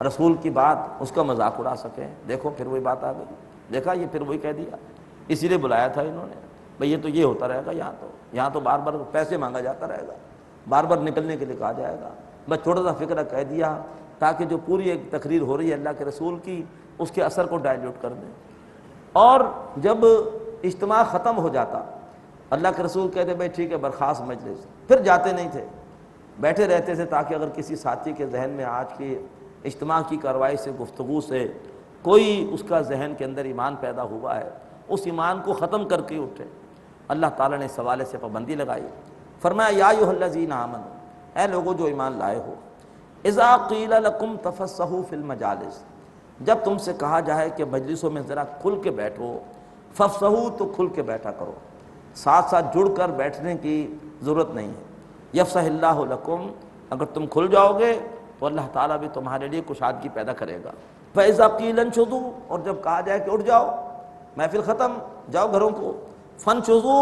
رسول کی بات اس کا مذاق اڑا سکیں. دیکھو پھر وہی بات آ گئی, دیکھا یہ پھر وہی کہہ دیا, اسی لیے بلایا تھا انہوں نے. بھئی یہ تو یہ ہوتا رہے گا, یہاں تو بار بار پیسے مانگا جاتا رہے گا, بار بار نکلنے کے لیے کہا جائے گا. بس چھوٹا سا فکرہ کہہ دیا تاکہ جو پوری ایک تقریر ہو رہی ہے اللہ کے رسول کی اس کے اثر کو ڈائلیوٹ کر دیں. اور جب اجتماع ختم ہو جاتا اللہ کے رسول کہتے بھئی ٹھیک ہے برخاست مجلس, پھر جاتے نہیں تھے, بیٹھے رہتے تھے تاکہ اگر کسی ساتھی کے ذہن میں آج کی اجتماع کی کارروائی سے, گفتگو سے کوئی اس کا ذہن کے اندر ایمان پیدا ہوا ہے, اس ایمان کو ختم کر کے اٹھے. اللہ تعالیٰ نے اس حوالے سے پابندی لگائی. فرمایا یا ایھا الذین آمنوا, اے لوگوں جو ایمان لائے ہو, اذا قیل لکم تفصحوا فی المجالس, جب تم سے کہا جائے کہ مجلسوں میں ذرا کھل کے بیٹھو, فافصحوا تو کھل کے بیٹھا کرو, ساتھ ساتھ جڑ کر بیٹھنے کی ضرورت نہیں ہے. یفصح اللہ لکم, اگر تم کھل جاؤ گے تو اللہ تعالیٰ بھی تمہارے لیے کشادگی پیدا کرے گا. فَإِذَا قِيلَ انشُزُوا, اور جب کہا جائے کہ اٹھ جاؤ, محفل ختم, جاؤ گھروں کو, فانشزوا,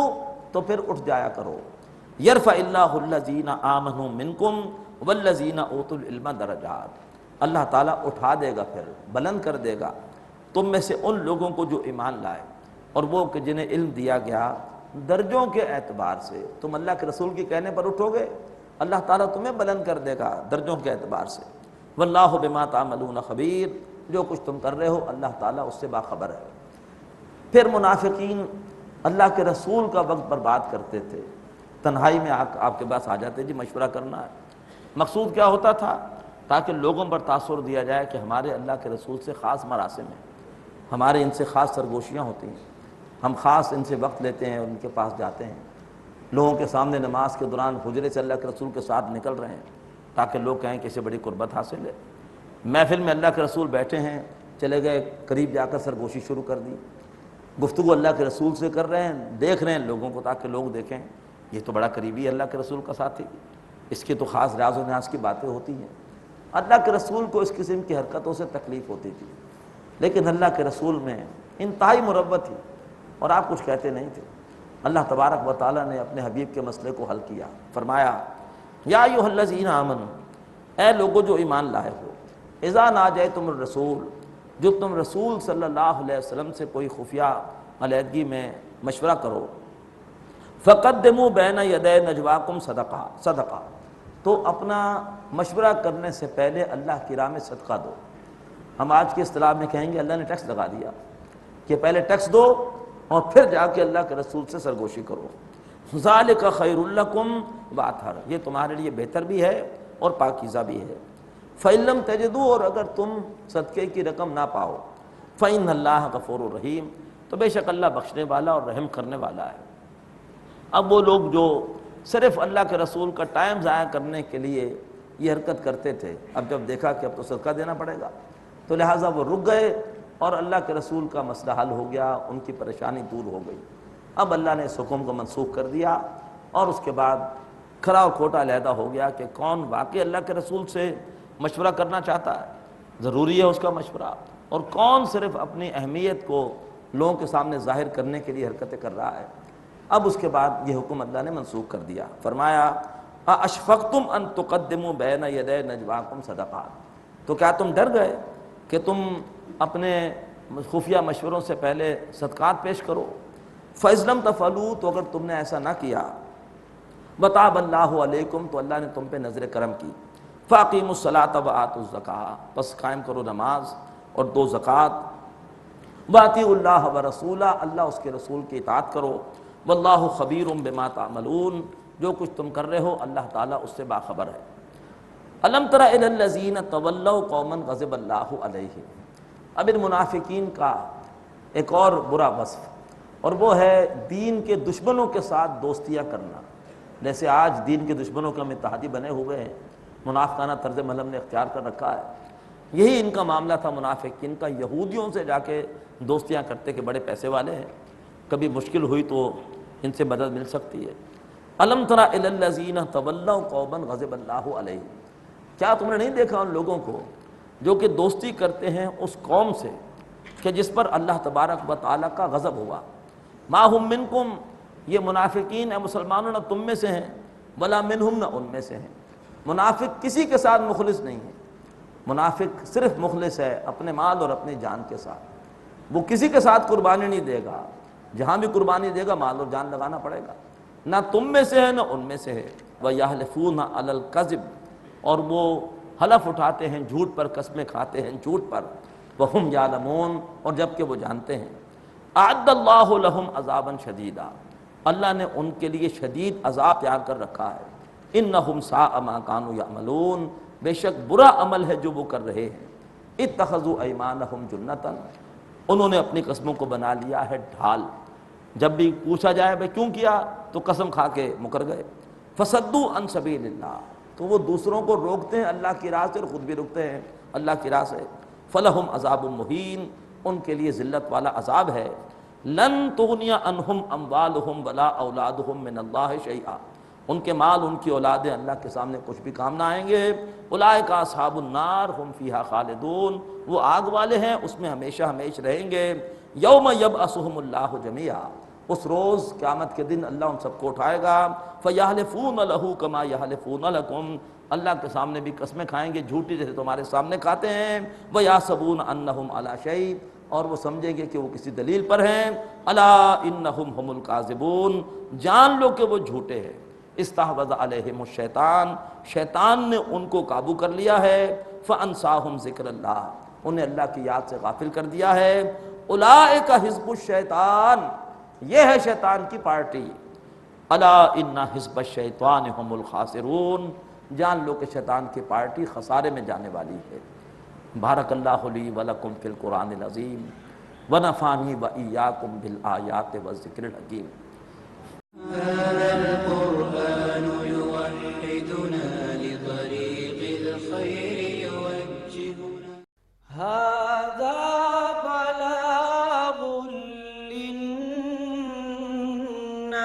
تو پھر اٹھ جایا کرو. یرفع اللہ الذین آمنوا منکم والذین اوتوا العلم درجات, اللہ تعالیٰ اٹھا دے گا, پھر بلند کر دے گا تم میں سے ان لوگوں کو جو ایمان لائے اور وہ کہ جنہیں علم دیا گیا, درجوں کے اعتبار سے. تم اللہ کے رسول کے کہنے پر اٹھو گے, اللہ تعالیٰ تمہیں بلند کر دے گا درجوں کے اعتبار سے. واللہ بما تعملون خبیر, جو کچھ تم کر رہے ہو اللہ تعالیٰ اس سے باخبر ہے. پھر منافقین اللہ کے رسول کا وقت برباد کرتے تھے, تنہائی میں آپ کے پاس آ جاتے, جی مشورہ کرنا ہے. مقصود کیا ہوتا تھا؟ تاکہ لوگوں پر تاثر دیا جائے کہ ہمارے اللہ کے رسول سے خاص مراسم ہیں, ہمارے ان سے خاص سرگوشیاں ہوتی ہیں, ہم خاص ان سے وقت لیتے ہیں, ان کے پاس جاتے ہیں, لوگوں کے سامنے نماز کے دوران حجرے سے اللہ کے رسول کے ساتھ نکل رہے ہیں تاکہ لوگ کہیں کہ اسے بڑی قربت حاصل ہے. محفل میں اللہ کے رسول بیٹھے ہیں, چلے گئے قریب جا کر سرگوشی شروع کر دی, گفتگو اللہ کے رسول سے کر رہے ہیں, دیکھ رہے ہیں لوگوں کو تاکہ لوگ دیکھیں یہ تو بڑا قریبی ہے اللہ کے رسول کا ساتھی, اس کی تو خاص راز و نیاز کی باتیں ہوتی ہیں. اللہ کے رسول کو اس قسم کی حرکتوں سے تکلیف ہوتی تھی, لیکن اللہ کے رسول میں انتہائی مروت تھی اور آپ کچھ کہتے نہیں تھے. اللہ تبارک و تعالیٰ نے اپنے حبیب کے مسئلے کو حل کیا. فرمایا یا ایھا الذین آمنوا, اے لوگوں جو ایمان لائے ہو, اذا ناجیتم الرسول, جو تم رسول صلی اللہ علیہ وسلم سے کوئی خفیہ علیحدگی میں مشورہ کرو, فقدموا بین یدی نجواکم صدقہ, تو اپنا مشورہ کرنے سے پہلے اللہ کی راہ میں صدقہ دو. ہم آج کی اصطلاح میں کہیں گے اللہ نے ٹیکس لگا دیا کہ پہلے ٹیکس دو اور پھر جا کے اللہ کے رسول سے سرگوشی کرو. ذالک خیر لکم واطہر, یہ تمہارے لیے بہتر بھی ہے اور پاکیزہ بھی ہے. فإن لم تجدوا, اور اگر تم صدقے کی رقم نہ پاؤ, فإن اللہ غفور رحیم, تو بے شک اللہ بخشنے والا اور رحم کرنے والا ہے. اب وہ لوگ جو صرف اللہ کے رسول کا ٹائم ضائع کرنے کے لیے یہ حرکت کرتے تھے, اب جب دیکھا کہ اب تو صدقہ دینا پڑے گا تو لہٰذا وہ رک گئے اور اللہ کے رسول کا مسئلہ حل ہو گیا, ان کی پریشانی دور ہو گئی. اب اللہ نے اس حکم کو منسوخ کر دیا اور اس کے بعد کھرا اور کھوٹا علیحدہ ہو گیا کہ کون واقعی اللہ کے رسول سے مشورہ کرنا چاہتا ہے, ضروری ہے اس کا مشورہ, اور کون صرف اپنی اہمیت کو لوگوں کے سامنے ظاہر کرنے کے لیے حرکتیں کر رہا ہے. اب اس کے بعد یہ حکم اللہ نے منسوخ کر دیا. فرمایا اشفقتم ان تقدموا بین یدی نجواکم صدقات, تو کیا تم ڈر گئے کہ تم اپنے خفیہ مشوروں سے پہلے صدقات پیش کرو. فإذ لم تفعلوا, تو اگر تم نے ایسا نہ کیا, وتاب اللہ علیکم, تو اللہ نے تم پہ نظر کرم کی. فاقیموا الصلاۃ وآتوا الزکاۃ, بس قائم کرو نماز اور دو زکوٰۃ. واطیعوا اللہ ورسولہ, اللہ اس کے رسول کی اطاعت کرو. واللہ خبیر بما تعملون, جو کچھ تم کر رہے ہو اللہ تعالیٰ اس سے باخبر ہے. الم تر الی الذین تولوا قوما غضب اللہ علیہم, اب ان منافقین کا ایک اور برا وصف, اور وہ ہے دین کے دشمنوں کے ساتھ دوستیاں کرنا. جیسے آج دین کے دشمنوں کے ہم اتحادی بنے ہوئے ہیں, منافقانہ طرز ملم نے اختیار کر رکھا ہے. یہی ان کا معاملہ تھا منافقین کا, یہودیوں سے جا کے دوستیاں کرتے کہ بڑے پیسے والے ہیں, کبھی مشکل ہوئی تو ان سے مدد مل سکتی ہے. الم تر الی الذین تولوا قوما غضب اللہ علیہم, کیا تم نے نہیں دیکھا ان لوگوں کو جو کہ دوستی کرتے ہیں اس قوم سے کہ جس پر اللہ تبارک و تعالیٰ کا غضب ہوا. ما ہم منکم, یہ منافقین اے مسلمانوں نہ تم میں سے ہیں, ولا منہم, نہ ان میں سے ہیں. منافق کسی کے ساتھ مخلص نہیں ہے, منافق صرف مخلص ہے اپنے مال اور اپنی جان کے ساتھ، وہ کسی کے ساتھ قربانی نہیں دے گا، جہاں بھی قربانی دے گا مال اور جان لگانا پڑے گا، نہ تم میں سے ہے نہ ان میں سے ہے۔ وَيَحْلِفُونَ عَلَى الْكَذِبِ، اور وہ حلف اٹھاتے ہیں جھوٹ پر، قسمیں کھاتے ہیں جھوٹ پر، وَهُمْ يَعْلَمُونَ، اور جب کہ وہ جانتے ہیں۔ أَعَدَّ اللَّهُ لَهُمْ عَذَابًا شَدِيدًا، اللہ نے ان کے لیے شدید عذاب تیار کر رکھا ہے۔ إِنَّهُمْ سَاءَ مَا كَانُوا يَعْمَلُونَ، بے شک برا عمل ہے جو وہ کر رہے ہیں۔ اتخذوا ایمانہم جنتاً، انہوں نے اپنی قسموں کو بنا لیا ہے ڈھال، جب بھی پوچھا جائے بھئی کیوں کیا تو قسم کھا کے مکر گئے۔ فصدوا عن سبیل اللہ، تو وہ دوسروں کو روکتے ہیں اللہ کی راہ سے اور خود بھی رکتے ہیں اللہ کی راہ سے۔ فلہم عذاب مہین، ان کے لیے ذلت والا عذاب ہے۔ لن تغنی عنہم اموالہم ولا اولادہم من اللہ شیئا، ان کے مال ان کی اولادیں اللہ کے سامنے کچھ بھی کام نہ آئیں گے۔ اولئک اصحاب النار ہم فیہا خالدون، وہ آگ والے ہیں اس میں ہمیشہ ہمیش رہیں گے۔ یوم یبعثہم اللہ جمیعا، اس روز قیامت کے دن اللہ ان سب کو اٹھائے گا۔ فیحلفون لہ کما یحلفون لکم، اللہ کے سامنے بھی قسمیں کھائیں گے جھوٹی جیسے تمہارے سامنے کھاتے ہیں۔ ویحسبون انہم علی شیء، اور وہ سمجھیں گے کہ وہ کسی دلیل پر ہیں۔ الا انہم هم الکاذبون، جان لو کہ وہ جھوٹے ہیں۔ استحوذ علیہم الشیطان، شیطان نے ان کو قابو کر لیا ہے۔ فانساہم ذکر اللہ، انہیں اللہ کی یاد سے غافل کر دیا ہے۔ اولئک حزب الشیطان، یہ ہے شیطان کی پارٹی۔ الا ان حزب الشیطان هم الخاسرون، جان لو کہ شیطان کی پارٹی خسارے میں جانے والی ہے۔ بارک اللہ لی ولکم فی القرآن العظیم ونفعنی وإیاکم بالآیات والذکر الحکیم۔ هذا القرآن يوحدنا لطريق الخير يوجهنا، هذا بلاغ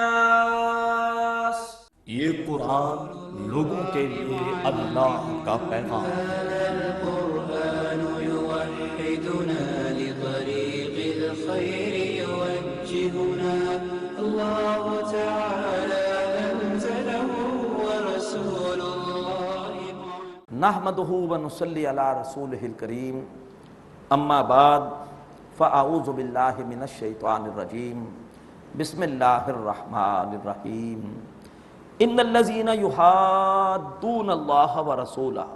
للناس، یہ قرآن لوگوں کے لیے اللہ کا پیغام۔ هذا القرآن يوحدنا لطريق الخير يوجهنا، الله تعالى أنزله ورسول الله نحمده ونصلي على رسوله الكريم، اما بعد فاعوذ باللہ من الشیطان الرجیم، بسم اللہ الرحمن الرحیم۔ ان الذین یحادون اللہ ورسولہ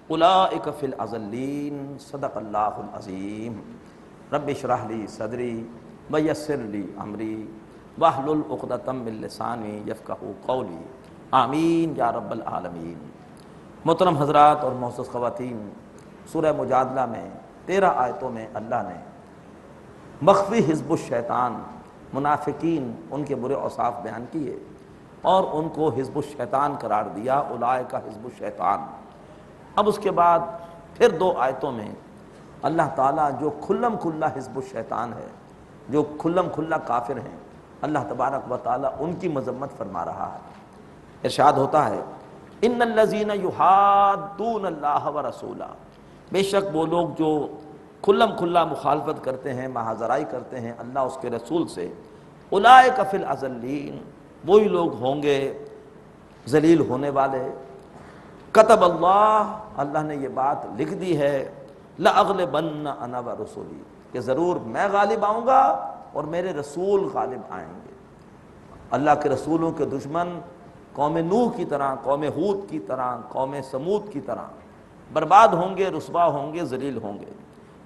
اولئک فی الاذلین، صدق اللہ العظیم۔ رب اشرح لی صدری ویسر لی امری واحلل عقدۃ من لسانی یفقہوا قولی، آمین یا رب العالمین۔ محترم حضرات اور معزز خواتین، سورہ مجادلہ میں 13 آیتوں میں اللہ نے مخفی حزب الشیطان، منافقین، ان کے برے اوصاف بیان کیے اور ان کو حزب الشیطان قرار دیا، اولئک حزب الشیطان۔ اب اس کے بعد پھر 2 آیتوں میں اللہ تعالیٰ جو کھلم کھلا حزب الشیطان ہے، جو کھلم کھلا کافر ہیں، اللہ تبارک و تعالیٰ ان کی مذمت فرما رہا ہے۔ ارشاد ہوتا ہے ان الذین یحادون اللہ ورسولہ، بے شک وہ لوگ جو کھلم کھلا مخالفت کرتے ہیں، مہاذرائی کرتے ہیں اللہ اس کے رسول سے، اولئک فی الاذلین، وہی لوگ ہوں گے ذلیل ہونے والے۔ کتب اللہ، اللہ نے یہ بات لکھ دی ہے، لأغلبن انا ورسولی، کہ ضرور میں غالب آؤں گا اور میرے رسول غالب آئیں گے۔ اللہ کے رسولوں کے دشمن قوم نوح کی طرح، قوم ہود کی طرح، قوم سمود کی طرح برباد ہوں گے، رسوا ہوں گے، ذلیل ہوں گے۔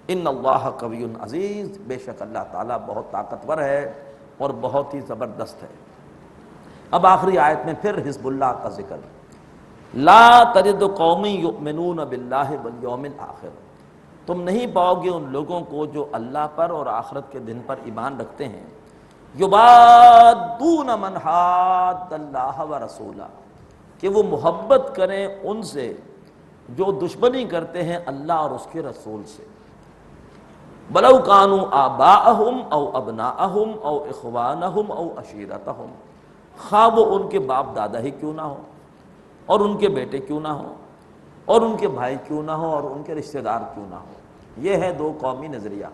ان اللہ قوی عزیز، بے شک اللہ تعالیٰ بہت طاقتور ہے اور بہت ہی زبردست ہے۔ اب آخری آیت میں پھر حزب اللہ کا ذکر، لا تجد قوم یؤمنون باللہ والیوم الآخر، تم نہیں پاؤ گے ان لوگوں کو جو اللہ پر اور آخرت کے دن پر ایمان رکھتے ہیں، یبادون من حاد اللہ ورسولہ، کہ وہ محبت کریں ان سے جو دشمنی کرتے ہیں اللہ اور اس کے رسول سے، ولو کانوا آباءہم او ابناءہم او اخوانہم او عشیرتہم، خواہ وہ ان کے باپ دادا ہی کیوں نہ ہو، اور ان کے بیٹے کیوں نہ ہوں، اور ان کے بھائی کیوں نہ ہو، اور ان کے رشتہ دار کیوں نہ ہو۔ یہ ہے 2 قومی نظریہ۔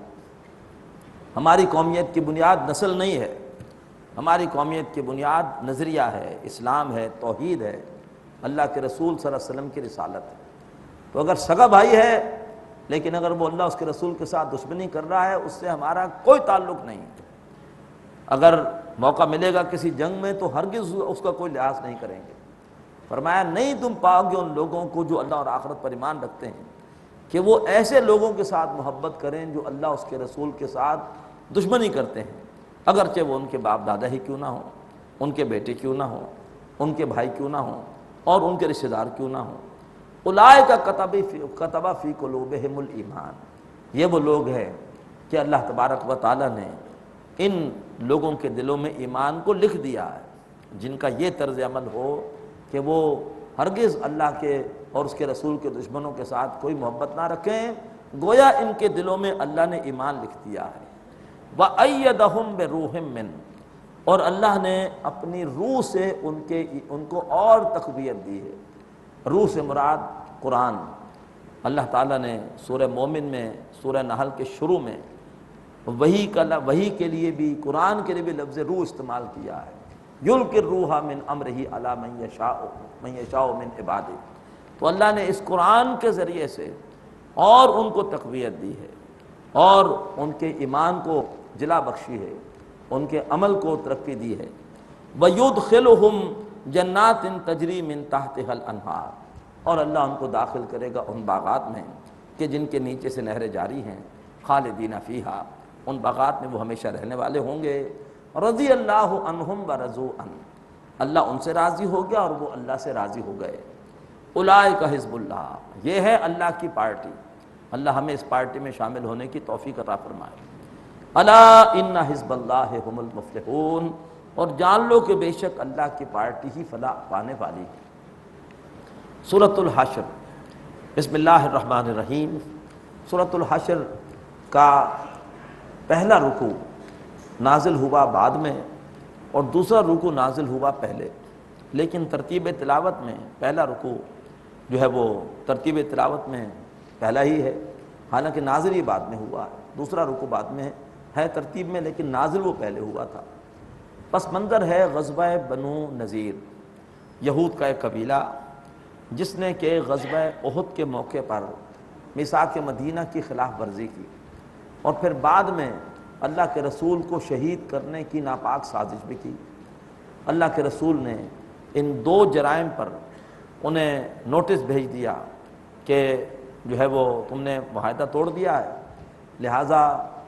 ہماری قومیت کی بنیاد نسل نہیں ہے، ہماری قومیت کی بنیاد نظریہ ہے، اسلام ہے، توحید ہے، اللہ کے رسول صلی اللہ علیہ وسلم کی رسالت ہے۔ تو اگر سگا بھائی ہے لیکن اگر وہ اللہ اس کے رسول کے ساتھ دشمنی کر رہا ہے، اس سے ہمارا کوئی تعلق نہیں۔ اگر موقع ملے گا کسی جنگ میں تو ہرگز اس کا کوئی لحاظ نہیں کریں گے۔ فرمایا نہیں تم پاؤ گے ان لوگوں کو جو اللہ اور آخرت پر ایمان رکھتے ہیں کہ وہ ایسے لوگوں کے ساتھ محبت کریں جو اللہ اس کے رسول کے ساتھ دشمنی کرتے ہیں، اگرچہ وہ ان کے باپ دادا ہی کیوں نہ ہوں، ان کے بیٹے کیوں نہ ہوں، ان کے بھائی کیوں نہ ہوں، اور ان کے رشتہ دار کیوں نہ ہوں۔ اولئک کتب فی قلوبہم الایمان، یہ وہ لوگ ہیں کہ اللہ تبارک و تعالیٰ نے ان لوگوں کے دلوں میں ایمان کو لکھ دیا ہے، جن کا یہ طرز عمل ہو کہ وہ ہرگز اللہ کے اور اس کے رسول کے دشمنوں کے ساتھ کوئی محبت نہ رکھیں، گویا ان کے دلوں میں اللہ نے ایمان لکھ دیا ہے۔ وَأَيَّدَهُمْ بِرُوحٍ مِّنْهُ، اور اللہ نے اپنی روح سے ان کو اور تقویت دی ہے۔ روح سے مراد قرآن۔ اللہ تعالیٰ نے سورہ مومن میں، سورہ نحل کے شروع میں وحی کے لیے بھی، قرآن کے لیے بھی لفظ روح استعمال کیا ہے۔ یلقی الروح من امرہ علی من یشاء من عبادہ، تو اللہ نے اس قرآن کے ذریعے سے اور ان کو تقویت دی ہے، اور ان کے ایمان کو جلا بخشی ہے، ان کے عمل کو ترقی دی ہے۔ وَيُدْخِلُهُمْ جَنَّاتٍ تَجْرِي مِن تَحْتِهَا الْأَنْهَارُ، اور اللہ ان کو داخل کرے گا ان باغات میں کہ جن کے نیچے سے نہریں جاری ہیں، خالدین فیہا، ان باغات میں وہ ہمیشہ رہنے والے ہوں گے۔ رضی اللہ عنہم ورضوا عنہ، اللہ ان سے راضی ہو گیا اور وہ اللہ سے راضی ہو گئے۔ اولئک حزب اللہ، یہ ہے اللہ کی پارٹی۔ اللہ ہمیں اس پارٹی میں شامل ہونے کی توفیق عطا فرمائے۔ الا ان حزب اللہ هم المفلحون، اور جان لو کہ بے شک اللہ کی پارٹی ہی فلاح پانے والی ہے۔ سورۃ الحشر، بسم اللہ الرحمن الرحیم۔ سورۃ الحشر کا پہلا رکوع نازل ہوا بعد میں اور دوسرا رکوع نازل ہوا پہلے، لیکن ترتیب تلاوت میں پہلا رکوع جو ہے وہ ترتیب تلاوت میں پہلا ہی ہے، حالانکہ نازل ہی بعد میں ہوا ہے۔ دوسرا رکوع بعد میں ہے ترتیب میں، لیکن نازل وہ پہلے ہوا تھا۔ پس منظر ہے غزوہ بنو نذیر، یہود کا ایک قبیلہ جس نے کہ غزوہ احد کے موقع پر میثاق مدینہ کی خلاف ورزی کی، اور پھر بعد میں اللہ کے رسول کو شہید کرنے کی ناپاک سازش بھی کی۔ اللہ کے رسول نے ان دو جرائم پر انہیں نوٹس بھیج دیا کہ جو ہے وہ تم نے معاہدہ توڑ دیا ہے، لہٰذا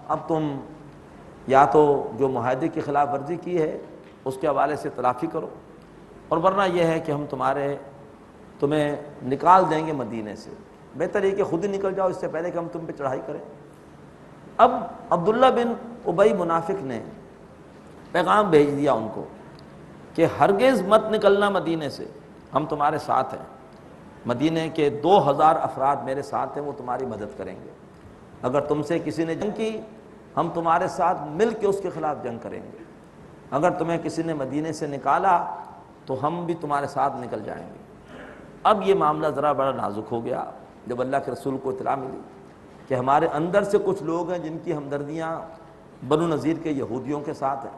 اب تم یا تو جو معاہدے کی خلاف ورزی کی ہے اس کے حوالے سے تلافی کرو، اور ورنہ یہ ہے کہ ہم تمہیں نکال دیں گے مدینے سے، بہتر یہ کہ خود ہی نکل جاؤ اس سے پہلے کہ ہم تم پہ چڑھائی کریں۔ اب عبداللہ بن ابی منافق نے پیغام بھیج دیا ان کو کہ ہرگز مت نکلنا مدینے سے، ہم تمہارے ساتھ ہیں، مدینے کے 2000 افراد میرے ساتھ ہیں، وہ تمہاری مدد کریں گے، اگر تم سے کسی نے جنگ کی ہم تمہارے ساتھ مل کے اس کے خلاف جنگ کریں گے، اگر تمہیں کسی نے مدینے سے نکالا تو ہم بھی تمہارے ساتھ نکل جائیں گے۔ اب یہ معاملہ ذرا بڑا نازک ہو گیا جب اللہ کے رسول کو اطلاع ملی کہ ہمارے اندر سے کچھ لوگ ہیں جن کی ہمدردیاں بنو نذیر کے یہودیوں کے ساتھ ہیں،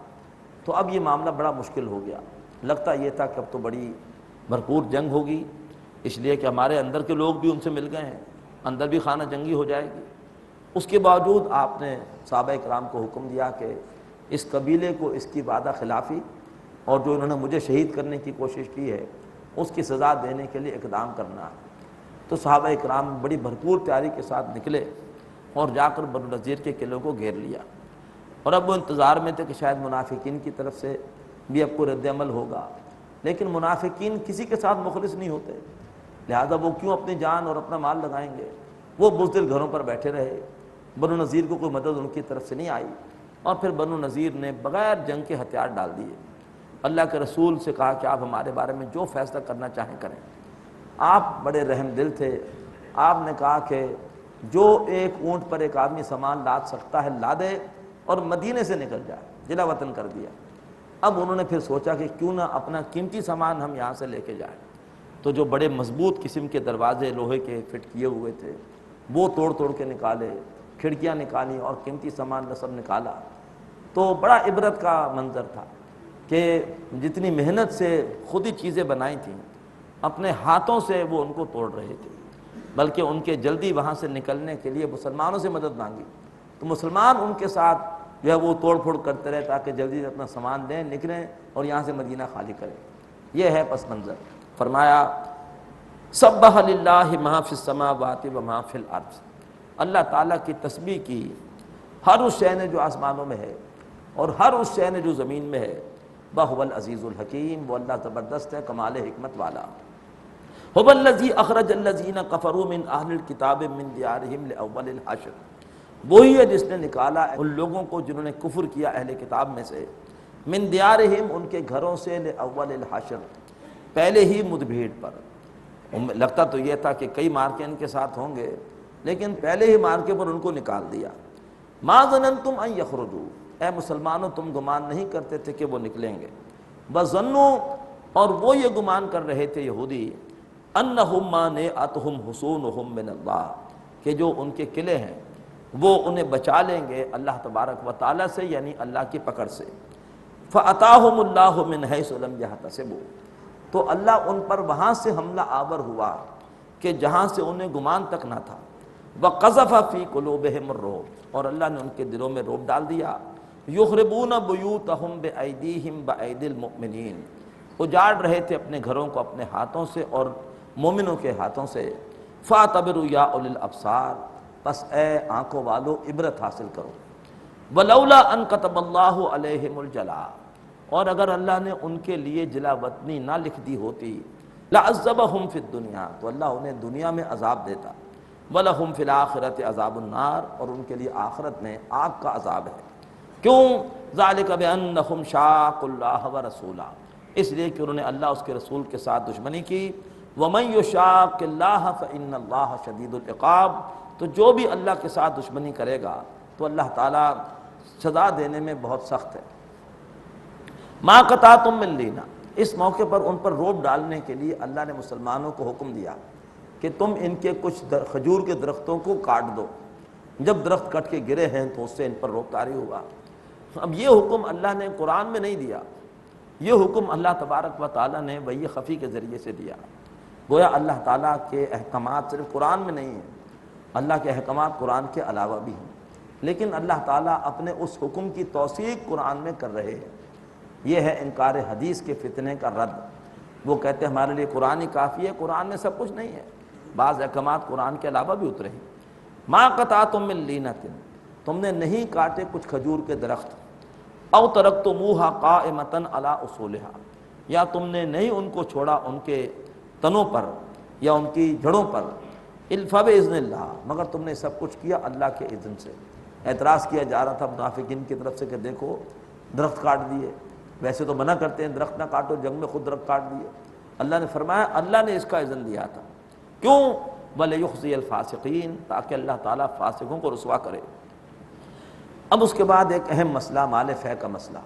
تو اب یہ معاملہ بڑا مشکل ہو گیا۔ لگتا یہ تھا کہ اب تو بڑی بھرپور جنگ ہوگی، اس لیے کہ ہمارے اندر کے لوگ بھی ان سے مل گئے ہیں، اندر بھی خانہ جنگی ہو جائے گی۔ اس کے باوجود آپ نے صحابہ کرام کو حکم دیا کہ اس قبیلے کو اس کی وعدہ خلافی اور جو انہوں نے مجھے شہید کرنے کی کوشش کی ہے اس کی سزا دینے کے لیے اقدام کرنا ہے۔ تو صحابہ کرام بڑی بھرپور تیاری کے ساتھ نکلے اور جا کر بنو نذیر کے قلعوں کو گھیر لیا، اور اب وہ انتظار میں تھے کہ شاید منافقین کی طرف سے بھی اب کوئی رد عمل ہوگا، لیکن منافقین کسی کے ساتھ مخلص نہیں ہوتے، لہذا وہ کیوں اپنی جان اور اپنا مال لگائیں گے۔ وہ بزدل گھروں پر بیٹھے رہے، بنو نذیر کو کوئی مدد ان کی طرف سے نہیں آئی، اور پھر بنو نذیر نے بغیر جنگ کے ہتھیار ڈال دیے۔ اللہ کے رسول سے کہا کہ آپ ہمارے بارے میں جو فیصلہ کرنا چاہیں کریں۔ آپ بڑے رحم دل تھے، آپ نے کہا کہ جو ایک اونٹ پر ایک آدمی سامان لاد سکتا ہے لا دے اور مدینے سے نکل جائے، جلا وطن کر دیا۔ اب انہوں نے پھر سوچا کہ کیوں نہ اپنا قیمتی سامان ہم یہاں سے لے کے جائیں، تو جو بڑے مضبوط قسم کے دروازے لوہے کے فٹ کیے ہوئے تھے وہ توڑ توڑ کے نکالے، کھڑکیاں نکالی اور قیمتی سامان سب نکالا۔ تو بڑا عبرت کا منظر تھا کہ جتنی محنت سے خود ہی چیزیں بنائی تھیں اپنے ہاتھوں سے وہ ان کو توڑ رہے تھے۔ بلکہ ان کے جلدی وہاں سے نکلنے کے لیے مسلمانوں سے مدد مانگی، تو مسلمان ان کے ساتھ جو ہے وہ توڑ پھوڑ کرتے رہے تاکہ جلدی اپنا سامان دیں، نکلیں اور یہاں سے مدینہ خالی کریں۔ یہ ہے پس منظر۔ فرمایا سبح للہ ما فی السماوات و ما فی الارض، اللہ تعالیٰ کی تسبیح کی ہر اس شے نے جو آسمانوں میں ہے اور ہر اس شے نے جو زمین میں ہے، وَهُوَ الْعَزِيزُ الْحَكِيمُ، وہ اللہ زبردست ہے، کمال حکمت والا۔ هُوَ الَّذِي أَخْرَجَ الَّذِينَ كَفَرُوا مِنْ أَهْلِ الْكِتَابِ مِنْ دِيَارِهِمْ لِأَوَّلِ الْحَشْرِ، وہی ہے جس نے نکالا ان لوگوں کو جنہوں نے کفر کیا اہل کتاب میں سے، من دیارہم ان کے گھروں سے، لأول الحشر پہلے ہی مدبھیڑ پر۔ لگتا تو یہ تھا کہ کئی مارکے ان کے ساتھ ہوں گے، لیکن پہلے ہی مارکے پر ان کو نکال دیا۔ ما ظننتم ان یخرجوا، اے مسلمانوں تم گمان نہیں کرتے تھے کہ وہ نکلیں گے۔ وظنوا، اور وہ یہ گمان کر رہے تھے یہودی، انہم مانعتہم حصونہم من اللہ، کہ جو ان کے قلعے ہیں وہ انہیں بچا لیں گے اللہ تبارک و تعالیٰ سے، یعنی اللہ کی پکڑ سے۔ فَأَتَاهُمُ اللَّهُ مِنْ حَيْثُ لَمْ يَحْتَسِبُوا، تو اللہ ان پر وہاں سے حملہ آور ہوا کہ جہاں سے انہیں گمان تک نہ تھا۔ وَقَذَفَ فِي قُلُوبِهِمُ الرُّعْبَ، اور اللہ نے ان کے دلوں میں رعب ڈال دیا۔ يُخْرِبُونَ بُيُوتَهُمْ بِأَيْدِيهِمْ بِأَيْدِي الْمُؤْمِنِينَ، اجاڑ رہے تھے اپنے گھروں کو اپنے ہاتھوں سے اور مومنوں کے ہاتھوں سے۔ فَاعْتَبِرُوا يَا أُولِي الْأَبْصَارِ، بس اے آنکھوں والو عبرت حاصل کرو۔ وَلَوْلَا أَن كَتَبَ اللَّهُ عَلَيْهِمُ الْجَلَاءَ، اور اگر اللہ نے ان کے لیے جلا وطنی نہ لکھ دی ہوتی، لَعَذَّبَهُمْ فِي الدُّنْيَا، تو اللہ انہیں دنیا میں عذاب دیتا۔ وَلَهُمْ فِي الْآخِرَةِ عَذَابُ النَّارِ، اور ان کے لیے آخرت میں آگ کا عذاب ہے۔ کیوں؟ ذَلِكَ بِأَنَّهُمْ شَاقُّوا اللَّهَ وَرَسُولَهُ، اس لیے کہ انہوں نے اللہ اس کے رسول کے ساتھ دشمنی کی۔ وَمَن يُشَاقِّ اللَّهَ فَإِنَّ اللَّهَ شَدِيدُ الْعِقَابِ، تو جو بھی اللہ کے ساتھ دشمنی کرے گا تو اللہ تعالیٰ سزا دینے میں بہت سخت ہے۔ مَا قَطَعْتُم مِّن لِّینَةٍ، اس موقع پر ان پر رعب ڈالنے کے لیے اللہ نے مسلمانوں کو حکم دیا کہ تم ان کے کچھ کھجور کے درختوں کو کاٹ دو۔ جب درخت کٹ کے گرے ہیں تو اس سے ان پر رعب طاری ہوا۔ اب یہ حکم اللہ نے قرآن میں نہیں دیا، یہ حکم اللہ تبارک و تعالیٰ نے وحی خفی کے ذریعے سے دیا۔ گویا اللہ تعالیٰ کے احکامات صرف قرآن میں نہیں ہیں، اللہ کے احکامات قرآن کے علاوہ بھی ہیں، لیکن اللہ تعالیٰ اپنے اس حکم کی توثیق قرآن میں کر رہے ہیں۔ یہ ہے انکار حدیث کے فتنے کا رد۔ وہ کہتے ہیں ہمارے لیے قرآن ہی کافی ہے، قرآن میں سب کچھ نہیں ہے، بعض احکامات قرآن کے علاوہ بھی اترے ہیں۔ ما قطعتم من لینۃ، تم نے نہیں کاٹے کچھ کھجور کے درخت، او ترکتموہا قائمۃ علی اصولہا، یا تم نے نہیں ان کو چھوڑا ان کے تنوں پر یا ان کی جڑوں پر، الفا باذن اللہ، مگر تم نے سب کچھ کیا اللہ کے اذن سے۔ اعتراض کیا جا رہا تھا منافقین کی طرف سے کہ دیکھو درخت کاٹ دیے، ویسے تو منع کرتے ہیں درخت نہ کاٹو، جنگ میں خود درخت کاٹ دیے۔ اللہ نے فرمایا اللہ نے اس کا اذن دیا تھا، کیوں؟ وَلِيُخْزِيَ الْفَاسِقِينَ، تاکہ اللہ تعالیٰ فاسقوں کو رسوا کرے۔ اب اس کے بعد ایک اہم مسئلہ مال فے کا مسئلہ۔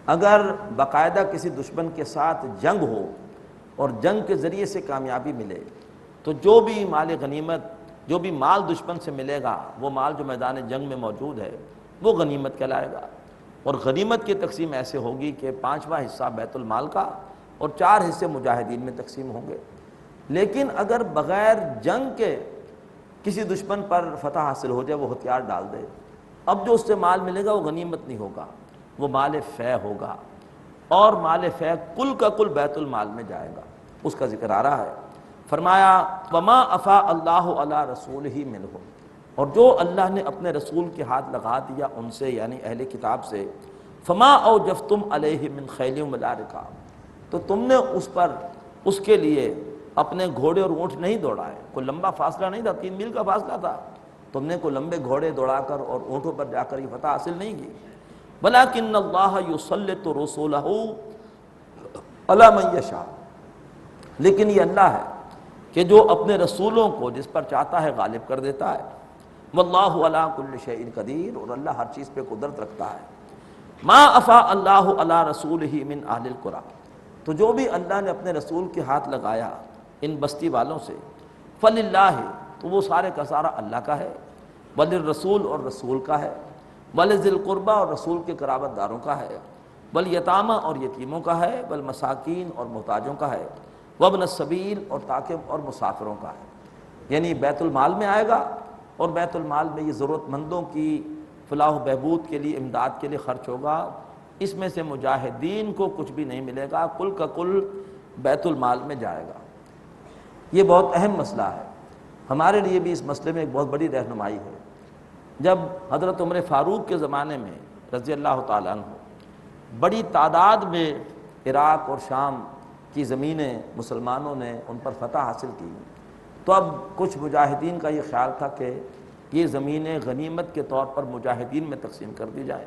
اگر باقاعدہ کسی دشمن کے ساتھ جنگ ہو اور جنگ کے ذریعے سے کامیابی ملے تو جو بھی مال غنیمت، جو بھی مال دشمن سے ملے گا وہ مال جو میدان جنگ میں موجود ہے وہ غنیمت کہلائے گا، اور غنیمت کی تقسیم ایسے ہوگی کہ 5واں حصہ بیت المال کا اور 4 حصے مجاہدین میں تقسیم ہوں گے۔ لیکن اگر بغیر جنگ کے کسی دشمن پر فتح حاصل ہو جائے، وہ ہتھیار ڈال دے، اب جو اس سے مال ملے گا وہ غنیمت نہیں ہوگا، وہ مال فے ہوگا، اور مال فے کل کا کل بیت المال میں جائے گا۔ اس کا ذکر آ رہا ہے، فرمایا وما افاء اللہ علی رسولہ منہم، اور جو اللہ نے اپنے رسول کے ہاتھ لگا دیا ان سے، یعنی اہل کتاب سے، فما اوجفتم علیہ من خیل ولا رکاب، تو تم نے اس پر اس کے لیے اپنے گھوڑے اور اونٹ نہیں دوڑائے، کوئی لمبا فاصلہ نہیں تھا، 3 میل کا فاصلہ تھا، تم نے کوئی لمبے گھوڑے دوڑا کر اور اونٹوں پر جا کر یہ فتح حاصل نہیں کی۔ ولکن اللہ یسلط رسولہ علی من یشاء، لیکن یہ اللہ ہے کہ جو اپنے رسولوں کو جس پر چاہتا ہے غالب کر دیتا ہے۔ واللہ علی کل شیء قدیر، اور اللہ ہر چیز پہ قدرت رکھتا ہے۔ ما افاء اللہ علی رسولہ من اہل القری، تو جو بھی اللہ نے اپنے رسول کے ہاتھ لگایا ان بستی والوں سے، فللہ، تو وہ سارے کا سارا اللہ کا ہے، وللرسول، اور رسول کا ہے، ولذی القربی، اور رسول کے قرابت داروں کا ہے، والیتامى، اور یتیموں کا ہے، والمساکین، اور محتاجوں کا ہے، وابن السبیل، اور تاکہ اور مسافروں کا ہے۔ یعنی بیت المال میں آئے گا، اور بیت المال میں یہ ضرورت مندوں کی فلاح و بہبود کے لیے، امداد کے لیے خرچ ہوگا۔ اس میں سے مجاہدین کو کچھ بھی نہیں ملے گا، کل کا کل بیت المال میں جائے گا۔ یہ بہت اہم مسئلہ ہے، ہمارے لیے بھی اس مسئلے میں ایک بہت بڑی رہنمائی ہے۔ جب حضرت عمر فاروق کے زمانے میں رضی اللہ تعالیٰ عنہ بڑی تعداد میں عراق اور شام کی زمینیں مسلمانوں نے ان پر فتح حاصل کی، تو اب کچھ مجاہدین کا یہ خیال تھا کہ یہ زمینیں غنیمت کے طور پر مجاہدین میں تقسیم کر دی جائیں۔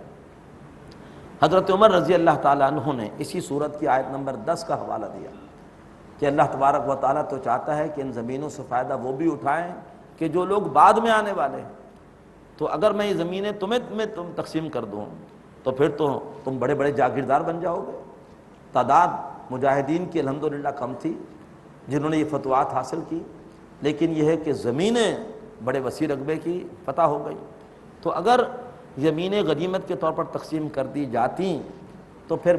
حضرت عمر رضی اللہ تعالیٰ عنہ نے اسی صورت کی آیت نمبر 10 کا حوالہ دیا کہ اللہ تبارک و تعالیٰ تو چاہتا ہے کہ ان زمینوں سے فائدہ وہ بھی اٹھائیں کہ جو لوگ بعد میں آنے والے ہیں۔ تو اگر میں یہ زمینیں تمہیں تقسیم کر دوں تو پھر تو تم بڑے بڑے جاگیردار بن جاؤ گے۔ تعداد مجاہدین کی الحمدللہ کم تھی جنہوں نے یہ فتوحات حاصل کی، لیکن یہ ہے کہ زمینیں بڑے وسیع رقبے کی فتح ہو گئی۔ تو اگر زمینیں غنیمت کے طور پر تقسیم کر دی جاتی تو پھر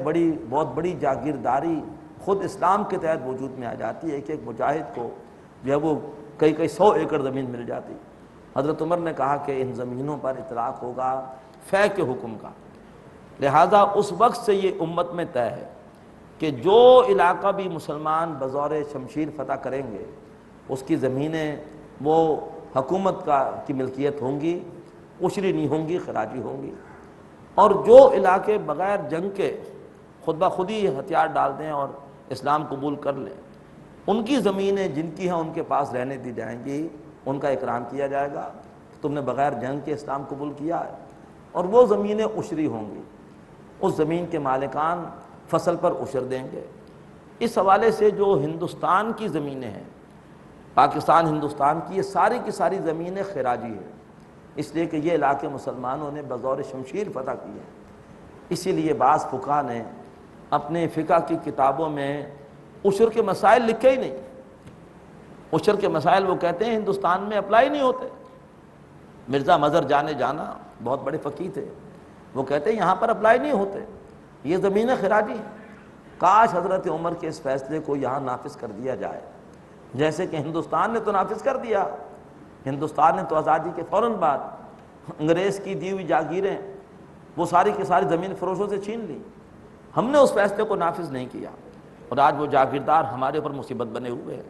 بہت بڑی جاگیرداری خود اسلام کے تحت وجود میں آ جاتی ہے۔ ایک مجاہد کو جو ہے وہ کئی 100 ایکڑ زمین مل جاتی۔ حضرت عمر نے کہا کہ ان زمینوں پر اطلاق ہوگا فے کے حکم کا، لہذا اس وقت سے یہ امت میں طے ہے کہ جو علاقہ بھی مسلمان بزور شمشیر فتح کریں گے اس کی زمینیں وہ حکومت کی ملکیت ہوں گی، عشری نہیں ہوں گی، خراجی ہوں گی۔ اور جو علاقے بغیر جنگ کے خود بخود ہی ہتھیار ڈال دیں اور اسلام قبول کر لیں، ان کی زمینیں جن کی ہیں ان کے پاس رہنے دی جائیں گی، ان کا اکرام کیا جائے گا، تم نے بغیر جنگ کے اسلام قبول کیا ہے، اور وہ زمینیں عشری ہوں گی، اس زمین کے مالکان فصل پر عشر دیں گے۔ اس حوالے سے جو ہندوستان کی زمینیں ہیں، پاکستان ہندوستان کی، یہ ساری کی ساری زمینیں خراجی ہیں، اس لیے کہ یہ علاقے مسلمانوں نے بزور شمشیر فتح کیے ہیں۔ اسی لیے بعض فقہا نے اپنے فقہ کی کتابوں میں عشر کے مسائل لکھے ہی نہیں۔ عشر کے مسائل وہ کہتے ہیں ہندوستان میں اپلائی نہیں ہوتے۔ مرزا مظہر جانا بہت بڑے فقیہ تھے، وہ کہتے ہیں یہاں پر اپلائی نہیں ہوتے، یہ زمینیں خراجی ہیں۔ کاش حضرت عمر کے اس فیصلے کو یہاں نافذ کر دیا جائے، جیسے کہ ہندوستان نے تو نافذ کر دیا۔ ہندوستان نے تو آزادی کے فوراً بعد انگریز کی دی ہوئی جاگیریں وہ ساری کی ساری زمین فروشوں سے چھین لی۔ ہم نے اس فیصلے کو نافذ نہیں کیا، اور آج وہ جاگیردار ہمارے اوپر مصیبت بنے ہوئے ہیں۔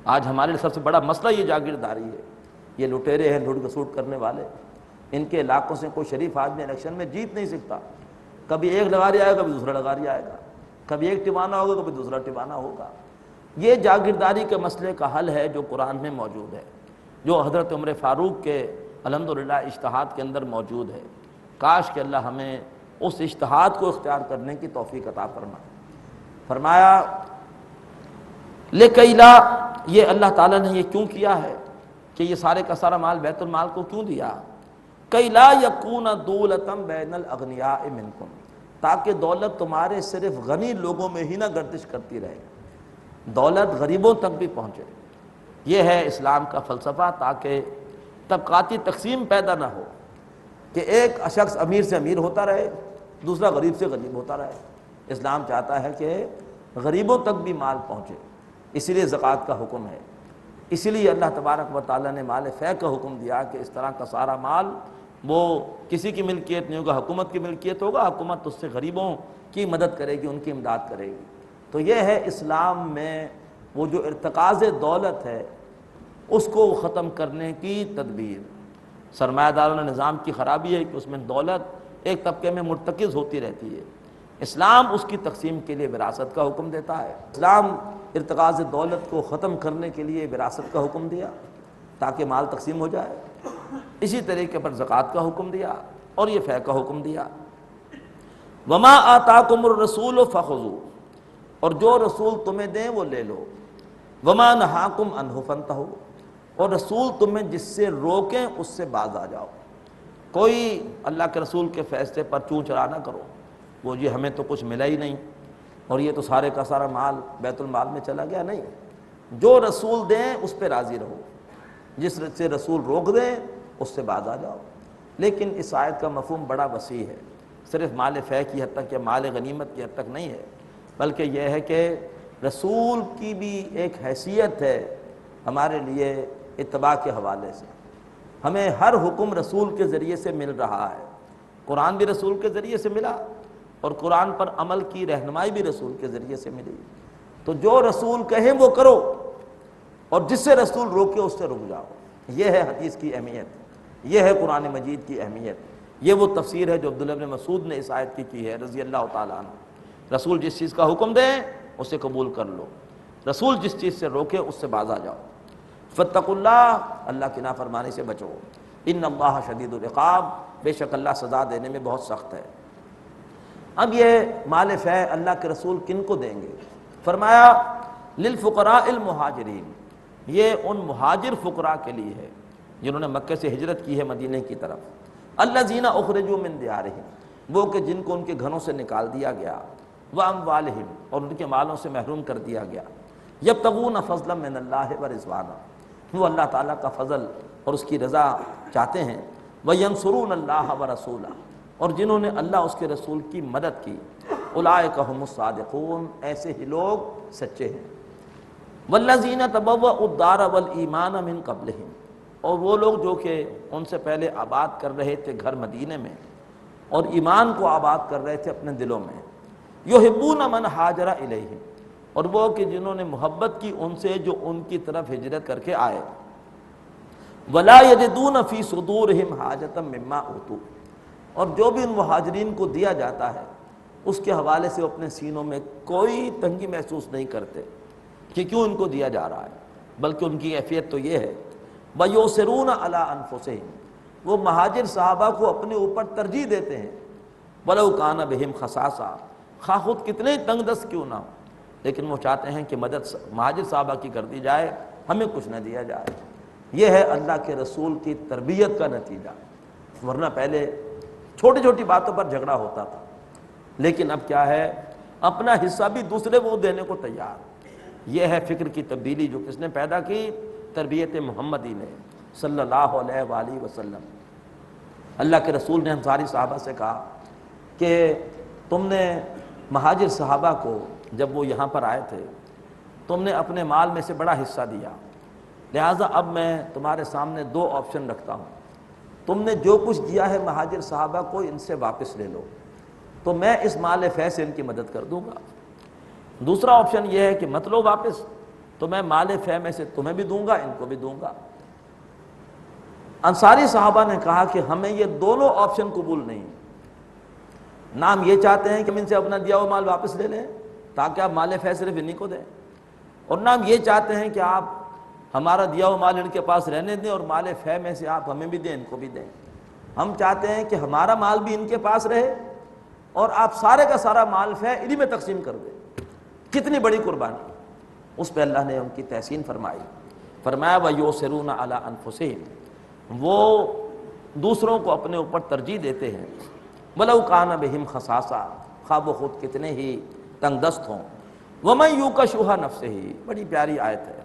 آج ہمارے لیے سب سے بڑا مسئلہ یہ جاگیرداری ہے، یہ لٹیرے ہیں، لوٹ کسوٹ کرنے والے۔ ان کے علاقوں سے کوئی شریف آدمی الیکشن میں جیت نہیں سکتا۔ کبھی ایک لغاری آئے گا، کبھی دوسرا لغاری آئے گا، کبھی ایک ٹبانہ ہوگا، کبھی دوسرا ٹبانہ ہوگا۔ یہ جاگیرداری کے مسئلے کا حل ہے جو قرآن میں موجود ہے، جو حضرت عمر فاروق کے الحمدللہ اجتہاد کے اندر موجود ہے۔ کاش کہ اللہ ہمیں اس اجتہاد کو اختیار کرنے کی توفیق عطا فرمائے۔ فرمایا لِكَيْلَا، یہ اللہ تعالیٰ نے یہ کیوں کیا ہے کہ یہ سارے کا سارا مال بیت المال کو کیوں دیا؟ كَيْ لَا يَكُونَ دُولَةً بَيْنَ الْأَغْنِيَاءِ مِنْكُمْ، تاکہ دولت تمہارے صرف غنی لوگوں میں ہی نہ گردش کرتی رہے، دولت غریبوں تک بھی پہنچے۔ یہ ہے اسلام کا فلسفہ، تاکہ طبقاتی تقسیم پیدا نہ ہو کہ ایک شخص امیر سے امیر ہوتا رہے، دوسرا غریب سے غریب ہوتا رہے۔ اسلام چاہتا ہے کہ غریبوں تک بھی مال پہنچے، اسی لیے زکوٰۃ کا حکم ہے۔ اسی لیے اللہ تبارک و تعالیٰ نے مال فے کا حکم دیا کہ اس طرح کا سارا مال وہ کسی کی ملکیت نہیں ہوگا، حکومت کی ملکیت ہوگا، حکومت اس سے غریبوں کی مدد کرے گی، ان کی امداد کرے گی۔ تو یہ ہے اسلام میں وہ جو ارتکاز دولت ہے اس کو ختم کرنے کی تدبیر۔ سرمایہ دارانہ نظام کی خرابی ہے کہ اس میں دولت ایک طبقے میں مرتکز ہوتی رہتی ہے۔ اسلام اس کی تقسیم کے لیے وراثت کا حکم دیتا ہے۔ اسلام ارتکاز دولت کو ختم کرنے کے لیے وراثت کا حکم دیا تاکہ مال تقسیم ہو جائے، اسی طریقے پر زکوٰۃ کا حکم دیا اور یہ فے کا حکم دیا۔ وما آتاکم الرسول فخذوا، اور جو رسول تمہیں دیں وہ لے لو۔ وما نہاکم عنہ فانتہوا، اور رسول تمہیں جس سے روکیں اس سے باز آ جاؤ۔ کوئی اللہ کے رسول کے فیصلے پر چوں چرا نہ کرو، وہ جی ہمیں تو کچھ ملا ہی نہیں اور یہ تو سارے کا سارا مال بیت المال میں چلا گیا، نہیں۔ جو رسول دیں اس پہ راضی رہو، جس سے رسول روک دیں اس سے باز آ جاؤ۔ لیکن اس آیت کا مفہوم بڑا وسیع ہے، صرف مال فے کی حد تک یا مال غنیمت کی حد تک نہیں ہے، بلکہ یہ ہے کہ رسول کی بھی ایک حیثیت ہے ہمارے لیے اتباع کے حوالے سے ہمیں ہر حکم رسول کے ذریعے سے مل رہا ہے، قرآن بھی رسول کے ذریعے سے ملا اور قرآن پر عمل کی رہنمائی بھی رسول کے ذریعے سے ملی۔ تو جو رسول کہیں وہ کرو اور جس سے رسول روکے اس سے رک جاؤ۔ یہ ہے حدیث کی اہمیت، یہ ہے قرآن مجید کی اہمیت، یہ وہ تفسیر ہے جو عبداللہ بن مسعود نے اس آیت کی ہے رضی اللہ تعالیٰ عنہ۔ رسول جس چیز کا حکم دیں اسے قبول کر لو، رسول جس چیز سے روکے اس سے باز آ جاؤ۔ فاتقوا اللہ، اللہ کی نافرمانی سے بچو۔ ان اللہ شدید العقاب، بے شک اللہ سزا دینے میں بہت سخت ہے۔ اب یہ مال فیع اللہ کے رسول کن کو دیں گے؟ فرمایا للفقراء المہاجرین، یہ ان مہاجر فقراء کے لیے ہے جنہوں نے مکہ سے ہجرت کی ہے مدینہ کی طرف۔ الذین اخرجوا من دیارہم، وہ کہ جن کو ان کے گھروں سے نکال دیا گیا، واموالہم، اور ان کے مالوں سے محروم کر دیا گیا، یبتغون فضلا من اللہ ورضوانا، وہ اللہ تعالیٰ کا فضل اور اس کی رضا چاہتے ہیں، وینصرون اللہ ورسولہ، اور جنہوں نے اللہ اس کے رسول کی مدد کی، اولئک هم الصادقون، ایسے ہی لوگ سچے ہیں۔ والذین تبوؤا الدار والایمان من قبلہم، اور وہ لوگ جو کہ ان سے پہلے آباد کر رہے تھے گھر مدینے میں اور ایمان کو آباد کر رہے تھے اپنے دلوں میں، یحبون من ہاجر الیہم، اور وہ کہ جنہوں نے محبت کی ان سے جو ان کی طرف ہجرت کر کے آئے، ولا یجدون فی صدورہم حاجۃ مما اوتوا، اور جو بھی ان مہاجرین کو دیا جاتا ہے اس کے حوالے سے وہ اپنے سینوں میں کوئی تنگی محسوس نہیں کرتے کہ کیوں ان کو دیا جا رہا ہے، بلکہ ان کی کیفیت تو یہ ہے وَيُؤْثِرُونَ عَلَىٰ أَنفُسِهِمْ، وہ مہاجر صحابہ کو اپنے اوپر ترجیح دیتے ہیں، وَلَوْ كَانَ بِهِمْ خَصَاصَةٌ، خواہ خود کتنے تنگ دست کیوں نہ ہو، لیکن وہ چاہتے ہیں کہ مدد مہاجر صحابہ کی کر دی جائے، ہمیں کچھ نہ دیا جائے۔ یہ ہے اللہ کے رسول کی تربیت کا نتیجہ، ورنہ پہلے چھوٹی چھوٹی باتوں پر جھگڑا ہوتا تھا، لیکن اب کیا ہے، اپنا حصہ بھی دوسرے کو دینے کو تیار۔ یہ ہے فکر کی تبدیلی جو کس نے پیدا کی؟ تربیت محمدی نے صلی اللہ علیہ وآلہ وسلم۔ اللہ کے رسول نے انصاری صحابہ سے کہا کہ تم نے مہاجر صحابہ کو جب وہ یہاں پر آئے تھے تم نے اپنے مال میں سے بڑا حصہ دیا، لہٰذا اب میں تمہارے سامنے دو آپشن رکھتا ہوں، تم نے جو کچھ دیا ہے مہاجر صحابہ کو ان سے واپس لے لو تو میں اس مال فیع سے ان کی مدد کر دوں گا، دوسرا آپشن یہ ہے کہ مت لو واپس تو میں مال فیع میں سے تمہیں بھی دوں گا ان کو بھی دوں گا۔ انصاری صحابہ نے کہا کہ ہمیں یہ دونوں آپشن قبول نہیں، نہ ہم یہ چاہتے ہیں کہ ہم ان سے اپنا دیا ہوا مال واپس لے لیں تاکہ آپ مال فیع صرف انہی کو دیں، اور نہ ہم یہ چاہتے ہیں کہ آپ ہمارا دیا ہوا مال ان کے پاس رہنے دیں اور مال فیع میں سے آپ ہمیں بھی دیں ان کو بھی دیں۔ ہم چاہتے ہیں کہ ہمارا مال بھی ان کے پاس رہے اور آپ سارے کا سارا مال فیع انہی میں تقسیم کر دیں۔ کتنی بڑی قربانی! اس پہ اللہ نے ان کی تحسین فرمائی، فرمایا وَيُؤْثِرُونَ عَلَىٰ أَنفُسِهِمْ، وہ دوسروں کو اپنے اوپر ترجیح دیتے ہیں، وَلَوْ كَانَ بِهِمْ خَصَاصَةٌ، خواہ وہ خود کتنے ہی تنگ دست ہوں، وَمَن يُوقَ شُحَّ نَفْسِهِ، بڑی پیاری آیت ہے،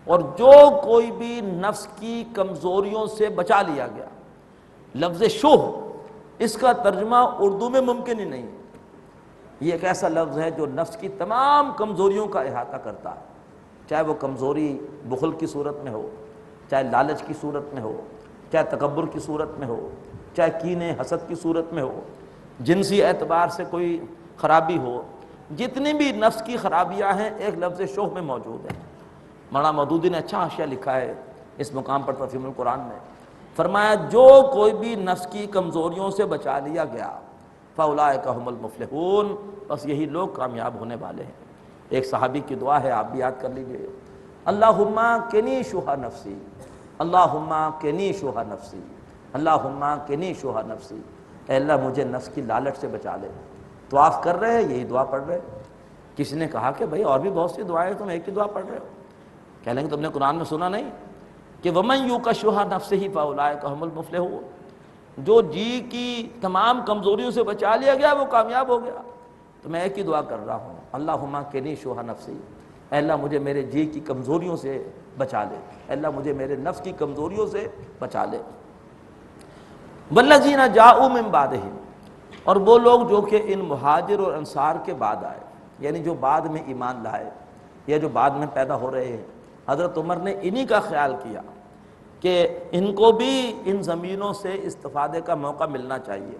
اور جو کوئی بھی نفس کی کمزوریوں سے بچا لیا گیا۔ لفظ شح اس کا ترجمہ اردو میں ممکن ہی نہیں، یہ ایک ایسا لفظ ہے جو نفس کی تمام کمزوریوں کا احاطہ کرتا ہے، چاہے وہ کمزوری بخل کی صورت میں ہو، چاہے لالچ کی صورت میں ہو، چاہے تکبر کی صورت میں ہو، چاہے کینے حسد کی صورت میں ہو، جنسی اعتبار سے کوئی خرابی ہو، جتنی بھی نفس کی خرابیاں ہیں ایک لفظ شح میں موجود ہیں۔ مولانا مودودی نے اچھا حاشیہ لکھا ہے اس مقام پر تفہیم القرآن میں، فرمایا جو کوئی بھی نفس کی کمزوریوں سے بچا لیا گیا فَأُولَٰئِكَ هُمُ الْمُفْلِحُونَ، بس یہی لوگ کامیاب ہونے والے ہیں۔ ایک صحابی کی دعا ہے، آپ بھی یاد کر لیجئے، اللہم قنی شح نفسی، اللہم قنی شح نفسی، اللہم قنی شح نفسی، اے اللہ مجھے نفس کی لالچ سے بچا لے۔ طواف کر رہے ہیں یہی دعا پڑھ رہے، کسی نے کہا کہ بھائی اور بھی بہت سی دعائیں تم ایک ہی دعا پڑھ رہے ہو، کہہ لیں گے تم نے قرآن میں سنا نہیں کہ وَمَن یُوقَ شُحَّ نَفْسِهِ فَأُولَٰئِکَ هُمُ الْمُفْلِحُونَ، جو جی کی تمام کمزوریوں سے بچا لیا گیا وہ کامیاب ہو گیا۔ تو میں ایک ہی دعا کر رہا ہوں، اللہم قنی شح نفسی، اے اللہ مجھے میرے جی کی کمزوریوں سے بچا لے، اے اللہ مجھے میرے نفس کی کمزوریوں سے بچا لے۔ وَالَّذِينَ جَاءُوا مِن بَعْدِهِمْ، اور وہ لوگ جو کہ ان مہاجر اور انصار کے بعد آئے، یعنی جو بعد میں ایمان لائے یا جو بعد میں پیدا ہو رہے ہیں، حضرت عمر نے انہی کا خیال کیا کہ ان کو بھی ان زمینوں سے استفادے کا موقع ملنا چاہیے۔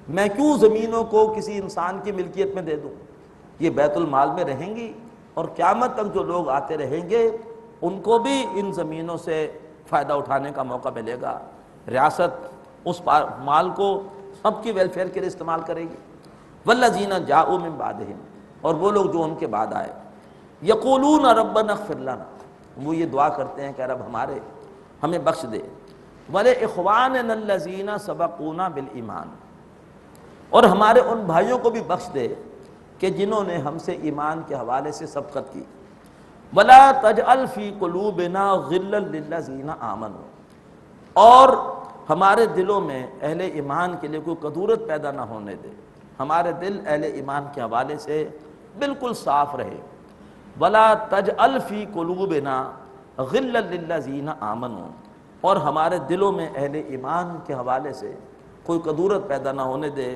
میں کیوں زمینوں کو کسی انسان کی ملکیت میں دے دوں؟ یہ بیت المال میں رہیں گی، اور قیامت تک جو لوگ آتے رہیں گے ان کو بھی ان زمینوں سے فائدہ اٹھانے کا موقع ملے گا۔ ریاست اس مال کو سب کی ویلفیئر کے لیے استعمال کرے گی۔ والذین جاؤوا من بعدہم، اور وہ لوگ جو ان کے بعد آئے، یقولون ربنا اغفر لنا، وہ یہ دعا کرتے ہیں کہ رب ہمیں بخش دے، ولاخواننا الذین سبقونا بالایمان، اور ہمارے ان بھائیوں کو بھی بخش دے کہ جنہوں نے ہم سے ایمان کے حوالے سے سبقت کی، ولا تجعل فی قلوبنا غلا للذین آمنوا، اور ہمارے دلوں میں اہل ایمان کے لیے کوئی کدورت پیدا نہ ہونے دے، ہمارے دل اہل ایمان کے حوالے سے بالکل صاف رہے۔ ولا تجعل فی قلوبنا غلا للذین آمنوا، اور ہمارے دلوں میں اہل ایمان کے حوالے سے کوئی کدورت پیدا نہ ہونے دے۔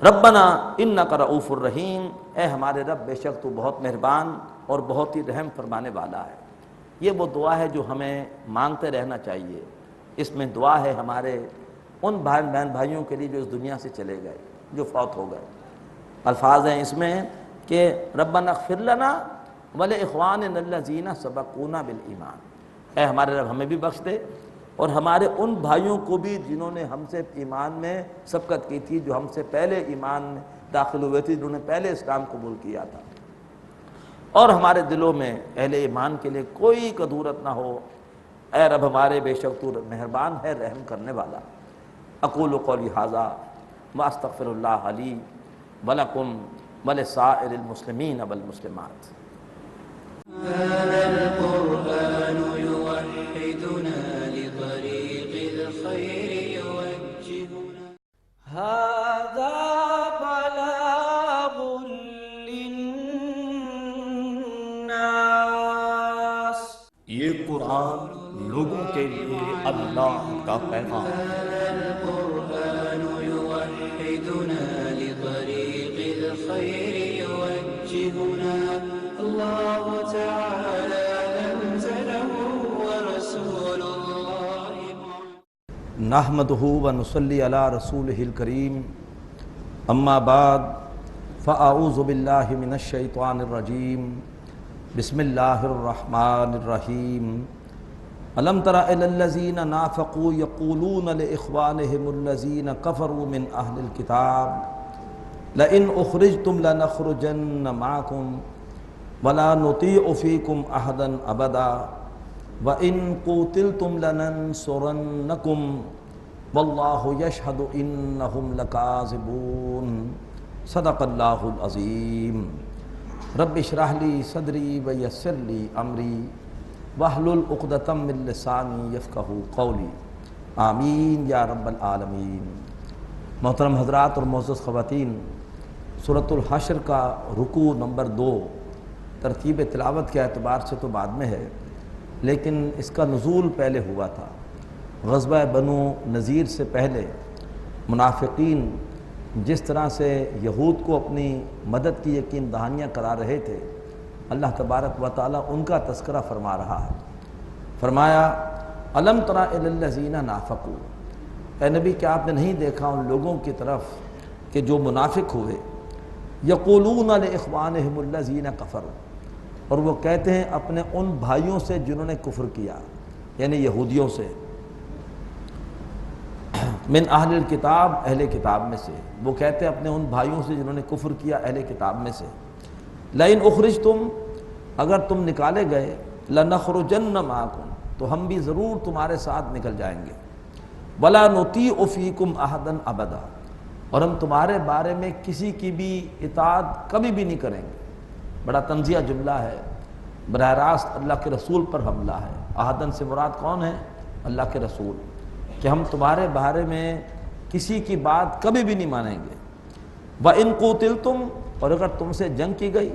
ربنا انک رؤوف الرحیم، اے ہمارے رب بے شک تو بہت مہربان اور بہت ہی رحم فرمانے والا ہے۔ یہ وہ دعا ہے جو ہمیں مانگتے رہنا چاہیے۔ اس میں دعا ہے ہمارے ان بہن بھائیوں کے لیے جو اس دنیا سے چلے گئے، جو فوت ہو گئے۔ الفاظ ہیں اس میں کہ ربنا اغفر لنا ولاخواننا الذین سبقونا بالایمان، اے ہمارے رب ہمیں بھی بخش دے اور ہمارے ان بھائیوں کو بھی جنہوں نے ہم سے ایمان میں سبقت کی تھی، جو ہم سے پہلے ایمان میں داخل ہوئے تھے، جنہوں نے پہلے اسلام قبول کیا تھا، اور ہمارے دلوں میں اہل ایمان کے لیے کوئی کدورت نہ ہو۔ اے رب ہمارے بے شک تو مہربان ہے، رحم کرنے والا۔ اقول قولی ھذا واستغفر اللہ لی ولکم ولسائر المسلمین والمسلمات۔ هذا القرآن يوحدنا لطريق الخير يوجهنا، هذا بلاغ للناس، یہ قرآن لوگوں کے لیے اللہ کا پیغام ہے۔ هذا القرآن يوحدنا لطريق الخير يوجهنا، الله تعالى أنزله ورسول الله نحمده ونصلي على رسوله الكريم، اما بعد فاعوذ باللہ من الشیطان الرجیم، بسم اللہ الرحمن الرحیم۔ الم تر الی الذین نافقوا یقولون لاخوانهم الذین کفروا من اہل الکتاب لئن اخرجتم لنخرجن معکم ولا نطیع فیکم احدا ابدا وَإِن قُوتِلْتُمْ لَنَنْصُرَنَّكُمْ وَاللَّهُ يَشْهَدُ إِنَّهُمْ لَكَاذِبُونَ۔ صدق اللہ العظیم۔ رب اشرح لي صدری ویسر لي امری واحلل عقدۃ من لسانی یفقہوا قولی، آمین یا رب العالمین۔ محترم حضرات اور معزز خواتین، سورۃ الحشر کا رکوع نمبر 2 ترتیب تلاوت کے اعتبار سے تو بعد میں ہے، لیکن اس کا نزول پہلے ہوا تھا۔ غزوہ بنو نذیر سے پہلے منافقین جس طرح سے یہود کو اپنی مدد کی یقین دہانیاں کرا رہے تھے، اللہ تبارک و تعالیٰ ان کا تذکرہ فرما رہا ہے۔ فرمایا الم تر الی الذین نافقوا، اے نبی کیا آپ نے نہیں دیکھا ان لوگوں کی طرف کہ جو منافق ہوئے، یقولون لاخوانہم الذین کفروا، اور وہ کہتے ہیں اپنے ان بھائیوں سے جنہوں نے کفر کیا، یعنی یہودیوں سے، من اہل الکتاب، اہل کتاب میں سے، وہ کہتے ہیں اپنے ان بھائیوں سے جنہوں نے کفر کیا اہل کتاب میں سے، لئن اخرجتم، اگر تم نکالے گئے، لنخرجن معکم، تو ہم بھی ضرور تمہارے ساتھ نکل جائیں گے، ولا نطیع فیکم احدا ابدا، اور ہم تمہارے بارے میں کسی کی بھی اطاعت کبھی بھی نہیں کریں گے۔ بڑا تنزیہ جملہ ہے، براہ راست اللہ کے رسول پر حملہ ہے۔ احدن سے مراد کون ہے؟ اللہ کے رسول، کہ ہم تمہارے بارے میں کسی کی بات کبھی بھی نہیں مانیں گے۔ وَإِن قُوتِلْتُمْ، اور اگر تم سے جنگ کی گئی،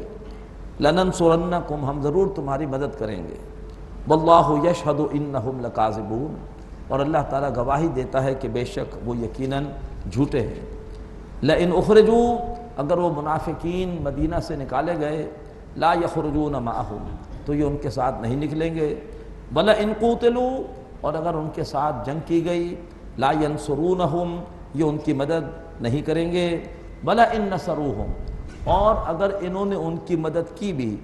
لَنَنْصُرَنَّكُمْ، ہم ضرور تمہاری مدد کریں گے۔ وَاللَّهُ يَشْهَدُ إِنَّهُمْ لَكَاذِبُونَ، اور اللہ تعالیٰ گواہی دیتا ہے کہ بے شک وہ یقیناً جھوٹے ہیں۔ لَإِنْ اُخْرِجُوا، اگر وہ منافقین مدینہ سے نکالے گئے، لا یخرجون معہم، تو یہ ان کے ساتھ نہیں نکلیں گے، وَلَا إِن قُوتِلُوا، اور اگر ان کے ساتھ جنگ کی گئی، لا ينصرونہم، یہ ان کی مدد نہیں کریں گے، وَلَا إِن نَصَرُوهُم، اور اگر انہوں نے ان کی مدد کی بھی،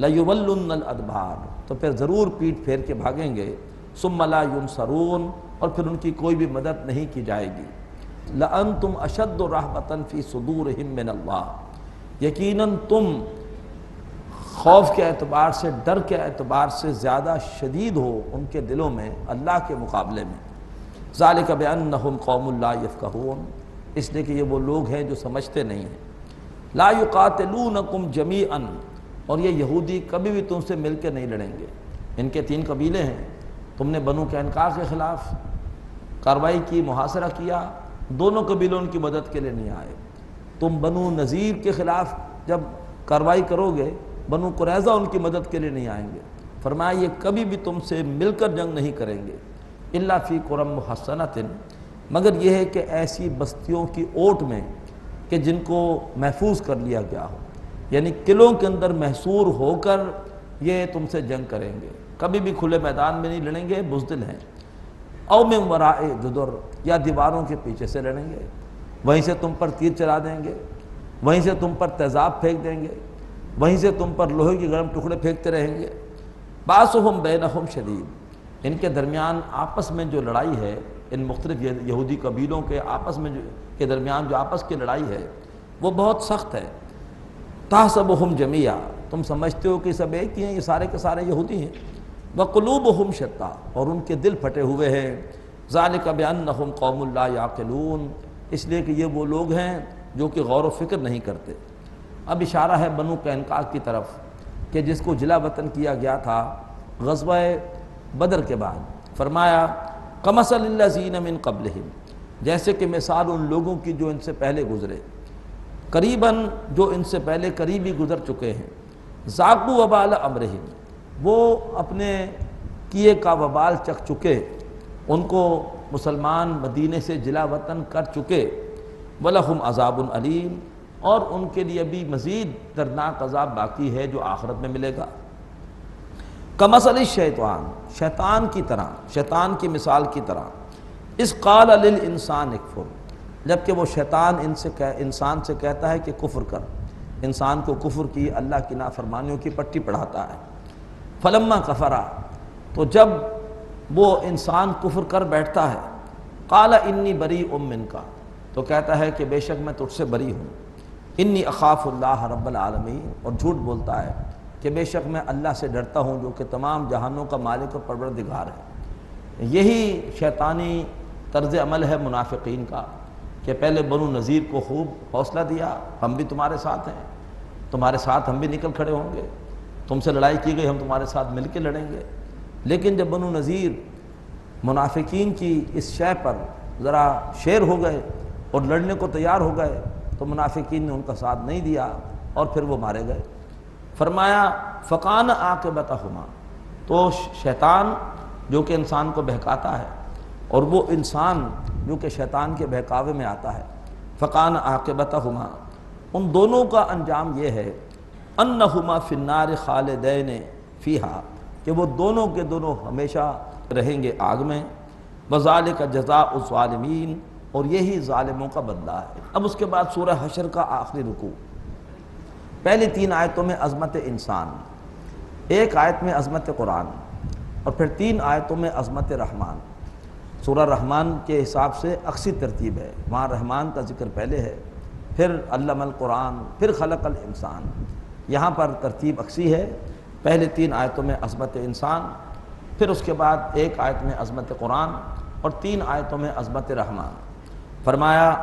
لَيُوَلُّنَّ الْأَدْبَارَ، تو پھر ضرور پیٹ پھیر کے بھاگیں گے، ثُمَّ لَا يُنصَرُونَ، اور پھر ان کی کوئی بھی مدد نہیں کی جائے گی۔ لَأَنْتُمْ أَشَدُّ رَهْبَةً فِي صُدُورِهِم مِّنَ اللَّهِ، یقیناً تم خوف کے اعتبار سے، ڈر کے اعتبار سے زیادہ شدید ہو ان کے دلوں میں اللہ کے مقابلے میں۔ ذَلِكَ بِأَنَّهُمْ قَوْمٌ لَا يَفْقَهُونَ، اس لیے کہ یہ وہ لوگ ہیں جو سمجھتے نہیں ہیں۔ لَا يُقَاتِلُونَكُمْ جَمِيعًا، اور یہ یہودی کبھی بھی تم سے مل کے نہیں لڑیں گے۔ ان کے 3 قبیلے ہیں، تم نے بنو قینقاع کے خلاف کارروائی کی، محاصرہ کیا، دونوں قبیلوں ان کی مدد کے لیے نہیں آئے۔ تم بنو نذیر کے خلاف جب کارروائی کرو گے، بنو قریظہ ان کی مدد کے لیے نہیں آئیں گے۔ فرمایا یہ کبھی بھی تم سے مل کر جنگ نہیں کریں گے، الا فی قرى محصنۃ، مگر یہ ہے کہ ایسی بستیوں کی اوٹ میں کہ جن کو محفوظ کر لیا گیا ہو، یعنی قلعوں کے اندر محصور ہو کر یہ تم سے جنگ کریں گے، کبھی بھی کھلے میدان میں نہیں لڑیں گے، بزدل ہیں۔ او من وراء جدر، یا دیواروں کے پیچھے سے لڑیں گے، وہیں سے تم پر تیر چلا دیں گے، وہیں سے تم پر تیزاب پھینک دیں گے، وہیں سے تم پر لوہے کے گرم ٹکڑے پھینکتے رہیں گے۔ باسہم بینہم شدید، ان کے درمیان آپس میں جو لڑائی ہے، ان مختلف یہودی قبیلوں کے آپس میں کے درمیان جو آپس کی لڑائی ہے وہ بہت سخت ہے۔ تحسبہم جمیعا، تم سمجھتے ہو کہ سب ایک ہی ہیں، یہ سارے کے سارے یہودی ہیں۔ وقلوبہم شتیٰ، اور ان کے دل پھٹے ہوئے ہیں۔ ذالک بانہم قوم لا یعقلون، اس لیے کہ یہ وہ لوگ ہیں جو کہ غور و فکر نہیں کرتے۔ اب اشارہ ہے بنو قینقاع کی طرف کہ جس کو جلا وطن کیا گیا تھا غزوہ بدر کے بعد۔ فرمایا کمثل الذین من قبلہم، جیسے کہ مثال ان لوگوں کی جو ان سے پہلے گزرے، قریباً جو ان سے پہلے قریبی گزر چکے ہیں، ذاقوا وبال امرہم، وہ اپنے کیے کا وبال چکھ چکے، ان کو مسلمان مدینے سے جلا وطن کر چکے، وَلَهُمْ عَذَابٌ علیم، اور ان کے لیے بھی مزید دردناک عذاب باقی ہے جو آخرت میں ملے گا۔ کمثل الشیطان، شیطان کی طرح، شیطان کی مثال کی طرح، اس قال للانسان اکفر، جبکہ وہ شیطان انسان سے کہتا ہے کہ کفر کر، انسان کو کفر کی، اللہ کی نافرمانیوں کی پٹی پڑھاتا ہے۔ فلما کفرا، تو جب وہ انسان کفر کر بیٹھتا ہے، قال انی بریء منک، تو کہتا ہے کہ بے شک میں تجھ سے بری ہوں، انی اخاف اللہ رب العالمین، اور جھوٹ بولتا ہے کہ بے شک میں اللہ سے ڈرتا ہوں جو کہ تمام جہانوں کا مالک اور پروردگار ہے۔ یہی شیطانی طرز عمل ہے منافقین کا کہ پہلے بنو نذیر کو خوب حوصلہ دیا، ہم بھی تمہارے ساتھ ہیں، تمہارے ساتھ ہم بھی نکل کھڑے ہوں گے، تم سے لڑائی کی گئی ہم تمہارے ساتھ مل کے لڑیں گے۔ لیکن جب بنو نذیر منافقین کی اس شے پر ذرا شیر ہو گئے اور لڑنے کو تیار ہو گئے تو منافقین نے ان کا ساتھ نہیں دیا اور پھر وہ مارے گئے۔ فرمایا فقان عاقبتہما، تو شیطان جو کہ انسان کو بہکاتا ہے اور وہ انسان جو کہ شیطان کے بہکاوے میں آتا ہے، فقان عاقبتہما، ان دونوں کا انجام یہ ہے، انہما فی النار خالدین فیہا، کہ وہ دونوں کے دونوں ہمیشہ رہیں گے آگ میں، وذالک جزاء الظالمین، اور یہی ظالموں کا بدلہ ہے۔ اب اس کے بعد سورہ حشر کا آخری رکوع، پہلی 3 آیتوں میں عظمت انسان، 1 آیت میں عظمت قرآن، اور پھر 3 آیتوں میں عظمت رحمان۔ سورہ رحمان کے حساب سے عکسی ترتیب ہے، وہاں رحمان کا ذکر پہلے ہے، پھر علم القرآن، پھر خلق الانسان، یہاں پر ترتیب عکسی ہے، پہلے 3 آیتوں میں عظمت انسان، پھر اس کے بعد 1 آیت میں عظمت قرآن اور 3 آیتوں میں عظمت رحمان۔ فرمایا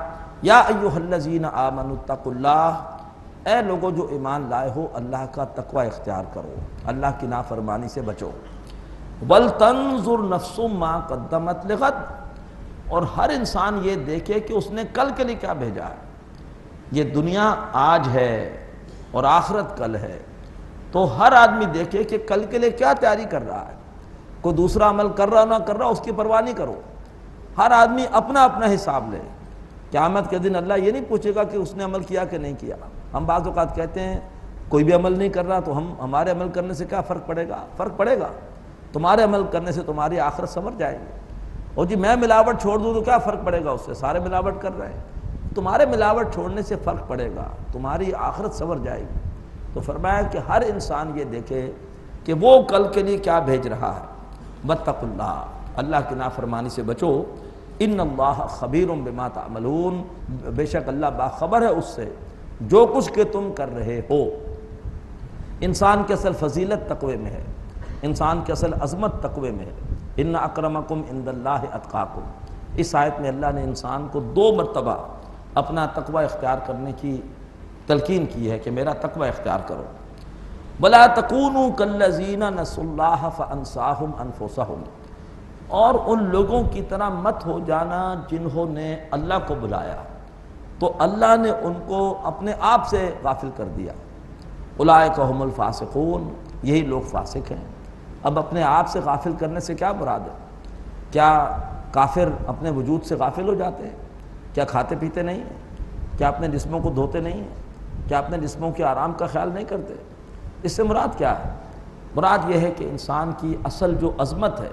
یا ایھا الذین آمنوا اتقوا اللہ، اے لوگو جو ایمان لائے ہو اللہ کا تقوی اختیار کرو، اللہ کی نافرمانی سے بچو، وَلْتَنْظُرْ نَفْسٌ مَا قَدَّمَتْ لِغَدٍ، اور ہر انسان یہ دیکھے کہ اس نے کل کے لیے کیا بھیجا ہے۔ یہ دنیا آج ہے اور آخرت کل ہے، تو ہر آدمی دیکھے کہ کل کے لیے کیا تیاری کر رہا ہے، کوئی دوسرا عمل کر رہا نہ کر رہا اس کی پرواہ نہیں کرو، ہر آدمی اپنا اپنا حساب لے۔ قیامت کے دن اللہ یہ نہیں پوچھے گا کہ اس نے عمل کیا کہ نہیں کیا۔ ہم بعض اوقات کہتے ہیں کوئی بھی عمل نہیں کر رہا تو ہمارے عمل کرنے سے کیا فرق پڑے گا؟ فرق پڑے گا، تمہارے عمل کرنے سے تمہاری آخرت سنور جائے گی۔ اور جی میں ملاوٹ چھوڑ دوں تو کیا فرق پڑے گا اس سے، سارے ملاوٹ کر رہے ہیں، تمہارے ملاوٹ چھوڑنے سے فرق پڑے گا، تمہاری آخرت سنور جائے گی۔ تو فرمایا کہ ہر انسان یہ دیکھے کہ وہ کل کے لیے کیا بھیج رہا ہے۔ واتقوا اللہ، اللہ کی نافرمانی سے بچو، ان اللہ خبیر بما تعملون، بے شک اللہ باخبر ہے اس سے جو کچھ کہ تم کر رہے ہو۔ انسان کی اصل فضیلت تقوی میں ہے، انسان کی اصل عظمت تقوی میں ہے۔ ان اکرمکم عند اللہ اتقاکم، اس آیت میں اللہ نے انسان کو 2 مرتبہ اپنا تقوی اختیار کرنے کی تلقین کی ہے کہ میرا تقوی اختیار کرو۔ وَلَا تَكُونُوا كَالَّذِينَ نَسُوا اللَّهَ فَأَنسَاهُمْ أَنفُسَهُمْ، اور ان لوگوں کی طرح مت ہو جانا جنہوں نے اللہ کو بلایا تو اللہ نے ان کو اپنے آپ سے غافل کر دیا۔ اولئک هم الفاسقون، یہی لوگ فاسق ہیں۔ اب اپنے آپ سے غافل کرنے سے کیا مراد ہے؟ کیا کافر اپنے وجود سے غافل ہو جاتے ہیں؟ کیا کھاتے پیتے نہیں ہیں؟ کیا اپنے جسموں کو دھوتے نہیں ہیں؟ کیا اپنے جسموں کے آرام کا خیال نہیں کرتے؟ اس سے مراد کیا ہے؟ مراد یہ ہے کہ انسان کی اصل جو عظمت ہے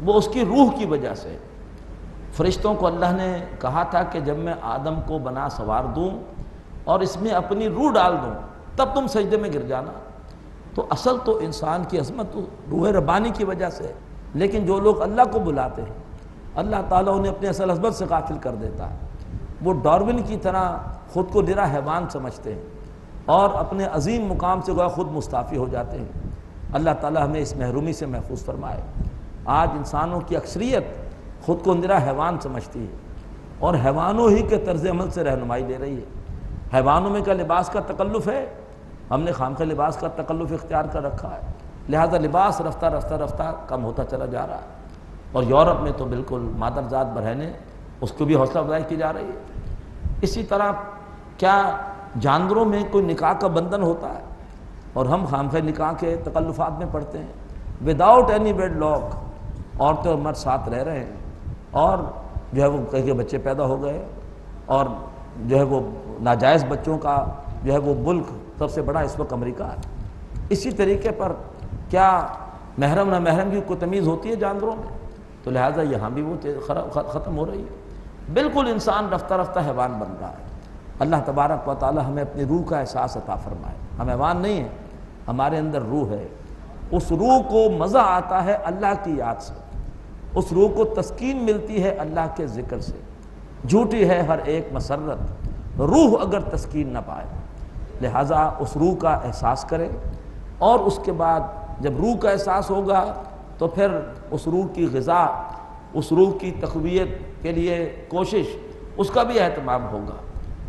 وہ اس کی روح کی وجہ سے۔ فرشتوں کو اللہ نے کہا تھا کہ جب میں آدم کو بنا سوار دوں اور اس میں اپنی روح ڈال دوں تب تم سجدے میں گر جانا۔ تو اصل تو انسان کی عظمت روح ربانی کی وجہ سے، لیکن جو لوگ اللہ کو بلاتے ہیں اللہ تعالیٰ انہیں اپنی اصل عظمت سے غافل کر دیتا ہے۔ وہ ڈارون کی طرح خود کو نرا حیوان سمجھتے ہیں اور اپنے عظیم مقام سے گویا خود مستعفی ہو جاتے ہیں۔ اللہ تعالیٰ ہمیں اس محرومی سے محفوظ فرمائے۔ آج انسانوں کی اکثریت خود کو نرا حیوان سمجھتی ہے اور حیوانوں ہی کے طرز عمل سے رہنمائی لے رہی ہے۔ حیوانوں میں کیا لباس کا تکلف ہے؟ ہم نے خام خواہ لباس کا تکلف اختیار کر رکھا ہے، لہذا لباس رفتہ رفتہ کم ہوتا چلا جا رہا ہے۔ اور یورپ میں تو بالکل مادرزاد برہنیں، اس کو بھی حوصلہ افزائی کی جا رہی ہے۔ اسی طرح کیا جانوروں میں کوئی نکاح کا بندھن ہوتا ہے اور ہم خام خواہ نکاح کے تکلفات میں پڑتے ہیں؟ وداؤٹ اینی ویڈ لاک عورتیں اور مرد ساتھ رہ رہے ہیں اور جو ہے وہ کئی کے بچے پیدا ہو گئے اور جو ہے وہ ناجائز بچوں کا جو ہے وہ ملک سب سے بڑا اس وقت امریکہ ہے۔ اسی طریقے پر کیا محرم نہ محرم کی کوئی تمیز ہوتی ہے جانوروں میں؟ تو لہٰذا یہاں بھی وہ ختم ہو رہی ہے۔ بالکل انسان رفتہ رفتہ حیوان بن رہا ہے۔ اللہ تبارک و تعالی ہمیں اپنی روح کا احساس عطا فرمائے۔ ہم حیوان نہیں ہیں، ہمارے اندر روح ہے۔ اس روح کو مزہ آتا ہے اللہ کی یاد سے، اس روح کو تسکین ملتی ہے اللہ کے ذکر سے۔ جھوٹی ہے ہر ایک مسرت روح اگر تسکین نہ پائے، لہٰذا اس روح کا احساس کرے، اور اس کے بعد جب روح کا احساس ہوگا تو پھر اس روح کی غذا، اس روح کی تقویت کے لیے کوشش، اس کا بھی اہتمام ہوگا۔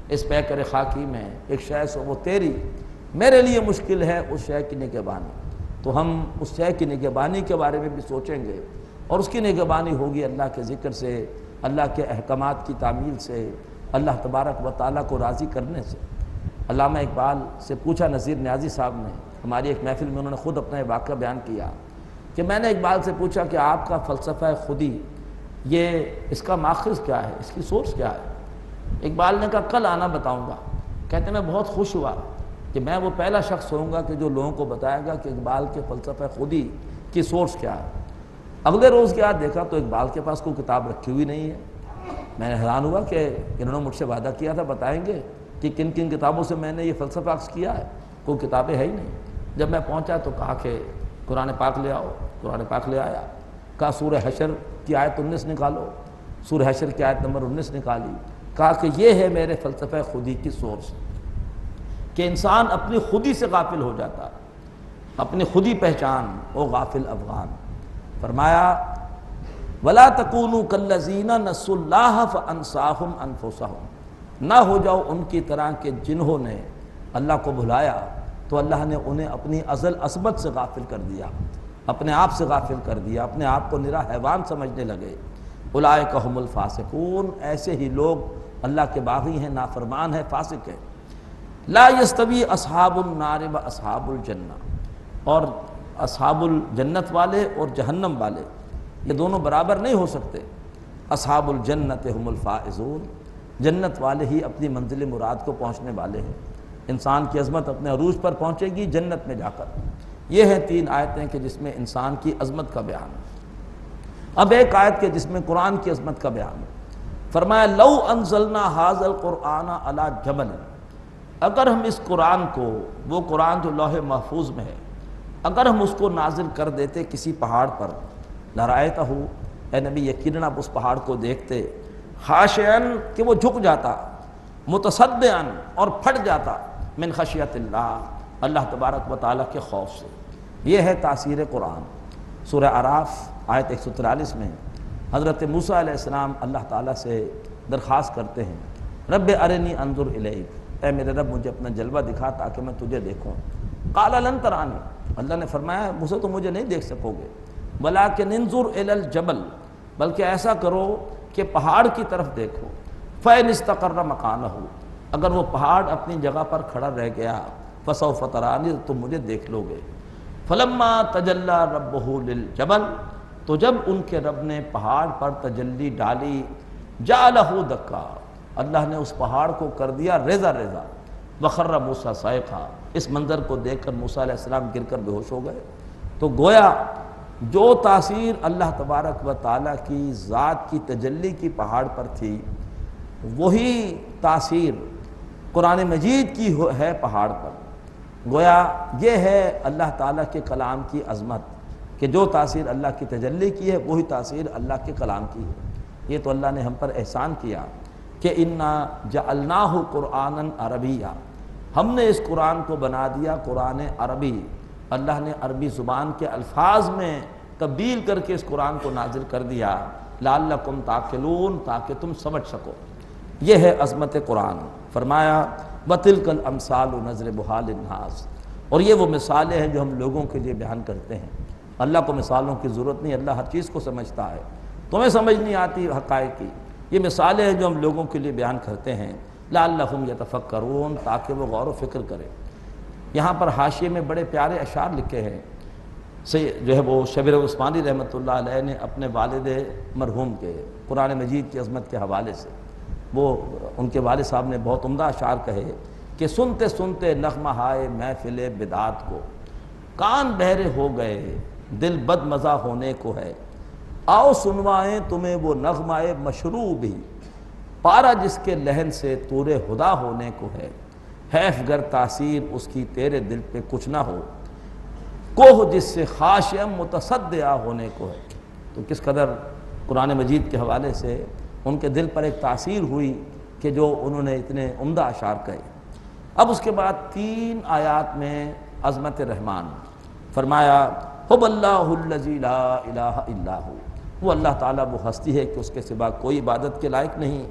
اس پیکر خاکی میں ایک شے سو وہ تیری، میرے لیے مشکل ہے اس شے کی نگہبانی۔ تو ہم اس شے کی نگہبانی کے بارے میں بھی سوچیں گے، اور اس کی نگہبانی ہوگی اللہ کے ذکر سے، اللہ کے احکامات کی تعمیل سے، اللہ تبارک و تعالیٰ کو راضی کرنے سے۔ علامہ اقبال سے پوچھا نذیر نیازی صاحب نے، ہماری ایک محفل میں انہوں نے خود اپنا واقعہ بیان کیا کہ میں نے اقبال سے پوچھا کہ آپ کا فلسفہ خودی، یہ اس کا ماخذ کیا ہے، اس کی سورس کیا ہے؟ اقبال نے کہا کل آنا بتاؤں گا۔ کہتے ہیں میں بہت خوش ہوا کہ میں وہ پہلا شخص ہوں گا کہ جو لوگوں کو بتائے گا کہ اقبال کے فلسفہ خودی کی سورس کیا ہے۔ اگلے روز کیا دیکھا تو اقبال کے پاس کوئی کتاب رکھی ہوئی نہیں ہے۔ میں نے حیران ہوا کہ انہوں نے مجھ سے وعدہ کیا تھا بتائیں گے کہ کن کن کتابوں سے میں نے یہ فلسفہ عکس کیا ہے، کوئی کتابیں ہے ہی نہیں۔ جب میں پہنچا تو کہا کہ قرآن پاک لے آؤ، قرآن پاک لے آیا۔ کہا سورہ حشر کی آیت 19 نکالو، سورہ حشر کی آیت نمبر 19 نکالی۔ کہا کہ یہ ہے میرے فلسفہ خودی کی سورس، کہ انسان اپنی خودی سے غافل ہو جاتا ہے، اپنی خودی پہچان او غافل افغان۔ فرمایا وَلَا تَكُونُوا كَالَّذِينَ نَسُوا اللَّهَ فَأَنسَاهُمْ أَنفُسَهُمْ، نہ ہو جاؤ ان کی طرح کہ جنہوں نے اللہ کو بھلایا تو اللہ نے انہیں اپنی ازل عصمت سے غافل کر دیا، اپنے آپ سے غافل کر دیا، اپنے آپ کو نرا حیوان سمجھنے لگے۔ اولئک هم الفاسقون، ایسے ہی لوگ اللہ کے باغی ہیں، نافرمان ہیں، فاسق ہیں۔ لا یستوی اصحاب النار و اصحاب الجنہ، اور اصحاب الجنت والے اور جہنم والے یہ دونوں برابر نہیں ہو سکتے۔ اصحاب الجنت هم الفائزون، جنت والے ہی اپنی منزل مراد کو پہنچنے والے ہیں۔ انسان کی عظمت اپنے عروج پر پہنچے گی جنت میں جا کر، یہ ہیں 3 آیتیں کہ جس میں انسان کی عظمت کا بیان ہے۔ اب ایک آیت کے جس میں قرآن کی عظمت کا بیان ہے۔ فرمایا لو انزلنا ھذا القرآن علی جبل، اگر ہم اس قرآن کو، وہ قرآن جو لوح محفوظ میں ہے، اگر ہم اس کو نازل کر دیتے کسی پہاڑ پر، لرأیتہ، اے نبی یقیناً آپ اس پہاڑ کو دیکھتے، خاشعاً کہ وہ جھک جاتا، متصدعاً اور پھٹ جاتا، من خشیت اللہ، اللہ تبارک و تعالیٰ کے خوف سے۔ یہ ہے تاثیر قرآن۔ سورہ اعراف آیت 143 میں حضرت موسیٰ علیہ السلام اللہ تعالیٰ سے درخواست کرتے ہیں، رب ارنی انظر الیک، اے میرے رب مجھے اپنا جلوہ دکھا تاکہ میں تجھے دیکھوں۔ قال لن ترانی، اللہ نے فرمایا مجھے تو مجھے نہیں دیکھ سکو گے، ولکن انظر الی الجبل، بلکہ ایسا کرو کہ پہاڑ کی طرف دیکھو، فإن استقر مکانہ، اگر وہ پہاڑ اپنی جگہ پر کھڑا رہ گیا، فسوف ترانی، تم مجھے دیکھ لو گے۔ فلما تجلی ربہ للجبل، تو جب ان کے رب نے پہاڑ پر تجلی ڈالی، جعلہ دکا، اللہ نے اس پہاڑ کو کر دیا ریزہ ریزہ، وخر موسیٰ صاعقہ، اس منظر کو دیکھ کر موسیٰ علیہ السلام گر کر بے ہوش ہو گئے۔ تو گویا جو تاثیر اللہ تبارک و تعالیٰ کی ذات کی تجلی کی پہاڑ پر تھی، وہی تاثیر قرآن مجید کی ہے پہاڑ پر۔ گویا یہ ہے اللہ تعالیٰ کے کلام کی عظمت، کہ جو تاثیر اللہ کی تجلی کی ہے وہی تاثیر اللہ کے کلام کی ہے۔ یہ تو اللہ نے ہم پر احسان کیا کہ انا جعلناہ قرآنا عربیا، ہم نے اس قرآن کو بنا دیا قرآن عربی، اللہ نے عربی زبان کے الفاظ میں تبدیل کر کے اس قرآن کو نازل کر دیا، لعلکم تعقلون، تاکہ تم سمجھ سکو۔ یہ ہے عظمت قرآن۔ فرمایا وَتِلْكَ الْأَمْثَالُ نَضْرِبُهَا لِلنَّاسِ، اور یہ وہ مثالیں ہیں جو ہم لوگوں کے لیے بیان کرتے ہیں۔ اللہ کو مثالوں کی ضرورت نہیں، اللہ ہر چیز کو سمجھتا ہے، تمہیں سمجھ نہیں آتی حقائق کی، یہ مثالیں ہیں جو ہم لوگوں کے لیے بیان کرتے ہیں، لعلہم یتفکرون، تاکہ وہ غور و فکر کریں۔ یہاں پر حاشیے میں بڑے پیارے اشعار لکھے ہیں، جو ہے وہ شبیر عثمانی رحمۃ اللہ علیہ نے اپنے والد مرحوم کے قرآن مجید کی عظمت کے حوالے سے، وہ ان کے والد صاحب نے بہت عمدہ اشعار کہے کہ سنتے سنتے نغمہ ہائے محفل بدعات کو، کان بہرے ہو گئے دل بد مزہ ہونے کو ہے، آؤ سنوائیں تمہیں وہ نغمہ مشروع بھی، پارا جس کے لہن سے طور ہدا ہونے کو ہے، حیف گر تاثیر اس کی تیرے دل پہ کچھ نہ ہو، کوہ جس سے خاشعم متصدعہ ہونے کو ہے۔ تو کس قدر قرآن مجید کے حوالے سے ان کے دل پر ایک تاثیر ہوئی کہ جو انہوں نے اتنے عمدہ اشعار کہے۔ اب اس کے بعد 3 آیات میں عظمت رحمان۔ فرمایا حب اللہ الذی لا الہ الا ہو، وہ اللہ تعالیٰ وہ ہستی ہے کہ اس کے سوا کوئی عبادت کے لائق نہیں،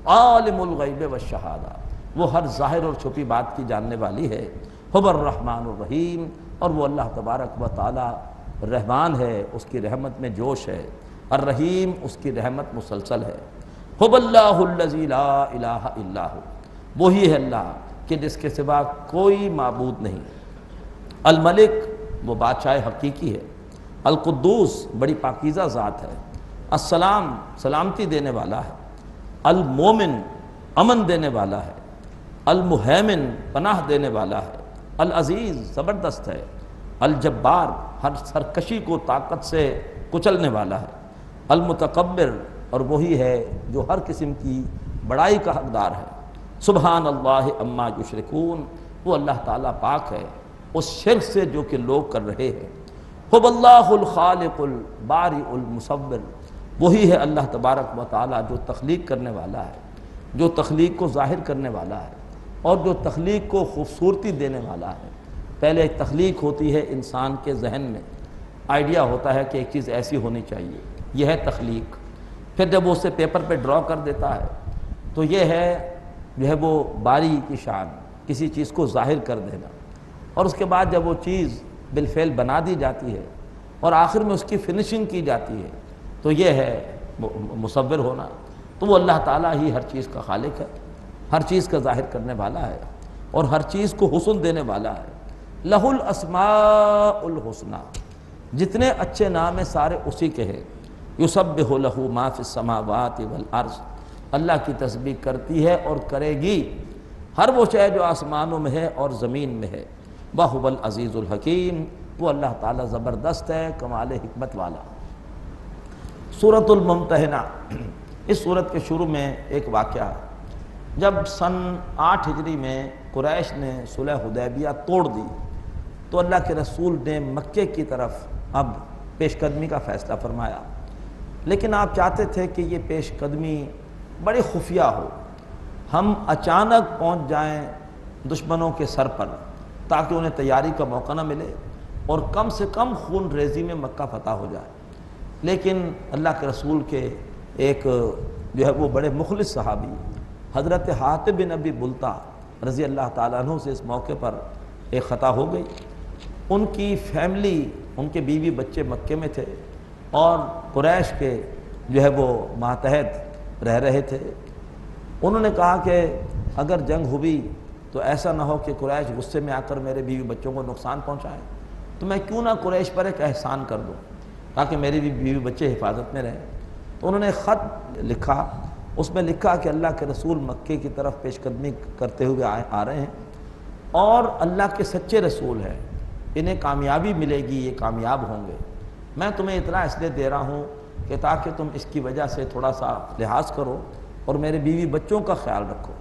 عالم الغیب والشہادہ، وہ ہر ظاہر اور چھپی بات کی جاننے والی ہے، حب الرحمن الرحیم، اور وہ اللہ تبارک و تعالیٰ رحمان ہے، اس کی رحمت میں جوش ہے، الرحیم، اس کی رحمت مسلسل ہے۔ حب اللہ الذی لا الہ الا ہو، وہی ہے اللہ کہ جس کے سوا کوئی معبود نہیں، الملک، وہ بادشاہ حقیقی ہے، القدوس، بڑی پاکیزہ ذات ہے، السلام، سلامتی دینے والا ہے، المومن، امن دینے والا ہے، المہیمن، پناہ دینے والا ہے، العزیز، زبردست ہے، الجبار، ہر سرکشی کو طاقت سے کچلنے والا ہے، المتکبر، اور وہی ہے جو ہر قسم کی بڑائی کا حقدار ہے، سبحان اللہ عما یشرکون، وہ اللہ تعالیٰ پاک ہے اس شرک سے جو کہ لوگ کر رہے ہیں۔ حب اللہ الخالق البارئ المصور، وہی ہے اللہ تبارک و تعالیٰ جو تخلیق کرنے والا ہے، جو تخلیق کو ظاہر کرنے والا ہے، اور جو تخلیق کو خوبصورتی دینے والا ہے۔ پہلے ایک تخلیق ہوتی ہے انسان کے ذہن میں، آئیڈیا ہوتا ہے کہ ایک چیز ایسی ہونی چاہیے، یہ ہے تخلیق۔ پھر جب وہ اسے پیپر پہ ڈرا کر دیتا ہے تو یہ ہے جو ہے وہ باری کی شان، کسی چیز کو ظاہر کر دینا، اور اس کے بعد جب وہ چیز بالفعل بنا دی جاتی ہے اور آخر میں اس کی فنشنگ کی جاتی ہے تو یہ ہے مصور ہونا۔ تو وہ اللہ تعالیٰ ہی ہر چیز کا خالق ہے، ہر چیز کا ظاہر کرنے والا ہے، اور ہر چیز کو حسن دینے والا ہے۔ لہ الاسماء الحسنی، جتنے اچھے نام ہیں سارے اسی کے ہیں۔ یسبح لہ ما فی السماوات والارض، اللہ کی تسبیح کرتی ہے اور کرے گی ہر وہ شے جو آسمانوں میں ہے اور زمین میں ہے۔ وَهُوَ العزیز الحکیم، وہ اللہ تعالیٰ زبردست ہے، کمال حکمت والا۔ سورۃ الممتحنہ، اس سورت کے شروع میں ایک واقعہ، جب سن 8 ہجری میں قریش نے صلح حدیبیہ توڑ دی تو اللہ کے رسول نے مکے کی طرف اب پیش قدمی کا فیصلہ فرمایا، لیکن آپ چاہتے تھے کہ یہ پیش قدمی بڑی خفیہ ہو، ہم اچانک پہنچ جائیں دشمنوں کے سر پر تاکہ انہیں تیاری کا موقع نہ ملے اور کم سے کم خون ریزی میں مکہ فتح ہو جائے۔ لیکن اللہ کے رسول کے ایک جو ہے وہ بڑے مخلص صحابی حضرت حاتب بن ابی بلتع رضی اللہ تعالیٰ عنہ سے اس موقع پر ایک خطا ہو گئی۔ ان کی فیملی، ان کے بیوی بچے مکے میں تھے اور قریش کے جو ہے وہ ماتحت رہ رہے تھے۔ انہوں نے کہا کہ اگر جنگ ہوئی تو ایسا نہ ہو کہ قریش غصے میں آ کر میرے بیوی بچوں کو نقصان پہنچائے، تو میں کیوں نہ قریش پر ایک احسان کر دوں تاکہ میری بھی بیوی بچے حفاظت میں رہیں۔ تو انہوں نے خط لکھا، اس میں لکھا کہ اللہ کے رسول مکے کی طرف پیش قدمی کرتے ہوئے آ رہے ہیں اور اللہ کے سچے رسول ہیں، انہیں کامیابی ملے گی، یہ کامیاب ہوں گے۔ میں تمہیں اطلاع اس لیے دے رہا ہوں کہ تاکہ تم اس کی وجہ سے تھوڑا سا لحاظ کرو اور میرے بیوی بچوں کا خیال رکھو۔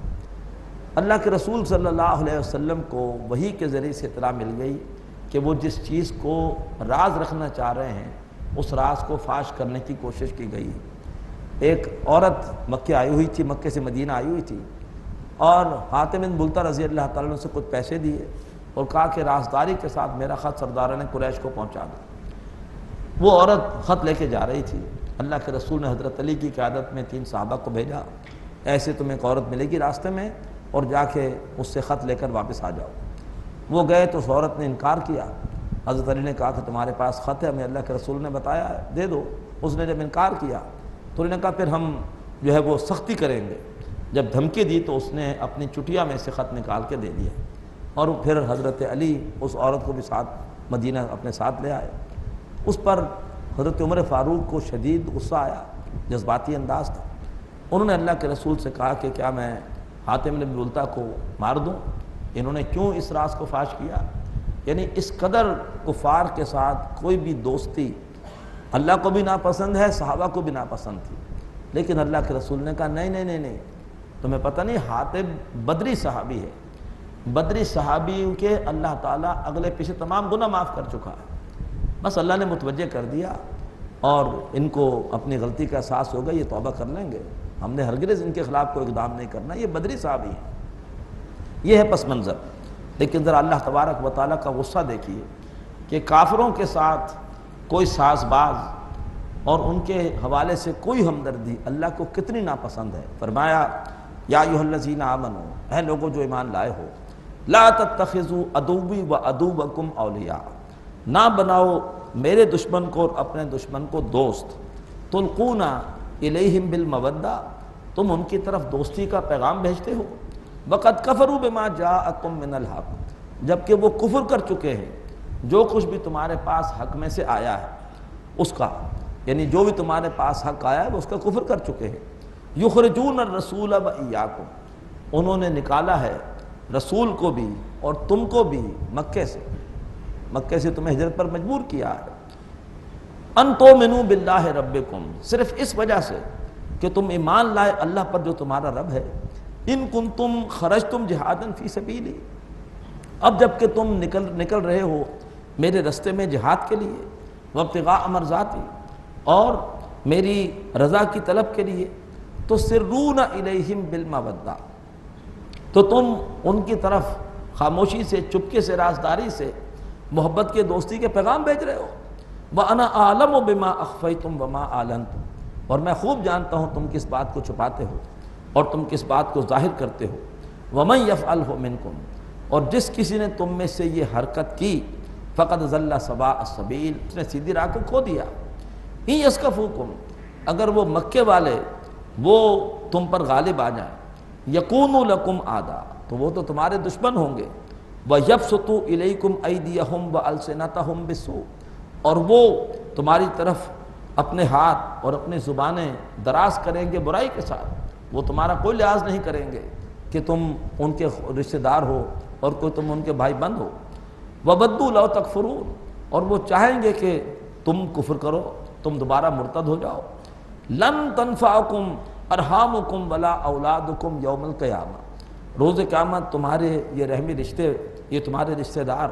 اللہ کے رسول صلی اللہ علیہ وسلم کو وحی کے ذریعے سے اطلاع مل گئی کہ وہ جس چیز کو راز رکھنا چاہ رہے ہیں اس راز کو فاش کرنے کی کوشش کی گئی۔ ایک عورت مکے آئی ہوئی تھی، مکے سے مدینہ آئی ہوئی تھی، اور حاتب بن بلتع رضی اللہ تعالیٰ عنہ سے کچھ پیسے دیے اور کہا کہ رازداری کے ساتھ میرا خط سرداران قریش کو پہنچا دو۔ وہ عورت خط لے کے جا رہی تھی، اللہ کے رسول نے حضرت علی کی قیادت میں 3 صحابہ کو بھیجا، ایسے تمہیں ایک عورت ملے گی راستے میں اور جا کے اس سے خط لے کر واپس آ جاؤ۔ وہ گئے تو اس عورت نے انکار کیا۔ حضرت علی نے کہا کہ تمہارے پاس خط ہے، ہمیں اللہ کے رسول نے بتایا ہے، دے دو۔ اس نے جب انکار کیا تو انہوں نے کہا پھر ہم جو ہے وہ سختی کریں گے۔ جب دھمکی دی تو اس نے اپنی چٹیا میں سے خط نکال کے دے دیا اور پھر حضرت علی اس عورت کو بھی ساتھ مدینہ اپنے ساتھ لے آئے۔ اس پر حضرت عمر فاروق کو شدید غصہ آیا، جذباتی انداز تھا۔ انہوں نے اللہ کے رسول سے کہا کہ کیا میں حاتم بن بلتع کو مار دوں؟ انہوں نے کیوں اس راز کو فاش کیا؟ یعنی اس قدر کفار کے ساتھ کوئی بھی دوستی اللہ کو بھی ناپسند ہے، صحابہ کو بھی ناپسند تھی، لیکن اللہ کے رسول نے کہا نہیں، تمہیں پتہ نہیں حاتب بدری صحابی ہے، بدری صحابی کے اللہ تعالیٰ اگلے پیچھے تمام گناہ معاف کر چکا ہے۔ بس اللہ نے متوجہ کر دیا اور ان کو اپنی غلطی کا احساس ہوگا، یہ توبہ کر لیں گے، ہم نے ہرگز ان کے خلاف کوئی اقدام نہیں کرنا، یہ بدری صحابی ہیں۔ یہ ہے پس منظر۔ لیکن ذرا اللہ تبارک و تعالیٰ کا غصہ دیکھیے کہ کافروں کے ساتھ کوئی ساز باز اور ان کے حوالے سے کوئی ہمدردی اللہ کو کتنی ناپسند ہے۔ فرمایا یا ایھا الذین آمنوا، اے لوگوں جو ایمان لائے ہو، لا تتخذوا عدوی و عدوکم اولیاء، نہ بناؤ میرے دشمن کو اور اپنے دشمن کو دوست، تلقون الیہم بالمودہ، تم ان کی طرف دوستی کا پیغام بھیجتے ہو، وقد کفروا بما جاءکم من الحق، جبکہ وہ کفر کر چکے ہیں جو کچھ بھی تمہارے پاس حق میں سے آیا ہے اس کا، یعنی جو بھی تمہارے پاس حق آیا ہے وہ اس کا کفر کر چکے ہیں۔ یخرجون الرسول و ایاکم، انہوں نے نکالا ہے رسول کو بھی اور تم کو بھی مکے سے تمہیں ہجرت پر مجبور کیا ہے۔ ان تؤمنوا باللہ ربکم، صرف اس وجہ سے کہ تم ایمان لائے اللہ پر جو تمہارا رب ہے۔ ان کنتم خرجتم جہادا فی سبیلی، اب جب کہ تم نکل رہے ہو میرے رستے میں جہاد کے لیے، وابتغاء مرضاتی، اور میری رضا کی طلب کے لیے، تو سرون الیہم بالمودہ، تو تم ان کی طرف خاموشی سے، چپکے سے، رازداری سے، محبت کے دوستی کے پیغام بھیج رہے ہو۔ وَأَنَا أَعْلَمُ بِمَا أَخْفَيْتُمْ وَمَا أَعْلَنْتُمْ، اور میں خوب جانتا ہوں تم کس بات کو چھپاتے ہو اور تم کس بات کو ظاہر کرتے ہو۔ وَمَنْ يَفْعَلْهُ مِنْكُمْ، اور جس کسی نے تم میں سے یہ حرکت کی، فَقَدْ ضَلَّ سَوَاءَ السَّبِيلِ، اس نے سیدھی راہ کو کھو دیا۔ إِن يَسْقَفُوكُمْ، اگر وہ مکے والے وہ تم پر غالب آ جائیں، يَكُونُوا لَكُمْ أَعْدَاءَ، تو وہ تو تمہارے دشمن ہوں گے۔ وَيَبْسُطُوا إِلَيْكُمْ أَيْدِيَهُمْ وَأَلْسِنَتَهُمْ بِالسُّوءِ، اور وہ تمہاری طرف اپنے ہاتھ اور اپنی زبانیں دراز کریں گے برائی کے ساتھ، وہ تمہارا کوئی لحاظ نہیں کریں گے کہ تم ان کے رشتہ دار ہو اور کوئی تم ان کے بھائی بند ہو۔ وَبَدُّوا لَوْ تَكْفُرُونَ، اور وہ چاہیں گے کہ تم کفر کرو، تم دوبارہ مرتد ہو جاؤ۔ لن تنفعکم ارحامکم ولا اولادکم یوم القیامہ، روز قیامت تمہارے یہ رحمی رشتے، یہ تمہارے رشتہ دار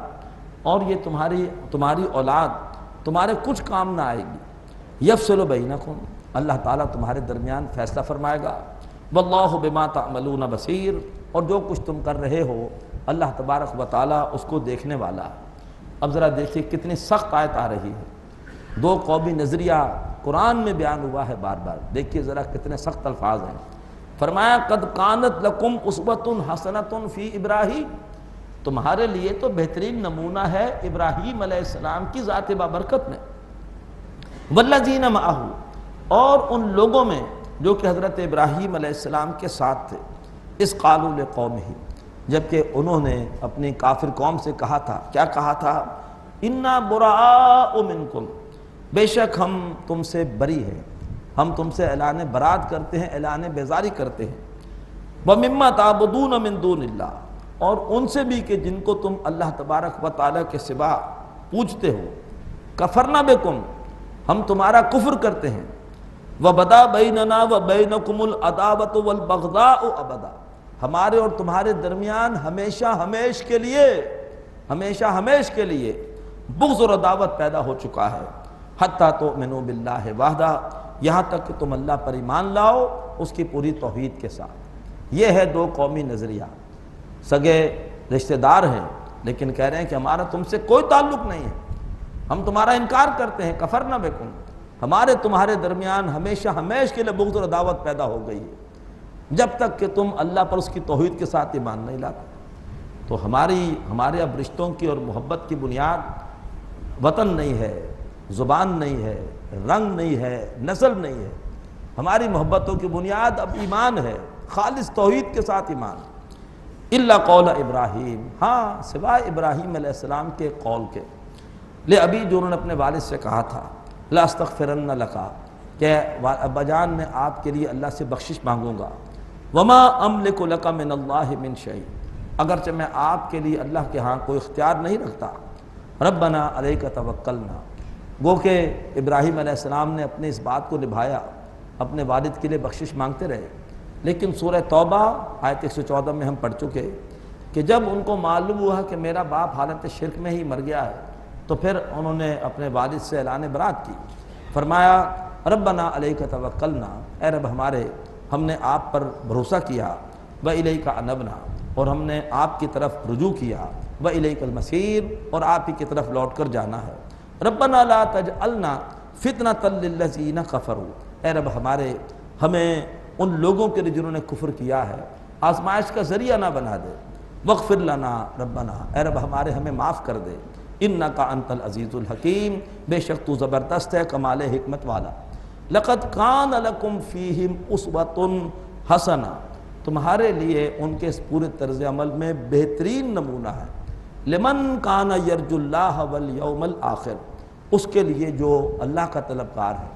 اور یہ تمہاری اولاد تمہارے کچھ کام نہ آئے گی۔ یفصل بینکم، اللہ تعالیٰ تمہارے درمیان فیصلہ فرمائے گا۔ واللہ بما تعملون بصیر، اور جو کچھ تم کر رہے ہو اللہ تبارک و تعالیٰ اس کو دیکھنے والا ہے۔ اب ذرا دیکھیے کتنی سخت آیت آ رہی ہے، دو قومی نظریہ قرآن میں بیان ہوا ہے بار بار، دیکھیے ذرا کتنے سخت الفاظ ہیں۔ فرمایا قد کانت لکم اسوۃ حسنۃ فی ابراہیم، تمہارے لیے تو بہترین نمونہ ہے ابراہیم علیہ السلام کی ذات بابرکت میں، والذین معہ، اور ان لوگوں میں جو کہ حضرت ابراہیم علیہ السلام کے ساتھ تھے، اس قالوا لقومہ، جبکہ انہوں نے اپنی کافر قوم سے کہا تھا، کیا کہا تھا؟ انا براء منکم، بے شک ہم تم سے بری ہیں، ہم تم سے اعلان برات کرتے ہیں، اعلان بیزاری کرتے ہیں۔ وَمِمَّا تَعْبُدُونَ مِن دُونِ اللَّهِ، اور ان سے بھی کہ جن کو تم اللہ تبارک و تعالیٰ کے سوا پوجتے ہو۔ کفرنا بکم، ہم تمہارا کفر کرتے ہیں۔ وَبَدَا بَيْنَنَا وَبَيْنَكُمُ الْعَدَاوَةُ وَالْبَغْضَاءُ أَبَدًا، ہمارے اور تمہارے درمیان ہمیشہ ہمیش کے لیے بغض اور عداوت پیدا ہو چکا ہے۔ حتیٰ تؤمنوا باللہ وحدہ، یہاں تک کہ تم اللہ پر ایمان لاؤ اس کی پوری توحید کے ساتھ۔ یہ ہے دو قومی نظریہ، سگے رشتہ دار ہیں لیکن کہہ رہے ہیں کہ ہمارا تم سے کوئی تعلق نہیں ہے، ہم تمہارا انکار کرتے ہیں۔ کفرنا بکم، ہمارے تمہارے درمیان ہمیشہ ہمیش کے لیے بغض اور عداوت پیدا ہو گئی ہے جب تک کہ تم اللہ پر اس کی توحید کے ساتھ ایمان نہیں لاتے۔ تو ہمارے اب رشتوں کی اور محبت کی بنیاد وطن نہیں ہے، زبان نہیں ہے، رنگ نہیں ہے، نسل نہیں ہے، ہماری محبتوں کی بنیاد اب ایمان ہے، خالص توحید کے ساتھ ایمان۔ الا قول ابراہیم، ہاں سوائے ابراہیم علیہ السلام کے قول کے، لے ابھی جو انہوں نے اپنے والد سے کہا تھا، لا استغفرن لک، کہ ابا جان میں آپ کے لیے اللہ سے بخشش مانگوں گا۔ وما املک لک من اللہ من شیء، اگرچہ میں آپ کے لیے اللہ کے ہاں کوئی اختیار نہیں رکھتا۔ ربنا علیک توکلنا، گو کہ ابراہیم علیہ السلام نے اپنے اس بات کو نبھایا، اپنے والد کے لیے بخشش مانگتے رہے۔ لیکن سورہ توبہ آیت 114 میں ہم پڑھ چکے کہ جب ان کو معلوم ہوا کہ میرا باپ حالت شرک میں ہی مر گیا ہے تو پھر انہوں نے اپنے والد سے اعلان برات کی۔ فرمایا ربنا علیک توکلنا، اے رب ہمارے، ہم نے آپ پر بھروسہ کیا، وإلیک انبنا، اور ہم نے آپ کی طرف رجوع کیا، وإلیک المصیر، اور آپ ہی کی طرف لوٹ کر جانا ہے۔ ربنا لا تجعلنا فتنة للذین کفروا، اے رب ہمارے، ہمیں ان لوگوں کے لیے جنہوں نے کفر کیا ہے آزمائش کا ذریعہ نہ بنا دے۔ واغفر لنا ربنا، اے رب ہمارے، ہمیں معاف کر دے۔ انک انت العزیز الحکیم، بے شک تو زبردست ہے، کمال حکمت والا۔ لقد کان لکم فیہم اسوۃ حسنہ، تمہارے لیے ان کے اس پورے طرز عمل میں بہترین نمونہ ہے۔ لمن کان یرجو اللہ والیوم الآخر، اس کے لیے جو اللہ کا طلبکار ہے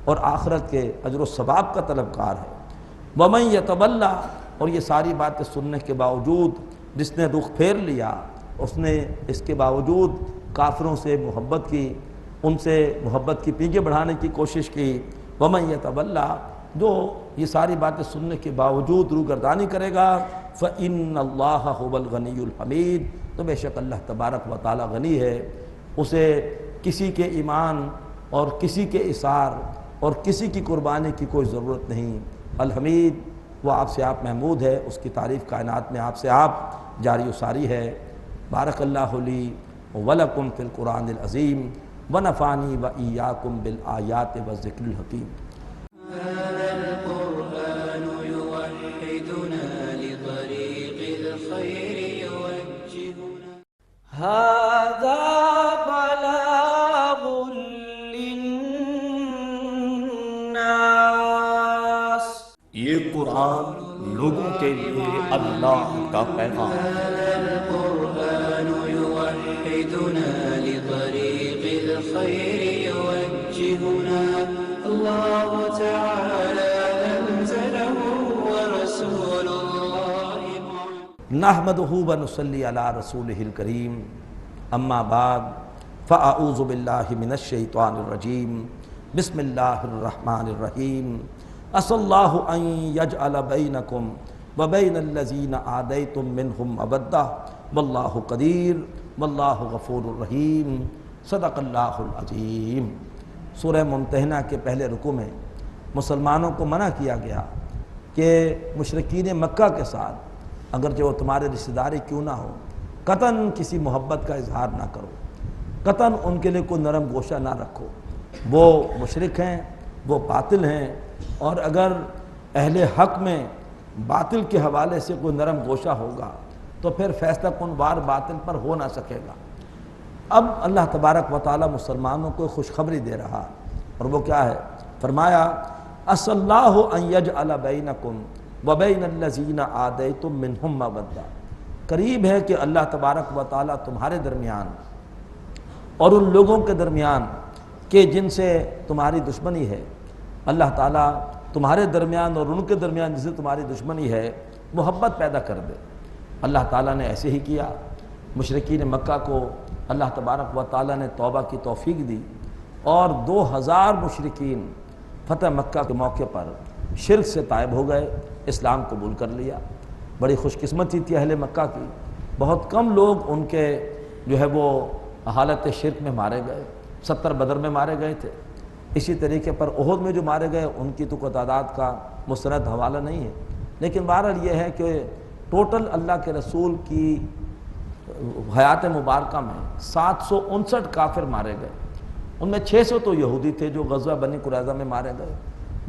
اور آخرت کے اجر و ثواب کا طلبکار ہے۔ ومن یتولی، اور یہ ساری باتیں سننے کے باوجود جس نے رخ پھیر لیا، اس نے اس کے باوجود کافروں سے محبت کی، ان سے محبت کی پیگیں بڑھانے کی کوشش کی۔ ومن یتولی، جو یہ ساری باتیں سننے کے باوجود روگردانی کرے گا، فإن اللہ هو الغنی الحمید، تو بے شک اللہ تبارک و تعالی غنی ہے، اسے کسی کے ایمان اور کسی کے اثار اور کسی کی قربانی کی کوئی ضرورت نہیں۔ الحمید، وہ آپ سے آپ محمود ہے، اس کی تعریف کائنات میں آپ سے آپ جاری و ساری ہے۔ بارک اللہ لی ولکم فی القرآن العظیم، ونفعنی وإیاکم بالآیات والذکر الحکیم۔ هذا القرآن يوحدنا لطريق الخير يوجهنا، هذا بلاغ للناس، یہ قرآن لوگوں کے لیے اللہ کا پیغام ہے۔ هذا القرآن يوحدنا لطريق الخير يوجهنا، الله تعالى أنزله ورسول الله نحمدہ ونصلی علی رسولہ الکریم، اما بعد فاعوذ باللہ من الشیطان الرجیم بسم اللہ الرحمن الرحیم عسى اللہ ان یجعل بینکم وبین الذین عادیتم منہم مودہ واللہ قدیر واللہ غفور الرحیم صدق اللہ العظیم۔ سورہ ممتحنہ کے پہلے رکوع میں مسلمانوں کو منع کیا گیا کہ مشرکین مکہ کے ساتھ اگرچہ وہ تمہارے رشتہ داری کیوں نہ ہو قطعاً کسی محبت کا اظہار نہ کرو، قطعاً ان کے لیے کوئی نرم گوشہ نہ رکھو۔ وہ مشرک ہیں، وہ باطل ہیں، اور اگر اہل حق میں باطل کے حوالے سے کوئی نرم گوشہ ہوگا تو پھر فیصلہ کن وار باطل پر ہو نہ سکے گا۔ اب اللہ تبارک و تعالی مسلمانوں کو خوشخبری دے رہا، اور وہ کیا ہے؟ فرمایا عسى اللہ ان یجعل بینکم وبین الذین عادیتم منہم مودہ، قریب ہے کہ اللہ تبارک و تعالی تمہارے درمیان اور ان لوگوں کے درمیان کہ جن سے تمہاری دشمنی ہے، اللہ تعالیٰ تمہارے درمیان اور ان کے درمیان جن سے تمہاری دشمنی ہے محبت پیدا کر دے۔ اللہ تعالیٰ نے ایسے ہی کیا۔ مشرکین مکہ کو اللہ تبارک و تعالیٰ نے توبہ کی توفیق دی، اور 2000 مشرکین فتح مکہ کے موقع پر شرک سے تائب ہو گئے، اسلام قبول کر لیا۔ بڑی خوش قسمتی تھی اہل مکہ کی، بہت کم لوگ ان کے جو ہے وہ حالت شرک میں مارے گئے، 70 بدر میں مارے گئے تھے۔ اسی طریقے پر احد میں جو مارے گئے ان کی تو کوئی تعداد کا مستند حوالہ نہیں ہے، لیکن بہرحال یہ ہے کہ ٹوٹل اللہ کے رسول کی حیات مبارکہ میں 759 کافر مارے گئے، ان میں 600 تو یہودی تھے جو غزوہ بنی قریظہ میں مارے گئے،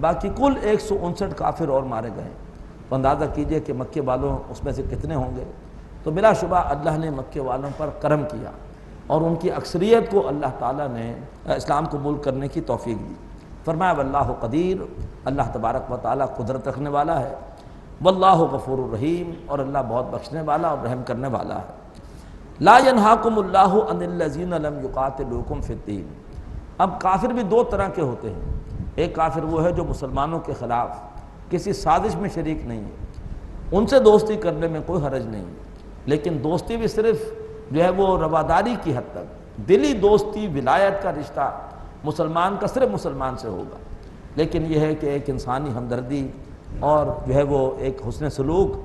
باقی کل 159 کافر اور مارے گئے۔ تو اندازہ کیجئے کہ مکے والوں اس میں سے کتنے ہوں گے۔ تو بلا شبہ اللہ نے مکے والوں پر کرم کیا، اور ان کی اکثریت کو اللہ تعالیٰ نے اسلام قبول کرنے کی توفیق دی۔ فرمایا واللہ قدیر، اللہ تبارک و تعالیٰ قدرت رکھنے والا ہے، واللہ غفور الرحیم، اور اللہ بہت بخشنے والا اور رحم کرنے والا ہے۔ لا ینہاکم اللہ عن الذین لم یقاتلوکم فی الدین۔ اب کافر بھی 2 طرح کے ہوتے ہیں۔ ایک کافر وہ ہے جو مسلمانوں کے خلاف کسی سازش میں شریک نہیں ہے، ان سے دوستی کرنے میں کوئی حرج نہیں ہے، لیکن دوستی بھی صرف جو ہے وہ رواداری کی حد تک، دلی دوستی ولایت کا رشتہ مسلمان کا صرف مسلمان سے ہوگا۔ لیکن یہ ہے کہ ایک انسانی ہمدردی اور جو ہے وہ ایک حسن سلوک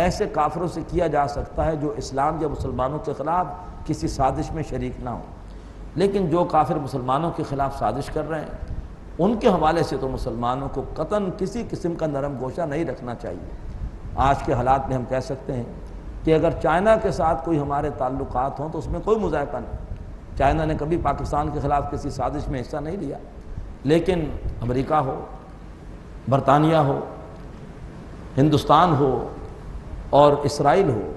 ایسے کافروں سے کیا جا سکتا ہے جو اسلام یا مسلمانوں کے خلاف کسی سازش میں شریک نہ ہو۔ لیکن جو کافر مسلمانوں کے خلاف سازش کر رہے ہیں ان کے حوالے سے تو مسلمانوں کو قطعاً کسی قسم کا نرم گوشہ نہیں رکھنا چاہیے۔ آج کے حالات میں ہم کہہ سکتے ہیں کہ اگر چائنا کے ساتھ کوئی ہمارے تعلقات ہوں تو اس میں کوئی مذائقہ نہیں، چائنا نے کبھی پاکستان کے خلاف کسی سازش میں حصہ نہیں لیا، لیکن امریکہ ہو، برطانیہ ہو، ہندوستان ہو اور اسرائیل ہو،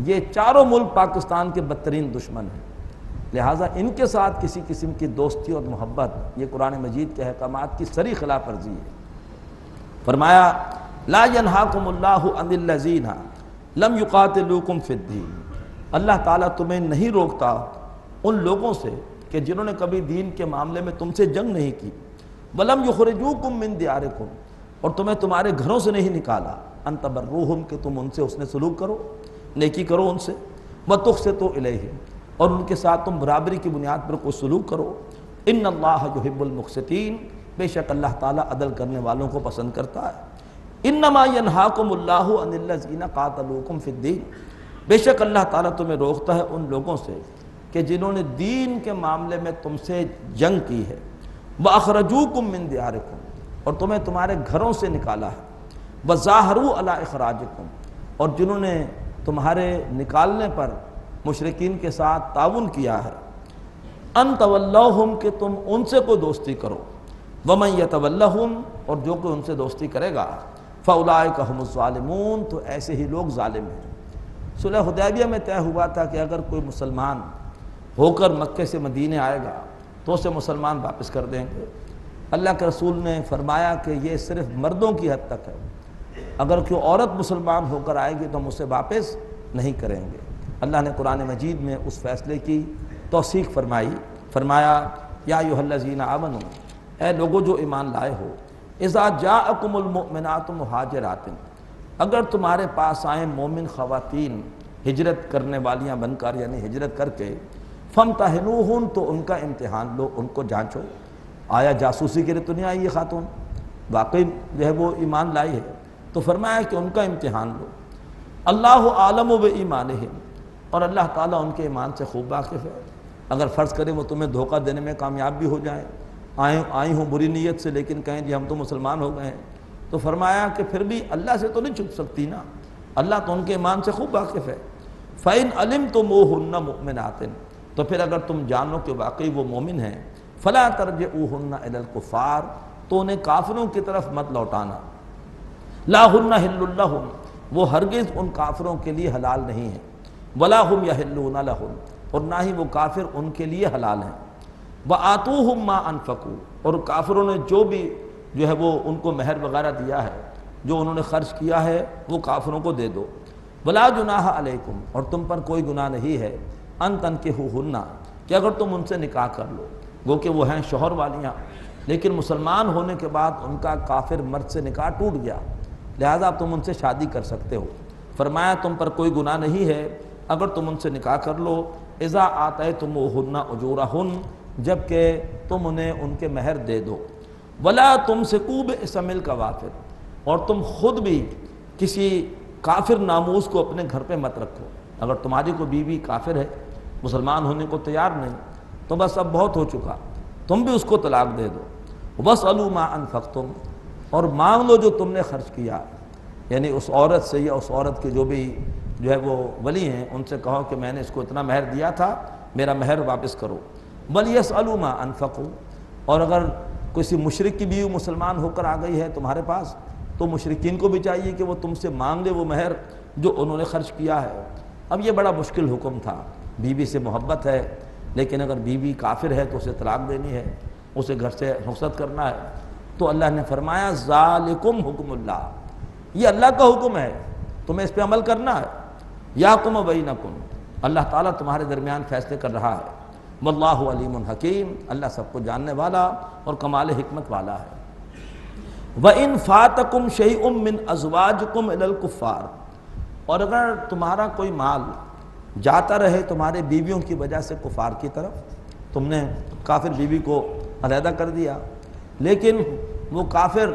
یہ چاروں ملک پاکستان کے بدترین دشمن ہیں، لہٰذا ان کے ساتھ کسی قسم کی دوستی اور محبت یہ قرآن مجید کے احکامات کی صریح خلاف ورزی ہے۔ فرمایا لا ینہاکم اللہ عن الذین لم یقاتلوکم فی الدین، اللہ تعالیٰ تمہیں نہیں روکتا ان لوگوں سے کہ جنہوں نے کبھی دین کے معاملے میں تم سے جنگ نہیں کی، ولم یخرجوکم من دیارکم، اور تمہیں تمہارے گھروں سے نہیں نکالا، ان تبروہم کہ تم ان سے حسن سلوک کرو، نیکی کرو ان سے، وتقسطوا الیہم، اور ان کے ساتھ تم برابری کی بنیاد پر کوئی سلوک کرو، ان اللہ یحب المقسطین، بے شک اللہ تعالیٰ عدل کرنے والوں کو پسند کرتا ہے۔ انما ینہاکم اللہ عن الذین قاتلوکم فی الدین، بے شک اللہ تعالیٰ تمہیں روکتا ہے ان لوگوں سے کہ جنہوں نے دین کے معاملے میں تم سے جنگ کی ہے، وَأَخْرَجُوكُم مِّن دِيَارِكُمْ، اور تمہیں تمہارے گھروں سے نکالا ہے، وَظَاهَرُوا عَلَىٰ إِخْرَاجِكُمْ، اور جنہوں نے تمہارے نکالنے پر مشرکین کے ساتھ تعاون کیا ہے، ان تولوہم کہ تم ان سے کوئی دوستی کرو، ومن یتولہم، اور جو کوئی ان سے دوستی کرے گا، فاولئک ھم الظالمون، تو ایسے ہی لوگ ظالم ہیں۔ صلح حدیبیہ میں طے ہوا تھا کہ اگر کوئی مسلمان ہو کر مکے سے مدینے آئے گا تو اسے مسلمان واپس کر دیں گے۔ اللہ کے رسول نے فرمایا کہ یہ صرف مردوں کی حد تک ہے، اگر کوئی عورت مسلمان ہو کر آئے گی تو ہم اسے واپس نہیں کریں گے۔ اللہ نے قرآن مجید میں اس فیصلے کی توثیق فرمائی، فرمایا یا ایھا الذین آمنوا، اے لوگو جو ایمان لائے ہو، اذا جاءکم المؤمنات مہاجرات، اگر تمہارے پاس آئیں مومن خواتین ہجرت کرنے والیاں بن کر، یعنی ہجرت کر کے، فامتحنوہن، تو ان کا امتحان لو، ان کو جانچو، آیا جاسوسی کے لیے تو نہیں آئی یہ خاتون، واقعی جو ہے وہ ایمان لائی ہے، تو فرمایا کہ ان کا امتحان لو۔ اللہ عالم بایمانہم، اور اللہ تعالیٰ ان کے ایمان سے خوب واقف ہے۔ اگر فرض کریں وہ تمہیں دھوکہ دینے میں کامیاب بھی ہو جائیں، آئی ہوں بری نیت سے، لیکن کہیں جی ہم تو مسلمان ہو گئے ہیں، تو فرمایا کہ پھر بھی اللہ سے تو نہیں چھپ سکتی نا، اللہ تو ان کے ایمان سے خوب واقف ہے۔ فَإِنْ عَلِمْتُمُوهُنَّ مُؤْمِنَاتٍ، تو پھر اگر تم جانو کہ واقعی وہ مومن ہیں، فَلَا تَرْجِعُوهُنَّ إِلَى الْكُفَّارِ، تو انہیں کافروں کی طرف مت لوٹانا۔ لَا هُنَّ حِلٌّ لَهُمْ، وہ ہرگز ان کافروں کے لیے حلال نہیں ہیں، وَلَا هُمْ يَحِلُّونَ لَهُمْ، اور نہ ہی وہ کافر ان کے لیے حلال ہیں۔ وَآتُوهُمْ مَا أَنفَقُوا، اور کافروں نے جو بھی جو ہے وہ ان کو مہر وغیرہ دیا ہے، جو انہوں نے خرچ کیا ہے، وہ کافروں کو دے دو۔ وَلَا جُنَاحَ عَلَيْكُمْ، اور تم پر کوئی گناہ نہیں ہے، أَن تَنكِحُوهُنَّ، کہ اگر تم ان سے نکاح کر لو، گو کہ وہ ہیں شوہر والیاں، لیکن مسلمان ہونے کے بعد ان کا کافر مرد سے نکاح ٹوٹ گیا، لہذا تم ان سے شادی کر سکتے ہو۔ فرمایا تم پر کوئی گناہ نہیں ہے اگر تم ان سے نکاح کر لو، اذا آتیتموہن اجورہن، جب کہ تم انہیں ان کے مہر دے دو۔ ولا تمسکوا باسم الکوافر، اور تم خود بھی کسی کافر ناموس کو اپنے گھر پہ مت رکھو۔ اگر تمہاری کوئی بیوی کافر ہے، مسلمان ہونے کو تیار نہیں، تو بس اب بہت ہو چکا، تم بھی اس کو طلاق دے دو۔ وَاسْأَلُوا مَا أَنفَقْتُمْ، اور مانگ لو جو تم نے خرچ کیا، یعنی اس عورت سے یا اس عورت کے جو بھی جو ہے وہ ولی ہیں، ان سے کہو کہ میں نے اس کو اتنا مہر دیا تھا، میرا مہر واپس کرو۔ وَلْيَسْأَلُوا مَا أَنفَقُوا، اور اگر کسی مشرک کی بیوی مسلمان ہو کر آ گئی ہے تمہارے پاس، تو مشرکین کو بھی چاہیے کہ وہ تم سے مانگ لے وہ مہر جو انہوں نے خرچ کیا ہے۔ اب یہ بڑا مشکل حکم تھا، بیوی سے محبت ہے، لیکن اگر بیوی کافر ہے تو اسے طلاق دینی ہے، اسے گھر سے رخصت کرنا ہے۔ تو اللہ نے فرمایا ذالکم حکم اللہ، یہ اللہ کا حکم ہے، تمہیں اس پہ عمل کرنا ہے۔ یحکم بینکم، اللہ تعالیٰ تمہارے درمیان فیصلے کر رہا ہے۔ واللہ علیم حکیم، اللہ سب کو جاننے والا اور کمال حکمت والا ہے۔ وَإِنْ فَاتَكُمْ شَيْءٌ مِّنْ أَزْوَاجِكُمْ إِلَى الْكُفَّارِ، اور اگر تمہارا کوئی مال جاتا رہے تمہارے بیویوں کی وجہ سے کفار کی طرف، تم نے کافر بیوی کو علیحدہ کر دیا، لیکن وہ کافر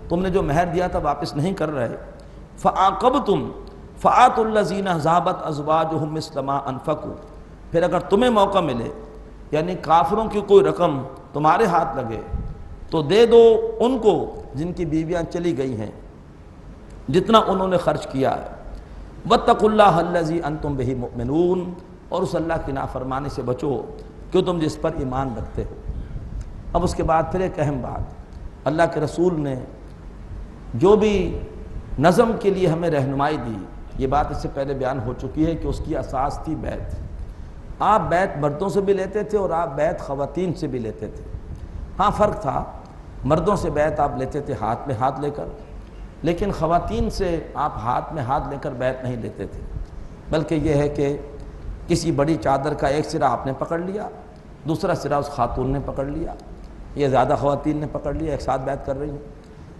تم نے جو مہر دیا تھا واپس نہیں کر رہے، فَعَاقَبْتُمْ فَآتُوا الَّذِينَ ذَهَبَتْ أَزْوَاجُهُمْ مِثْلَ مَا أَنفَقُوا، پھر اگر تمہیں موقع ملے، یعنی کافروں کی کوئی رقم تمہارے ہاتھ لگے، تو دے دو ان کو جن کی بیویاں چلی گئی ہیں جتنا انہوں نے خرچ کیا ہے۔ وَاتَّقُوا اللَّهَ الَّذِي أَنْتُمْ بِهِ مُؤْمِنُونَ، اور اس اللہ کی نافرمانی سے بچو کہ تم جس پر ایمان رکھتے ہو۔ اب اس کے بعد پھر ایک اہم بات، اللہ کے رسول نے جو بھی نظم کے لیے ہمیں رہنمائی دی، یہ بات اس سے پہلے بیان ہو چکی ہے کہ اس کی اساس تھی بیعت۔ آپ بیعت مردوں سے بھی لیتے تھے اور آپ بیعت خواتین سے بھی لیتے تھے۔ ہاں فرق تھا، مردوں سے بیعت آپ لیتے تھے ہاتھ میں ہاتھ لے کر، لیکن خواتین سے آپ ہاتھ میں ہاتھ لے کر بیعت نہیں لیتے تھے، بلکہ یہ ہے کہ کسی بڑی چادر کا ایک سرا آپ نے پکڑ لیا، دوسرا سرا اس خاتون نے پکڑ لیا، یہ زیادہ خواتین نے پکڑ لیا، ایک ساتھ بیعت کر رہی ہیں،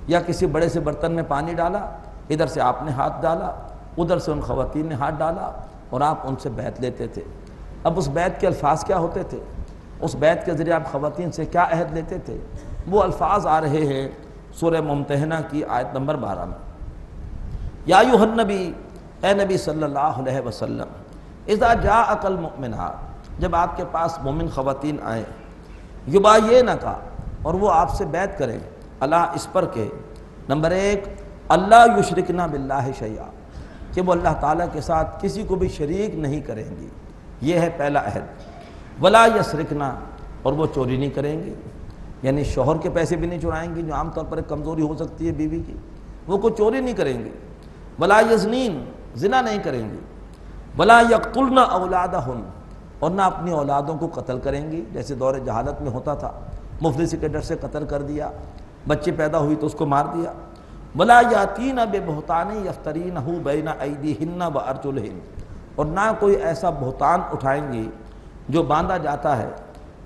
یا کسی بڑے سے برتن میں پانی ڈالا، ادھر سے آپ نے ہاتھ ڈالا، ادھر سے ان خواتین نے ہاتھ ڈالا، اور آپ ان سے بیعت لیتے تھے۔ اب اس بیعت کے الفاظ کیا ہوتے تھے، اس بیعت کے ذریعے آپ خواتین سے کیا عہد لیتے تھے، وہ الفاظ آ رہے ہیں سورہ ممتحنہ کی آیت نمبر 12 میں۔ یا ایھا النبی، اے نبی صلی اللہ علیہ وسلم، اذا جاءک المؤمنات، جب آپ کے پاس مومن خواتین آئیں، یبایعنک، اور وہ آپ سے بیعت کریں، اللہ اس پر کہ نمبر 1 اللہ یشرکنا باللہ شیئا، کہ وہ اللہ تعالیٰ کے ساتھ کسی کو بھی شریک نہیں کریں گی، یہ ہے پہلا عہد۔ ولا یسرکنا، اور وہ چوری نہیں کریں گی، یعنی شوہر کے پیسے بھی نہیں چرائیں گی، جو عام طور پر ایک کمزوری ہو سکتی ہے بیوی کی، وہ کوئی چوری نہیں کریں گی۔ ولا یزنین، زنا نہیں کریں گی۔ ولا یقتلن اولادہن، اور نہ اپنی اولادوں کو قتل کریں گی، جیسے دور جہالت میں ہوتا تھا، مفلسی کے ڈر سے قتل کر دیا، بچے پیدا ہوئی تو اس کو مار دیا۔ ولا یاتین ببہتان یفترینہ بین ایدیہن وارجلہن، اور نہ کوئی ایسا بہتان اٹھائیں گی جو باندھا جاتا ہے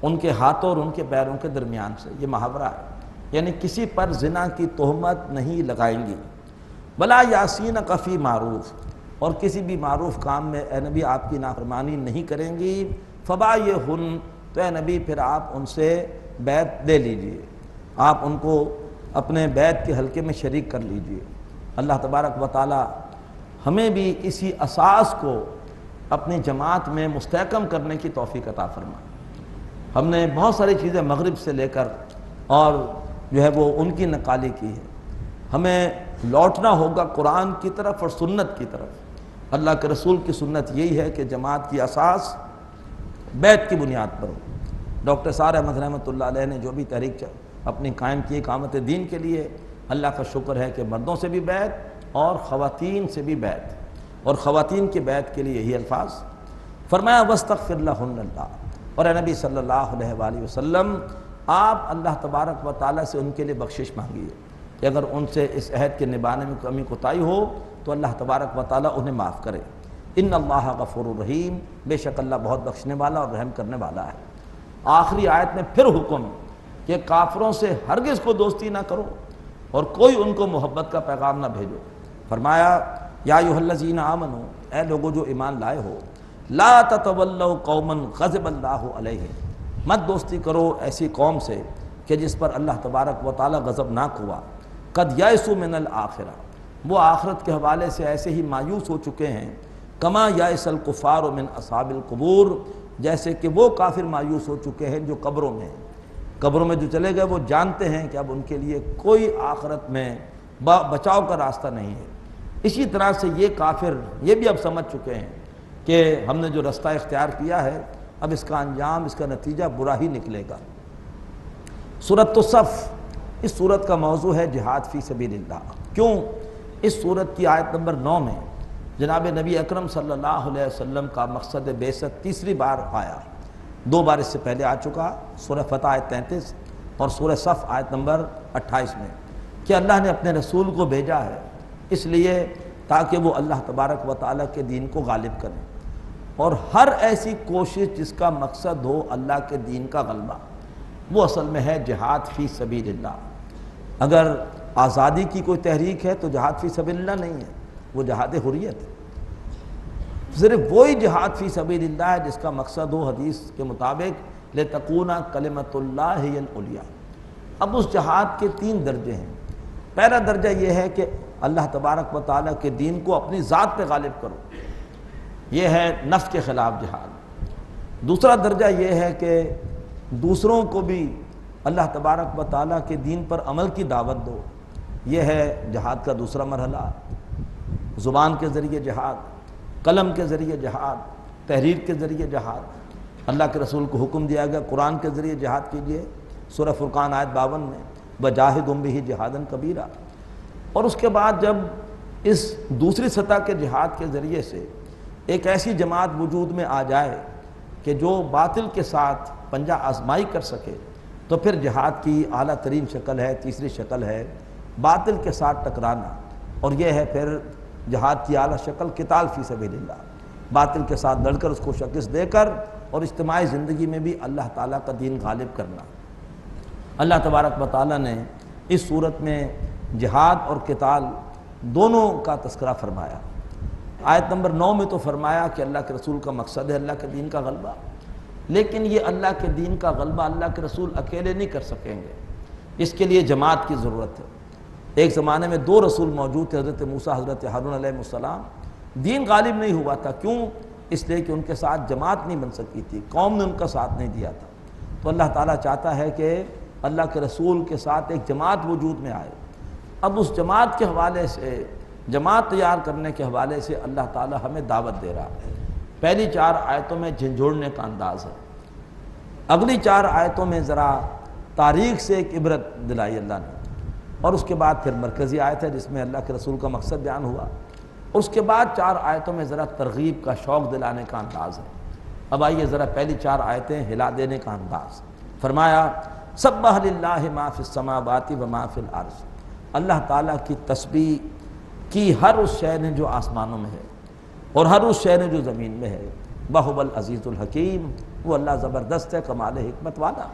ان کے ہاتھوں اور ان کے پیروں کے درمیان سے، یہ محاورہ ہے، یعنی کسی پر زنا کی تہمت نہیں لگائیں گی۔ ولا یعصینک فی معروف، اور کسی بھی معروف کام میں اے نبی آپ کی نافرمانی نہیں کریں گی، فبایعہن، تو اے نبی پھر آپ ان سے بیعت لے لیجئے، آپ ان کو اپنے بیعت کے حلقے میں شریک کر لیجئے۔ اللہ تبارک و تعالی ہمیں بھی اسی اساس کو اپنی جماعت میں مستحکم کرنے کی توفیق عطا فرمائے۔ ہم نے بہت ساری چیزیں مغرب سے لے کر اور جو ہے وہ ان کی نقالی کی ہے، ہمیں لوٹنا ہوگا قرآن کی طرف اور سنت کی طرف۔ اللہ کے رسول کی سنت یہی ہے کہ جماعت کی اساس بیعت کی بنیاد پر ہو۔ ڈاکٹر سار احمد رحمۃ اللہ علیہ نے جو بھی تحریک اپنی قائم کی اقامت دین کے لیے، اللہ کا شکر ہے کہ مردوں سے بھی بیعت اور خواتین سے بھی بیعت، اور خواتین کی بیعت کے لیے یہی الفاظ فرمایا وَاسْتَغْفِرْ لَهُنَّ اللَّهُ، اور اے نبی صلی اللہ علیہ وآلہ وسلم آپ اللہ تبارک و تعالیٰ سے ان کے لیے بخشش مانگیے کہ اگر ان سے اس عہد کے نبھانے میں کمی کوتاہی ہو تو اللہ تبارک و تعالیٰ انہیں معاف کرے۔ ان اللہ غفور الرحیم، بے شک اللہ بہت بخشنے والا اور رحم کرنے والا ہے۔ آخری آیت میں پھر حکم کہ کافروں سے ہرگز کو دوستی نہ کرو اور کوئی ان کو محبت کا پیغام نہ بھیجو۔ فرمایا یا ایھا الذین آمنوا، اے لوگو جو ایمان لائے ہو، لا تتولوا قوما غضب اللہ علیہم، مت دوستی کرو ایسی قوم سے کہ جس پر اللہ تبارک و تعالی غضبناک ہوا۔ قد یئسوا من الآخرہ، وہ آخرت کے حوالے سے ایسے ہی مایوس ہو چکے ہیں، کما یئس الکفار من اصحاب القبور، جیسے کہ وہ کافر مایوس ہو چکے ہیں جو قبروں میں ہیں۔ قبروں میں جو چلے گئے وہ جانتے ہیں کہ اب ان کے لیے کوئی آخرت میں بچاؤ کا راستہ نہیں ہے۔ اسی طرح سے یہ کافر یہ بھی اب سمجھ چکے ہیں کہ ہم نے جو رستہ اختیار کیا ہے اب اس کا انجام، اس کا نتیجہ برا ہی نکلے گا۔ سورۃ الصف، اس سورت کا موضوع ہے جہاد فی سبیل اللہ۔ کیوں؟ اس سورت کی آیت نمبر 9 میں جناب نبی اکرم صلی اللہ علیہ وسلم کا مقصد بعثت تیسری بار آیا، 2 بار اس سے پہلے آ چکا، سورہ فتح آیت 33 اور سورہ صف آیت نمبر 28 میں، کہ اللہ نے اپنے رسول کو بھیجا ہے اس لیے تاکہ وہ اللہ تبارک و تعالیٰ کے دین کو غالب کریں، اور ہر ایسی کوشش جس کا مقصد ہو اللہ کے دین کا غلبہ، وہ اصل میں ہے جہاد فی سبیل اللہ۔ اگر آزادی کی کوئی تحریک ہے تو جہاد فی سبیل اللہ نہیں ہے، وہ جہاد حریت ہے۔ صرف وہی جہاد فی سبیل اللہ ہے جس کا مقصد ہو حدیث کے مطابق لتکون کلمۃ اللہ ہی العلیٰ۔ اب اس جہاد کے 3 درجے ہیں۔ پہلا درجہ یہ ہے کہ اللہ تبارک و تعالیٰ کے دین کو اپنی ذات پہ غالب کرو، یہ ہے نفس کے خلاف جہاد۔ دوسرا درجہ یہ ہے کہ دوسروں کو بھی اللہ تبارک و تعالیٰ کے دین پر عمل کی دعوت دو، یہ ہے جہاد کا دوسرا مرحلہ۔ زبان کے ذریعے جہاد، قلم کے ذریعے جہاد، تحریر کے ذریعے جہاد۔ اللہ کے رسول کو حکم دیا گیا قرآن کے ذریعے جہاد کیجئے، سورہ فرقان آیت 52 میں وجاہدہم بہ جہادا کبیرا۔ اور اس کے بعد جب اس دوسری سطح کے جہاد کے ذریعے سے ایک ایسی جماعت وجود میں آ جائے کہ جو باطل کے ساتھ پنجہ آزمائی کر سکے، تو پھر جہاد کی اعلیٰ ترین شکل ہے، تیسری شکل ہے باطل کے ساتھ ٹکرانا، اور یہ ہے پھر جہاد کی اعلیٰ شکل قتال فی سبیل اللہ، باطل کے ساتھ لڑ کر اس کو شکست دے کر اور اجتماعی زندگی میں بھی اللہ تعالیٰ کا دین غالب کرنا۔ اللہ تبارک و تعالیٰ نے اس صورت میں جہاد اور قتال دونوں کا تذکرہ فرمایا۔ آیت نمبر 9 میں تو فرمایا کہ اللہ کے رسول کا مقصد ہے اللہ کے دین کا غلبہ، لیکن یہ اللہ کے دین کا غلبہ اللہ کے رسول اکیلے نہیں کر سکیں گے، اس کے لیے جماعت کی ضرورت ہے۔ ایک زمانے میں 2 رسول موجود تھے، حضرت موسیٰ، حضرت ہارون علیہ السلام۔ دین غالب نہیں ہوا تھا، کیوں؟ اس لیے کہ ان کے ساتھ جماعت نہیں بن سکی تھی، قوم نے ان کا ساتھ نہیں دیا تھا۔ تو اللہ تعالیٰ چاہتا ہے کہ اللہ کے رسول کے ساتھ ایک جماعت وجود میں آئے۔ اب اس جماعت کے حوالے سے، جماعت تیار کرنے کے حوالے سے اللہ تعالیٰ ہمیں دعوت دے رہا ہے۔ پہلی 4 آیتوں میں جھنجھوڑنے کا انداز ہے، اگلی 4 آیتوں میں ذرا تاریخ سے ایک عبرت دلائی اللہ نے، اور اس کے بعد پھر مرکزی آیت ہے جس میں اللہ کے رسول کا مقصد بیان ہوا، اور اس کے بعد 4 آیتوں میں ذرا ترغیب کا، شوق دلانے کا انداز ہے۔ اب آئیے ذرا پہلی 4 آیتیں ہلا دینے کا انداز۔ فرمایا سبح للہ ما فی السماوات و ما فی الارض، اللہ تعالیٰ کی تسبیح کی ہر اس شے نے جو آسمانوں میں ہے اور ہر اس شے نے جو زمین میں ہے۔ وَهُوَ العزیز الحکیم، وہ اللہ زبردست ہے، کمال حکمت والا۔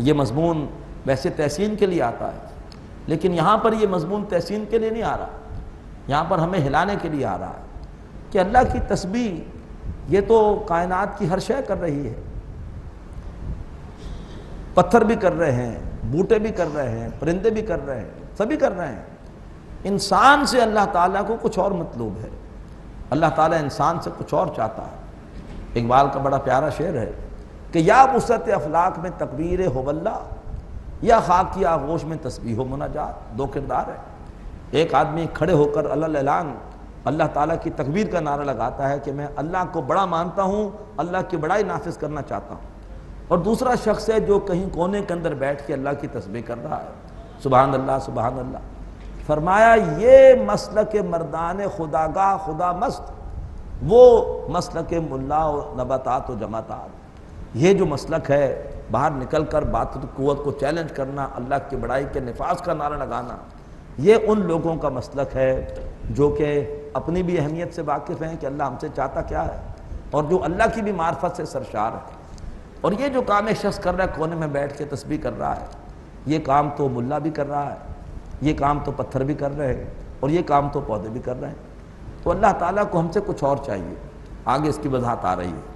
یہ مضمون ویسے تحسین کے لیے آتا ہے، لیکن یہاں پر یہ مضمون تحسین کے لیے نہیں آ رہا، یہاں پر ہمیں ہلانے کے لیے آ رہا ہے کہ اللہ کی تسبیح یہ تو کائنات کی ہر شے کر رہی ہے، پتھر بھی کر رہے ہیں، بوٹے بھی کر رہے ہیں، پرندے بھی کر رہے ہیں، سبھی کر رہے ہیں۔ انسان سے اللہ تعالیٰ کو کچھ اور مطلوب ہے، اللہ تعالیٰ انسان سے کچھ اور چاہتا ہے۔ اقبال کا بڑا پیارا شعر ہے کہ یا وسعت افلاک میں تکبیر ہو واللہ، یا خاک کی آغوش میں تسبیح و مناجات۔ دو کردار ہے، ایک آدمی کھڑے ہو کر علل اعلان اللہ تعالیٰ کی تکبیر کا نعرہ لگاتا ہے کہ میں اللہ کو بڑا مانتا ہوں، اللہ کی بڑائی نافذ کرنا چاہتا ہوں، اور دوسرا شخص ہے جو کہیں کونے کے اندر بیٹھ کے اللہ کی تسبیح کر رہا ہے، سبحان اللہ سبحان اللہ۔ فرمایا یہ مسلک مردان خداگاہ خدا مست، وہ مسلک ملا و نباتات و جماعتات۔ یہ جو مسلک ہے باہر نکل کر باطل قوت کو چیلنج کرنا، اللہ کی بڑائی کے نفاذ کا نعرہ لگانا، یہ ان لوگوں کا مسلک ہے جو کہ اپنی بھی اہمیت سے واقف ہیں کہ اللہ ہم سے چاہتا کیا ہے، اور جو اللہ کی بھی معرفت سے سرشار ہے۔ اور یہ جو کام ایک شخص کر رہا ہے، کونے میں بیٹھ کے تسبیح کر رہا ہے، یہ کام تو ملا بھی کر رہا ہے، یہ کام تو پتھر بھی کر رہے ہیں، اور یہ کام تو پودے بھی کر رہے ہیں۔ تو اللہ تعالیٰ کو ہم سے کچھ اور چاہیے۔ آگے اس کی وضاحت آ رہی ہے۔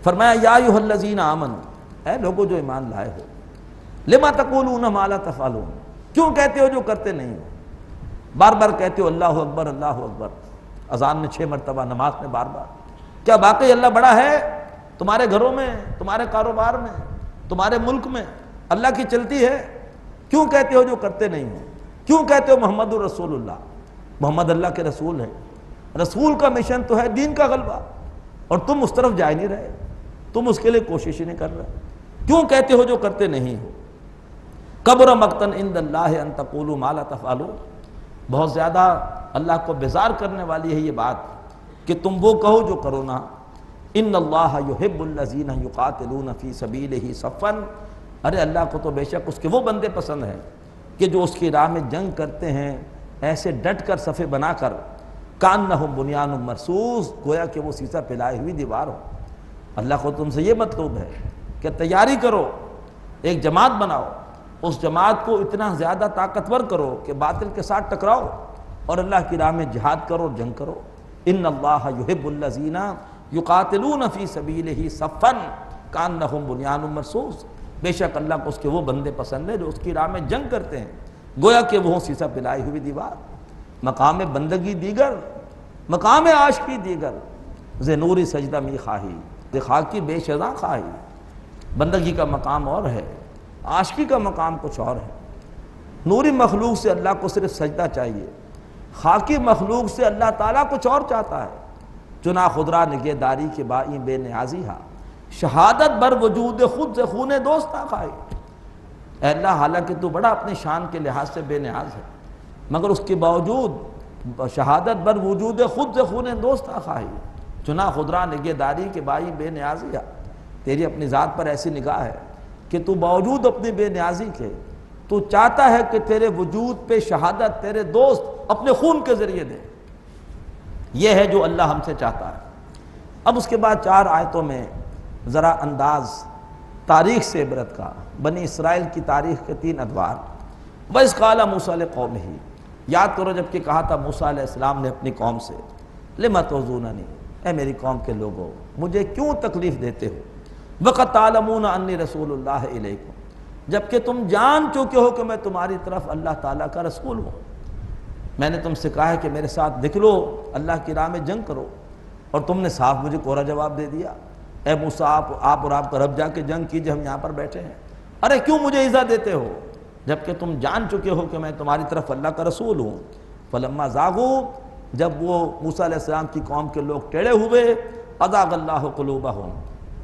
فرمایا یا ایھا الذین آمنوا، اے لوگوں جو ایمان لائے ہو، لما تقولون ما لا تفعلون، کیوں کہتے ہو جو کرتے نہیں ہو؟ بار بار کہتے ہو اللہ اکبر اللہ اکبر، اذان میں 6 مرتبہ، نماز میں بار بار۔ کیا واقعی اللہ بڑا ہے؟ تمہارے گھروں میں، تمہارے کاروبار میں، تمہارے ملک میں اللہ کی چلتی ہے؟ کیوں کہتے ہو جو کرتے نہیں ہو؟ کیوں کہتے ہو محمد الرسول اللہ، محمد اللہ کے رسول ہیں؟ رسول کا مشن تو ہے دین کا غلبہ، اور تم اس طرف جا ہی نہیں رہے، تم اس کے لیے کوشش ہی نہیں کر رہے۔ کیوں کہتے ہو جو کرتے نہیں ہو؟ کبر مقتا عند اللہ ان تقولوا ما لا تفعلون، بہت زیادہ اللہ کو بیزار کرنے والی ہے یہ بات کہ تم وہ کہو جو کرو نہ۔ ان اللہ یحب الذین یقاتلون فی سبیلہ صفا، ارے اللہ کو تو بے شک اس کے وہ بندے پسند ہیں کہ جو اس کی راہ میں جنگ کرتے ہیں ایسے ڈٹ کر صفے بنا کر، کانہم بنیان مرصوص، گویا کہ وہ سیسا پلائی ہوئی دیوار ہو۔ اللہ کو تم سے یہ مطلوب ہے کہ تیاری کرو، ایک جماعت بناؤ، اس جماعت کو اتنا زیادہ طاقتور کرو کہ باطل کے ساتھ ٹکراؤ، اور اللہ کی راہ میں جہاد کرو، جنگ کرو۔ ان اللہ یحب الذین یقاتلون فی سبیلہ صفا کانہم بنیان مرصوص، بے شک اللہ کو اس کے وہ بندے پسند ہیں جو اس کی راہ میں جنگ کرتے ہیں، گویا کہ وہ سیسا پلائی ہوئی دیوار۔ مقام بندگی دیگر، مقام عاشقی دیگر، ز نوری سجدہ می خواہی، ز خاکی بے شضاں خواہی۔ بندگی کا مقام اور ہے، عاشقی کا مقام کچھ اور ہے۔ نوری مخلوق سے اللہ کو صرف سجدہ چاہیے، خاکی مخلوق سے اللہ تعالیٰ کچھ اور چاہتا ہے۔ چنا خدرا نگہ داری کے بائی بے نیازی ہا، شہادت بر وجود خود سے خون دوست نہ کھائے۔ اے اللہ حالانکہ تو بڑا اپنی شان کے لحاظ سے بے نیاز ہے، مگر اس کے باوجود شہادت بر وجود خود سے خون دوست نہ کھائے۔ چنا خدرا نگہ داری کے بائی بے نیازی ہا، تیری اپنی ذات پر ایسی نگاہ ہے کہ تو باوجود اپنی بے نیازی کے تو چاہتا ہے کہ تیرے وجود پہ شہادت تیرے دوست اپنے خون کے ذریعے دے۔ یہ ہے جو اللہ ہم سے چاہتا ہے۔ اب اس کے بعد 4 آیتوں میں ذرا انداز تاریخ سے عبرت کا، بنی اسرائیل کی تاریخ کے 3 ادوار۔ وَإِذْ قَالَ مُوسَىٰ لِقَوْمِهِ، یاد کرو جب کہ کہا تھا موسیٰ علیہ السلام نے اپنی قوم سے، لِمَ تُؤْذُونَنِی، اے میری قوم کے لوگوں مجھے کیوں تکلیف دیتے ہو، وَقَدْ تَعْلَمُونَ أَنِّی رَسُولُ اللَّهِ إِلَيْكُمْ، جبکہ تم جان چکے ہو کہ میں تمہاری طرف اللہ تعالیٰ کا رسول ہوں۔ میں نے تم سے کہا ہے کہ میرے ساتھ نکلو، اللہ کی راہ میں جنگ کرو، اور تم نے صاف مجھے کوڑا جواب دے دیا۔ اے موسیٰ آپ اور آپ کا رب جا کے جنگ کیجئے، ہم یہاں پر بیٹھے ہیں۔ ارے کیوں مجھے ایذا دیتے ہو جبکہ تم جان چکے ہو کہ میں تمہاری طرف اللہ کا رسول ہوں۔ فلما زاغوا، جب وہ موسیٰ علیہ السلام کی قوم کے لوگ ٹیڑے ہوئے، ازاغ اللہ قلوبہم،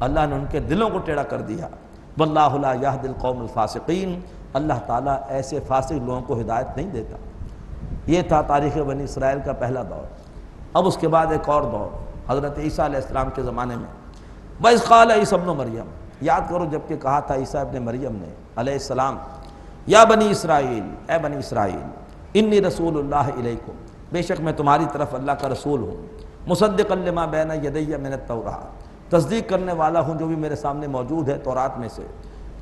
اللہ نے ان کے دلوں کو ٹیڑھا کر دیا۔ واللہ لا یہدی القوم الفاسقین، اللہ تعالیٰ ایسے فاسق لوگوں کو ہدایت نہیں دیتا۔ یہ تھا تاریخ بنی اسرائیل کا پہلا دور۔ اب اس کے بعد ایک اور دور حضرت عیسیٰ علیہ السلام کے زمانے میں۔ وَإِذْ قَالَ عِیسیٰ ابْنُ مریم، یاد کرو جب کہ کہا تھا عیسیٰ ابن مریم نے علیہ السلام، یا بنی اسرائیل، اے بنی اسرائیل، انی رسول اللہ الیکم، بے شک میں تمہاری طرف اللہ کا رسول ہوں، مصدقا لما بین یدی من التوراۃ، تصدیق کرنے والا ہوں جو بھی میرے سامنے موجود ہے تورات میں سے،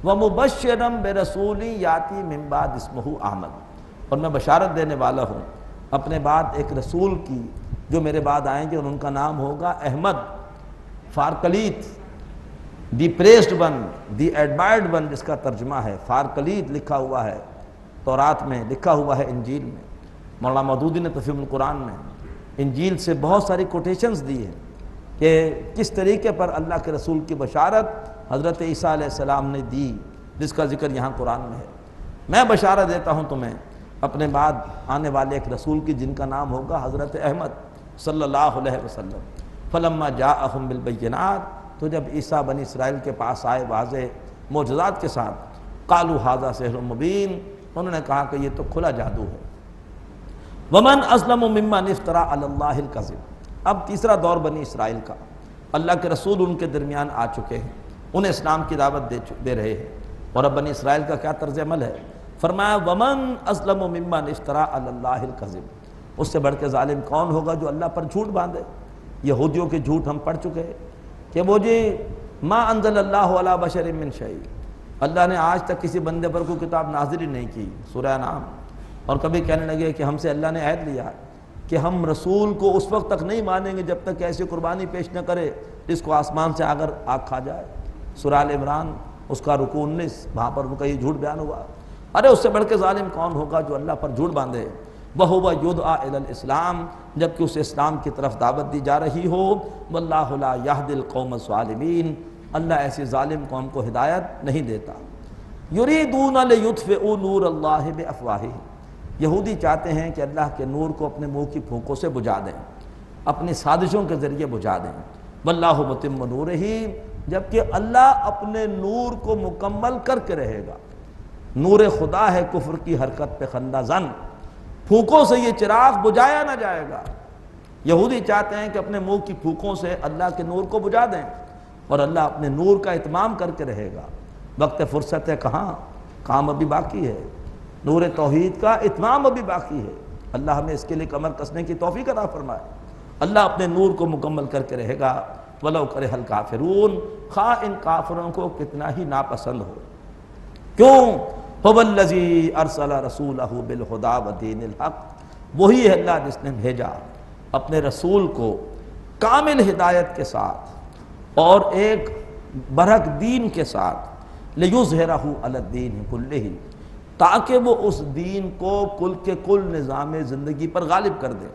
ومبشرا برسول یاتی من بعد اسمہ احمد، اور میں بشارت دینے والا ہوں اپنے بعد ایک رسول کی جو میرے بعد آئیں گے اور ان کا نام ہوگا احمد۔ فارکلیت، دی پریسڈ ون، دی ایڈمائرڈ ون، جس کا ترجمہ ہے فارکلیت لکھا ہوا ہے تورات میں، لکھا ہوا ہے انجیل میں۔ مولانا مودودی نے تفہیم القرآن میں انجیل سے بہت ساری کوٹیشنز دی ہیں کہ کس طریقے پر اللہ کے رسول کی بشارت حضرت عیسیٰ علیہ السلام نے دی، جس کا ذکر یہاں قرآن میں ہے۔ میں بشارت دیتا ہوں تمہیں اپنے بعد آنے والے ایک رسول کی، جن کا نام ہوگا حضرت احمد صلی اللہ علیہ وسلم۔ فلما جاءہم بالبینات، تو جب عیسیٰ بنی اسرائیل کے پاس آئے واضح معجزات کے ساتھ، قالوا ھذا سحر مبین، انہوں نے کہا کہ یہ تو کھلا جادو ہے۔ ومن اسلم ممن افترى علی اللہ الکذب، اب تیسرا دور بنی اسرائیل کا، اللہ کے رسول ان کے درمیان آ چکے ہیں، انہیں اسلام کی دعوت دے رہے ہیں، اور اب بنی اسرائیل کا کیا طرز عمل ہے؟ فرمایا ومن اسلم ممن افترى علی اللہ الکذب، اس سے بڑھ کے ظالم کون ہوگا جو اللہ پر جھوٹ باندھے؟ یہودیوں کے جھوٹ ہم پڑھ چکے ہیں کہ وہ جی ما انزل اللہ علی بشر من شیء، اللہ نے آج تک کسی بندے پر کوئی کتاب نازل ہی نہیں کی، سورہ انعام۔ اور کبھی کہنے لگے کہ ہم سے اللہ نے عہد لیا کہ ہم رسول کو اس وقت تک نہیں مانیں گے جب تک ایسی قربانی پیش نہ کرے جس کو آسمان سے اگر آگ کھا جائے، سورہ ال عمران اس کا رکوع 19، وہاں پر ان کا یہ جھوٹ بیان ہوا۔ ارے اس سے بڑھ کے ظالم کون ہوگا جو اللہ پر جھوٹ باندھے؟ وَهُوَ يُدْعَىٰ إِلَى الْإِسْلَامِ، جبکہ اسے اسلام کی طرف دعوت دی جا رہی ہو۔ وَاللَّهُ لَا يَهْدِي الْقَوْمَ الظَّالِمِينَ، اللہ ایسی ظالم قوم کو ہدایت نہیں دیتا۔ يُرِيدُونَ لِيُطْفِئُوا نُورَ اللَّهِ بِأَفْوَاهِهِمْ، یہودی چاہتے ہیں کہ اللہ کے نور کو اپنے منہ کی پھونکوں سے بجھا دیں، اپنی سازشوں کے ذریعے بجھا دیں۔ وَاللَّهُ مُتِمُّ نُورِهِ، جبکہ اللہ اپنے نور کو مکمل کر کے رہے گا۔ نور خدا ہے کفر کی حرکت پہ خندہ زن، پھونکوں سے یہ چراغ بجھایا نہ جائے گا۔ یہودی چاہتے ہیں کہ اپنے منہ کی پھونکوں سے اللہ کے نور کو بجھا دیں، اور اللہ اپنے نور کا اتمام کر کے رہے گا۔ وقت فرصت ہے کہاں، کام ابھی باقی ہے، نور توحید کا اتمام ابھی باقی ہے۔ اللہ ہمیں اس کے لیے کمر کسنے کی توفیق عطا فرمائے۔ اللہ اپنے نور کو مکمل کر کے رہے گا۔ وَلَوْ كَرِهَ الْكَافِرُونَ، خواہ ان کافروں کو کتنا ہی ناپسند ہو۔ کیوں؟ هُوَ الَّذِي أَرْسَلَ رَسُولَهُ بِالْهُدَىٰ وَدِينِ الْحَقِّ، وہی ہے اللہ جس نے بھیجا اپنے رسول کو کامل ہدایت کے ساتھ اور ایک برحق دین کے ساتھ، لِيُظْهِرَهُ عَلَى الدِّينِ كُلِّهِ، تاکہ وہ اس دین کو کل کے کل نظام زندگی پر غالب کر دے۔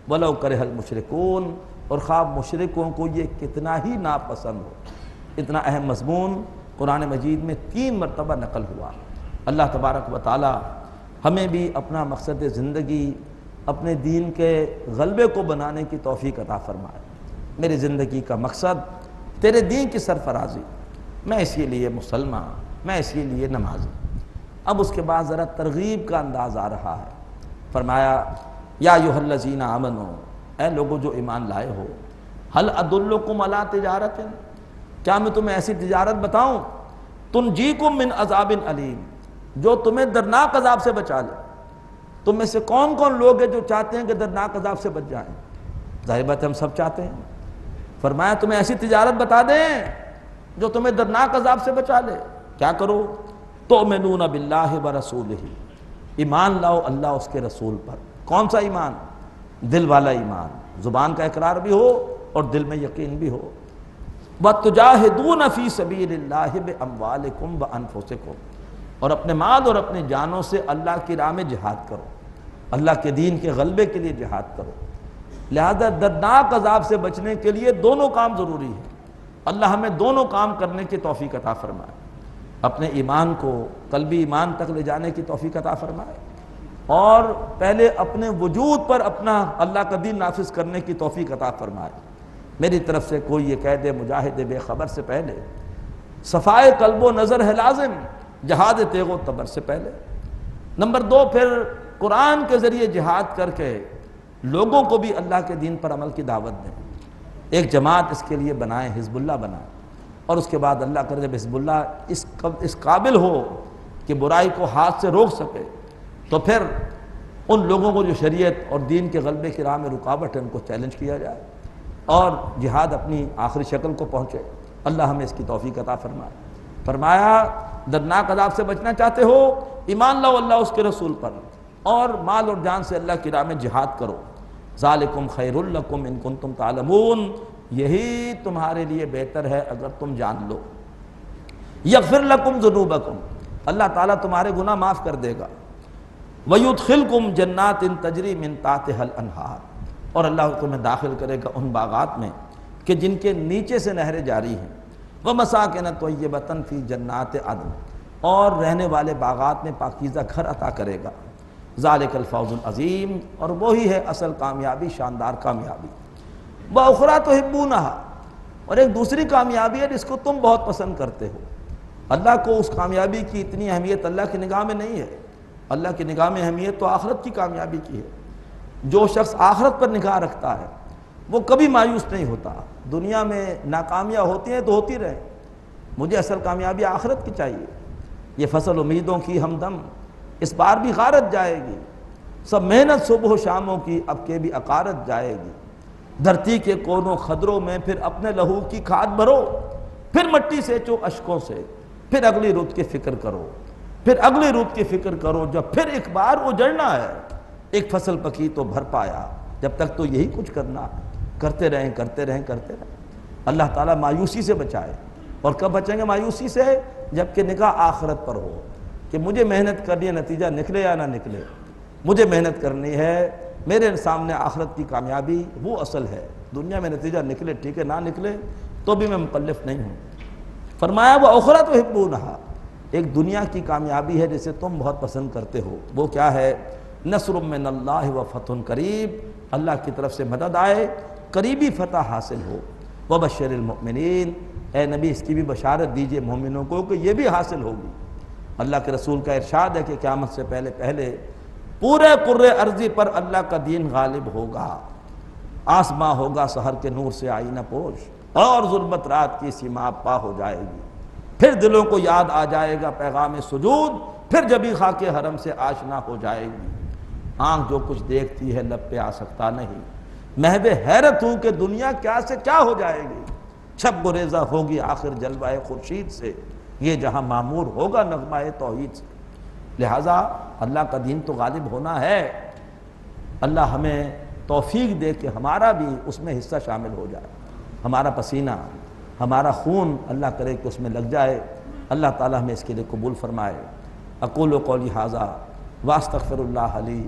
وَلَوْ كَرِهَ الْمُشْرِكُونَ، اور خواب مشرکوں کو یہ کتنا ہی ناپسند ہو۔ اتنا اہم مضمون قرآن مجید میں 3 مرتبہ نقل ہوا۔ اللہ تبارک و تعالی ہمیں بھی اپنا مقصد زندگی اپنے دین کے غلبے کو بنانے کی توفیق عطا فرمائے۔ میری زندگی کا مقصد تیرے دین کی سرفرازی، میں اسی لیے مسلمان، میں اسی لیے نمازی۔ اب اس کے بعد ذرا ترغیب کا انداز آ رہا ہے۔ فرمایا یا ایھا الذین آمنوا، اے لوگوں جو ایمان لائے ہو، هل ادلکم علی تجارت، کیا میں تمہیں ایسی تجارت بتاؤں تنجیکم من عذاب علیم، جو تمہیں دردناک عذاب سے بچا لے۔ تم میں سے کون کون لوگ ہیں جو چاہتے ہیں کہ دردناک عذاب سے بچ جائیں؟ ظاہر بات ہے ہم سب چاہتے ہیں۔ فرمایا تمہیں ایسی تجارت بتا دیں جو تمہیں دردناک عذاب سے بچا لے۔ کیا کرو؟ تؤمنون باللہ ورسولہ، ایمان لاؤ اللہ اس کے رسول پر۔ کون سا ایمان؟ دل والا ایمان، زبان کا اقرار بھی ہو اور دل میں یقین بھی ہو۔ وَتُجَاهِدُونَ فِي سَبِيلِ اللَّهِ بِأَمْوَالِكُمْ وَأَنفُسِكُمْ، اور اپنے مال اور اپنے جانوں سے اللہ کی راہ میں جہاد کرو، اللہ کے دین کے غلبے کے لیے جہاد کرو۔ لہذا دردناک عذاب سے بچنے کے لیے دونوں کام ضروری ہیں۔ اللہ ہمیں دونوں کام کرنے کی توفیق عطا فرمائے، اپنے ایمان کو قلبی ایمان تک لے جانے کی توفیق عطا فرمائے، اور پہلے اپنے وجود پر اپنا اللہ کا دین نافذ کرنے کی توفیق عطا فرمائے۔ میری طرف سے کوئی یہ کہہ دے مجاہد بے خبر سے پہلے صفائے قلب و نظر ہے لازم، جہاد تیغ و تبر سے پہلے۔ نمبر 2، پھر قرآن کے ذریعے جہاد کر کے لوگوں کو بھی اللہ کے دین پر عمل کی دعوت دیں۔ ایک جماعت اس کے لیے بنائیں، حزب اللہ بنائیں، اور اس کے بعد اللہ کرے جب حزب اللہ اس قابل ہو کہ برائی کو ہاتھ سے روک سکے، تو پھر ان لوگوں کو جو شریعت اور دین کے غلبے کی راہ میں رکاوٹ ہے ان کو چیلنج کیا جائے اور جہاد اپنی آخری شکل کو پہنچے۔ اللہ ہمیں اس کی توفیق عطا فرمائے۔ فرمایا دردناک عذاب سے بچنا چاہتے ہو، ایمان لاؤ اللہ اس کے رسول پر، اور مال اور جان سے اللہ کی راہ میں جہاد کرو۔ ذالکم خیر لکم ان کنتم تعلمون، یہی تمہارے لیے بہتر ہے اگر تم جان لو۔ یغفر لکم ذنوبکم، اللہ تعالیٰ تمہارے گناہ معاف کر دے گا۔ وَيُدْخِلْكُمْ جَنَّاتٍ تَجْرِي مِن تَحْتِهَا الْأَنْهَارُ، اور اللہ تمہیں داخل کرے گا ان باغات میں کہ جن کے نیچے سے نہریں جاری ہیں۔ وَمَسَاكِنَ طَيِّبَةً فِي جَنَّاتِ عَدْنٍ، اور رہنے والے باغات میں پاکیزہ گھر عطا کرے گا۔ ذَلِكَ الْفَوْزُ الْعَظِيمُ، اور وہی ہے اصل کامیابی، شاندار کامیابی۔ وَأُخْرَىٰ تُحِبُّونَهَا، اور ایک دوسری کامیابی ہے جس کو تم بہت پسند کرتے ہو۔ اللہ کو اس کامیابی کی اتنی اہمیت اللہ کی نگاہ میں نہیں ہے، اللہ کی نگاہ میں اہمیت تو آخرت کی کامیابی کی ہے۔ جو شخص آخرت پر نگاہ رکھتا ہے وہ کبھی مایوس نہیں ہوتا۔ دنیا میں ناکامیاں ہوتی ہیں تو ہوتی رہے، مجھے اصل کامیابی آخرت کی چاہیے۔ یہ فصل امیدوں کی ہمدم اس بار بھی غارت جائے گی، سب محنت صبح و شاموں کی اب کے بھی عقارت جائے گی۔ دھرتی کے کونوں خدروں میں پھر اپنے لہو کی کھاد بھرو، پھر مٹی سینچو اشکوں سے، پھر اگلی رت کی فکر کرو، پھر اگلی رت کی فکر کرو، جب پھر ایک بار اجڑنا ہے۔ ایک فصل پکی تو بھر پایا، جب تک تو یہی کچھ کرنا، کرتے رہیں کرتے رہیں کرتے رہیں۔ اللہ تعالیٰ مایوسی سے بچائے، اور کب بچیں گے مایوسی سے؟ جب کہ نگاہ آخرت پر ہو کہ مجھے محنت کرنی ہے، نتیجہ نکلے یا نہ نکلے، مجھے محنت کرنی ہے، میرے سامنے آخرت کی کامیابی وہ اصل ہے۔ دنیا میں نتیجہ نکلے ٹھیک ہے، نہ نکلے تو بھی میں مکلف نہیں ہوں۔ فرمایا وَأُخْرَىٰ تُحِبُّونَهَا، ایک دنیا کی کامیابی ہے جسے تم بہت پسند کرتے ہو، وہ کیا ہے؟ نصر من اللہ و فتح قریب، اللہ کی طرف سے مدد آئے، قریبی فتح حاصل ہو۔ وبشر المؤمنین، اے نبی اس کی بھی بشارت دیجئے مومنوں کو کہ یہ بھی حاصل ہوگی۔ اللہ کے رسول کا ارشاد ہے کہ قیامت سے پہلے پورے قرے ارضی پر اللہ کا دین غالب ہوگا، آسماں ہوگا سحر کے نور سے آئینہ پوش، اور ظلمت رات کی سیما پا ہو جائے گی۔ پھر دلوں کو یاد آ جائے گا پیغام سجود، پھر جبھی خاک حرم سے آشنا ہو جائے گی۔ آنکھ جو کچھ دیکھتی ہے لب پہ آ سکتا نہیں، محو حیرت ہوں کہ دنیا کیا سے کیا ہو جائے گی۔ شب گریزہ ہوگی آخر جلوہ خورشید سے، یہ جہاں معمور ہوگا نغمہ توحید سے۔ لہٰذا اللہ کا دین تو غالب ہونا ہے۔ اللہ ہمیں توفیق دے کہ ہمارا بھی اس میں حصہ شامل ہو جائے، ہمارا پسینہ، ہمارا خون اللہ کرے کہ اس میں لگ جائے۔ اللہ تعالیٰ ہمیں اس کے لیے قبول فرمائے۔ اقول قولی ھذا واستغفر اللہ لی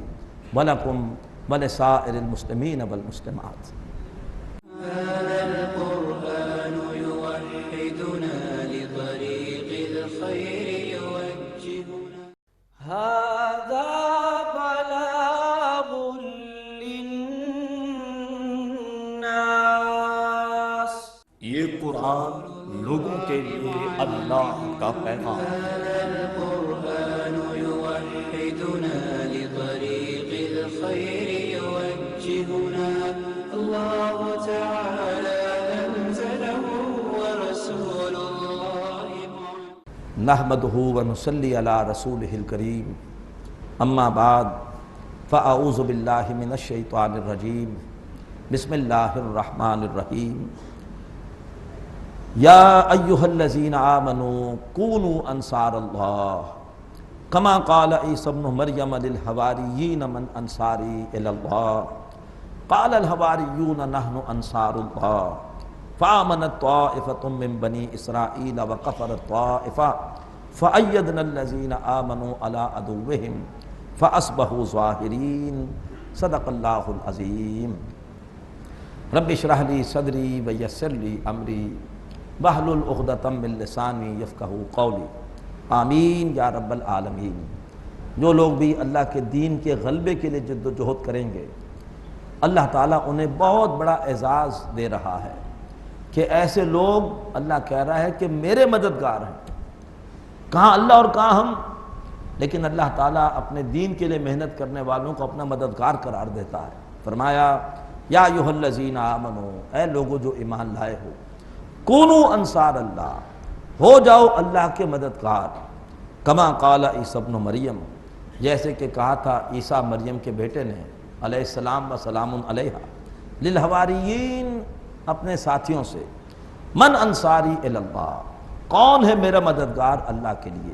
ولکم ولسائر المسلمین والمسلمات۔ هذا القرآن يوحدنا لطريق الخير يوجهنا، هذا بلاغ للناس، یہ قرآن لوگوں کے لیے اللہ کا پیغام ہے۔ هذا القرآن يوحدنا لطريق الخير يوجهنا، الله تعالى أنزله ورسول الله نحمده ونصلي على رسوله الكريم، اما بعد فاعوذ باللہ من الشیطان الرجیم، بسم اللہ الرحمن الرحیم۔ یا ایہا الذین آمنوا کونوا انصار اللہ کما قال عیسی ابن مریم للحواریین من انصاری الی اللہ قال الحواریون نحن انصار اللہ فآمنت طائفة من بنی اسرائیل وکفرت طائفة فأیدنا الذین آمنوا علی عدوہم فأصبحوا ظاہرین۔ صدق اللہ العظیم۔ رب اشرح لی صدری ویسر لی امری واحلل عقدۃ من لسانی یفقہوا قولی، آمین یا رب العالمین۔ جو لوگ بھی اللہ کے دین کے غلبے کے لیے جد و جہد کریں گے، اللہ تعالیٰ انہیں بہت بڑا اعزاز دے رہا ہے کہ ایسے لوگ، اللہ کہہ رہا ہے کہ میرے مددگار ہیں۔ کہاں اللہ اور کہاں ہم، لیکن اللہ تعالیٰ اپنے دین کے لیے محنت کرنے والوں کو اپنا مددگار قرار دیتا ہے۔ فرمایا یا ایھا الذین آمنو، اے لوگو جو ایمان لائے ہو، کونوا انصار اللہ، ہو جاؤ اللہ کے مددگار، کما قال عیسی ابن مریم، جیسے کہ کہا تھا عیسیٰ مریم کے بیٹے نے علیہ السلام و سلام علیہ، للحواریین، اپنے ساتھیوں سے، من انصاری الی اللہ، کون ہے میرا مددگار اللہ کے لیے۔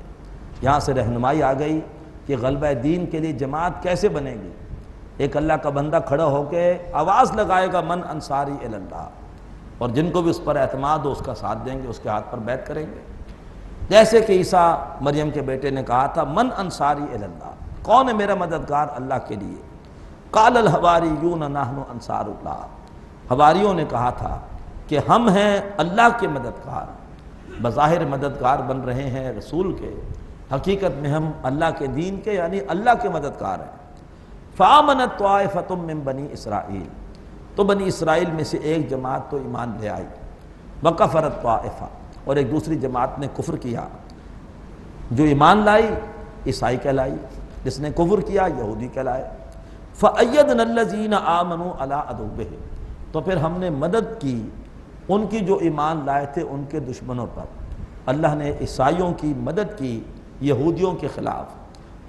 یہاں سے رہنمائی آ گئی کہ غلبہ دین کے لیے جماعت کیسے بنے گی۔ ایک اللہ کا بندہ کھڑا ہو کے آواز لگائے گا من انصاری الی اللہ، اور جن کو بھی اس پر اعتماد ہو اس کا ساتھ دیں گے، اس کے ہاتھ پر بیعت کریں گے۔ جیسے کہ عیسیٰ مریم کے بیٹے نے کہا تھا من انصاری الی اللہ، کون ہے میرا مددگار اللہ کے لیے؟ قال الحواریون نحن انصار اللہ، حواریوں نے کہا تھا کہ ہم ہیں اللہ کے مددگار۔ بظاہر مددگار بن رہے ہیں رسول کے، حقیقت میں ہم اللہ کے دین کے یعنی اللہ کے مددگار ہیں۔ فآمنت طائفۃ من بنی اسرائیل، تو بنی اسرائیل میں سے ایک جماعت تو ایمان لے آئی، وکفرت طائفہ، اور ایک دوسری جماعت نے کفر کیا۔ جو ایمان لائی عیسائی کہلائی، جس نے کفر کیا یہودی کہلائے۔ فأیدنا الذین آمنوا علی عدوہم، تو پھر ہم نے مدد کی ان کی جو ایمان لائے تھے ان کے دشمنوں پر۔ اللہ نے عیسائیوں کی مدد کی یہودیوں کے خلاف۔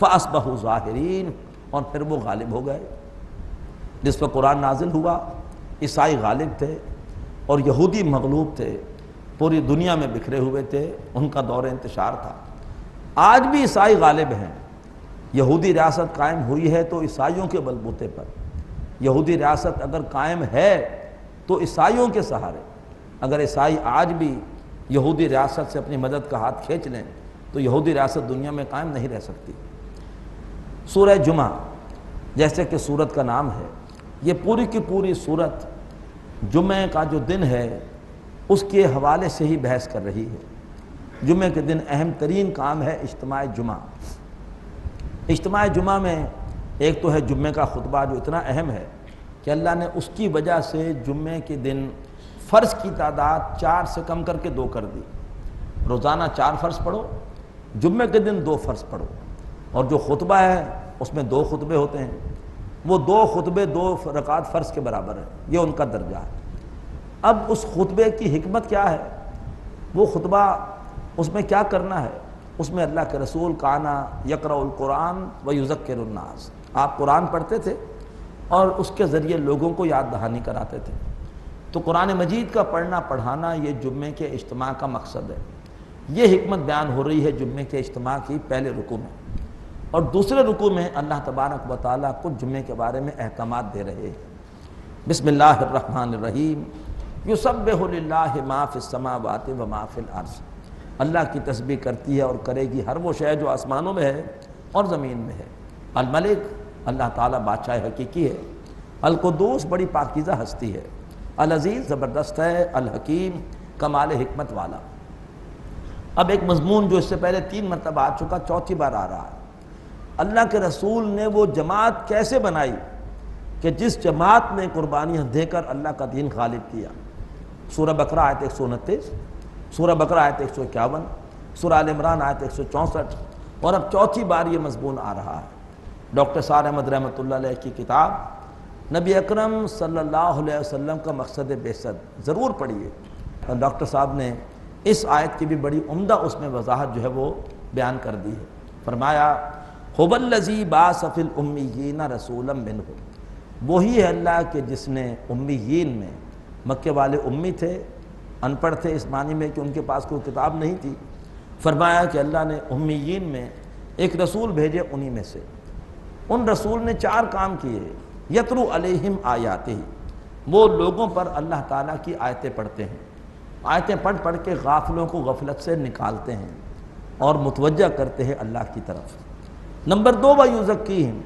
فأصبحوا ظاہرین، اور پھر وہ غالب ہو گئے۔ جس پر قرآن نازل ہوا عیسائی غالب تھے اور یہودی مغلوب تھے، پوری دنیا میں بکھرے ہوئے تھے، ان کا دور انتشار تھا۔ آج بھی عیسائی غالب ہیں۔ یہودی ریاست قائم ہوئی ہے تو عیسائیوں کے بلبوتے پر۔ یہودی ریاست اگر قائم ہے تو عیسائیوں کے سہارے۔ اگر عیسائی آج بھی یہودی ریاست سے اپنی مدد کا ہاتھ کھینچ لیں تو یہودی ریاست دنیا میں قائم نہیں رہ سکتی۔ سورہ جمعہ جیسے کہ سورت کا نام ہے، یہ پوری کی پوری سورت جمعہ کا جو دن ہے اس کے حوالے سے ہی بحث کر رہی ہے۔ جمعہ کے دن اہم ترین کام ہے اجتماع جمعہ۔ اجتماع جمعہ میں ایک تو ہے جمعہ کا خطبہ جو اتنا اہم ہے کہ اللہ نے اس کی وجہ سے جمعہ کے دن فرض کی تعداد 4 سے کم کر کے 2 کر دی۔ روزانہ 4 فرض پڑھو، جمعہ کے دن 2 فرض پڑھو، اور جو خطبہ ہے اس میں 2 خطبے ہوتے ہیں، وہ 2 خطبے 2 رکعت فرض کے برابر ہیں، یہ ان کا درجہ ہے۔ اب اس خطبے کی حکمت کیا ہے؟ وہ خطبہ اس میں کیا کرنا ہے؟ اس میں اللہ کے رسول کانا یقرأ القرآن ویذکر الناس، آپ قرآن پڑھتے تھے اور اس کے ذریعے لوگوں کو یاد دہانی کراتے تھے۔ تو قرآن مجید کا پڑھنا پڑھانا یہ جمعے کے اجتماع کا مقصد ہے۔ یہ حکمت بیان ہو رہی ہے جمعے کے اجتماع کی پہلے رکوع میں، اور دوسرے رکوع میں اللہ تبارک و تعالیٰ کچھ جمعے کے بارے میں احکامات دے رہے ہیں۔ بسم اللہ الرحمن الرحیم، یسبح للہ ما فی السماوات و ما فی الارض، اللہ کی تسبیح کرتی ہے اور کرے گی ہر وہ شے جو آسمانوں میں ہے اور زمین میں ہے۔ الملک، اللہ تعالیٰ بادشاہ حقیقی ہے۔ القدوس، بڑی پاکیزہ ہستی ہے۔ العزیز، زبردست ہے۔ الحکیم، کمال حکمت والا۔ اب ایک مضمون جو اس سے پہلے 3 مرتبہ آ چکا، 4تھی بار آ رہا ہے۔ اللہ کے رسول نے وہ جماعت کیسے بنائی کہ جس جماعت نے قربانیاں دے کر اللہ کا دین غالب کیا۔ سورہ بقرہ آیت 129، سورہ بقرہ آیت 151، سورہ آل عمران آیت 164، اور اب 4تھی بار یہ مضمون آ رہا ہے۔ ڈاکٹر سعد احمد رحمۃ اللہ علیہ کی کتاب نبی اکرم صلی اللہ علیہ وسلم کا مقصد بعثت ضرور پڑھیے۔ ڈاکٹر صاحب نے اس آیت کی بھی بڑی عمدہ اس میں وضاحت جو ہے وہ بیان کر دی ہے۔ فرمایا هو الذی بعث فی الامیین رسولا منہم، وہی ہے اللہ کہ جس نے امیین میں، مکے والے امی تھے، ان پڑھ تھے اس معنی میں کہ ان کے پاس کوئی کتاب نہیں تھی، فرمایا کہ اللہ نے امیین میں ایک رسول بھیجے، انہی میں سے ان رسول نے 4 کام کیے۔ یتلو علیہم آیاتہ، وہ لوگوں پر اللہ تعالیٰ کی آیتیں پڑھتے ہیں، آیتیں پڑھ پڑھ کے غافلوں کو غفلت سے نکالتے ہیں اور متوجہ کرتے ہیں اللہ کی طرف۔ نمبر 2، وَیُزَکِّیہم،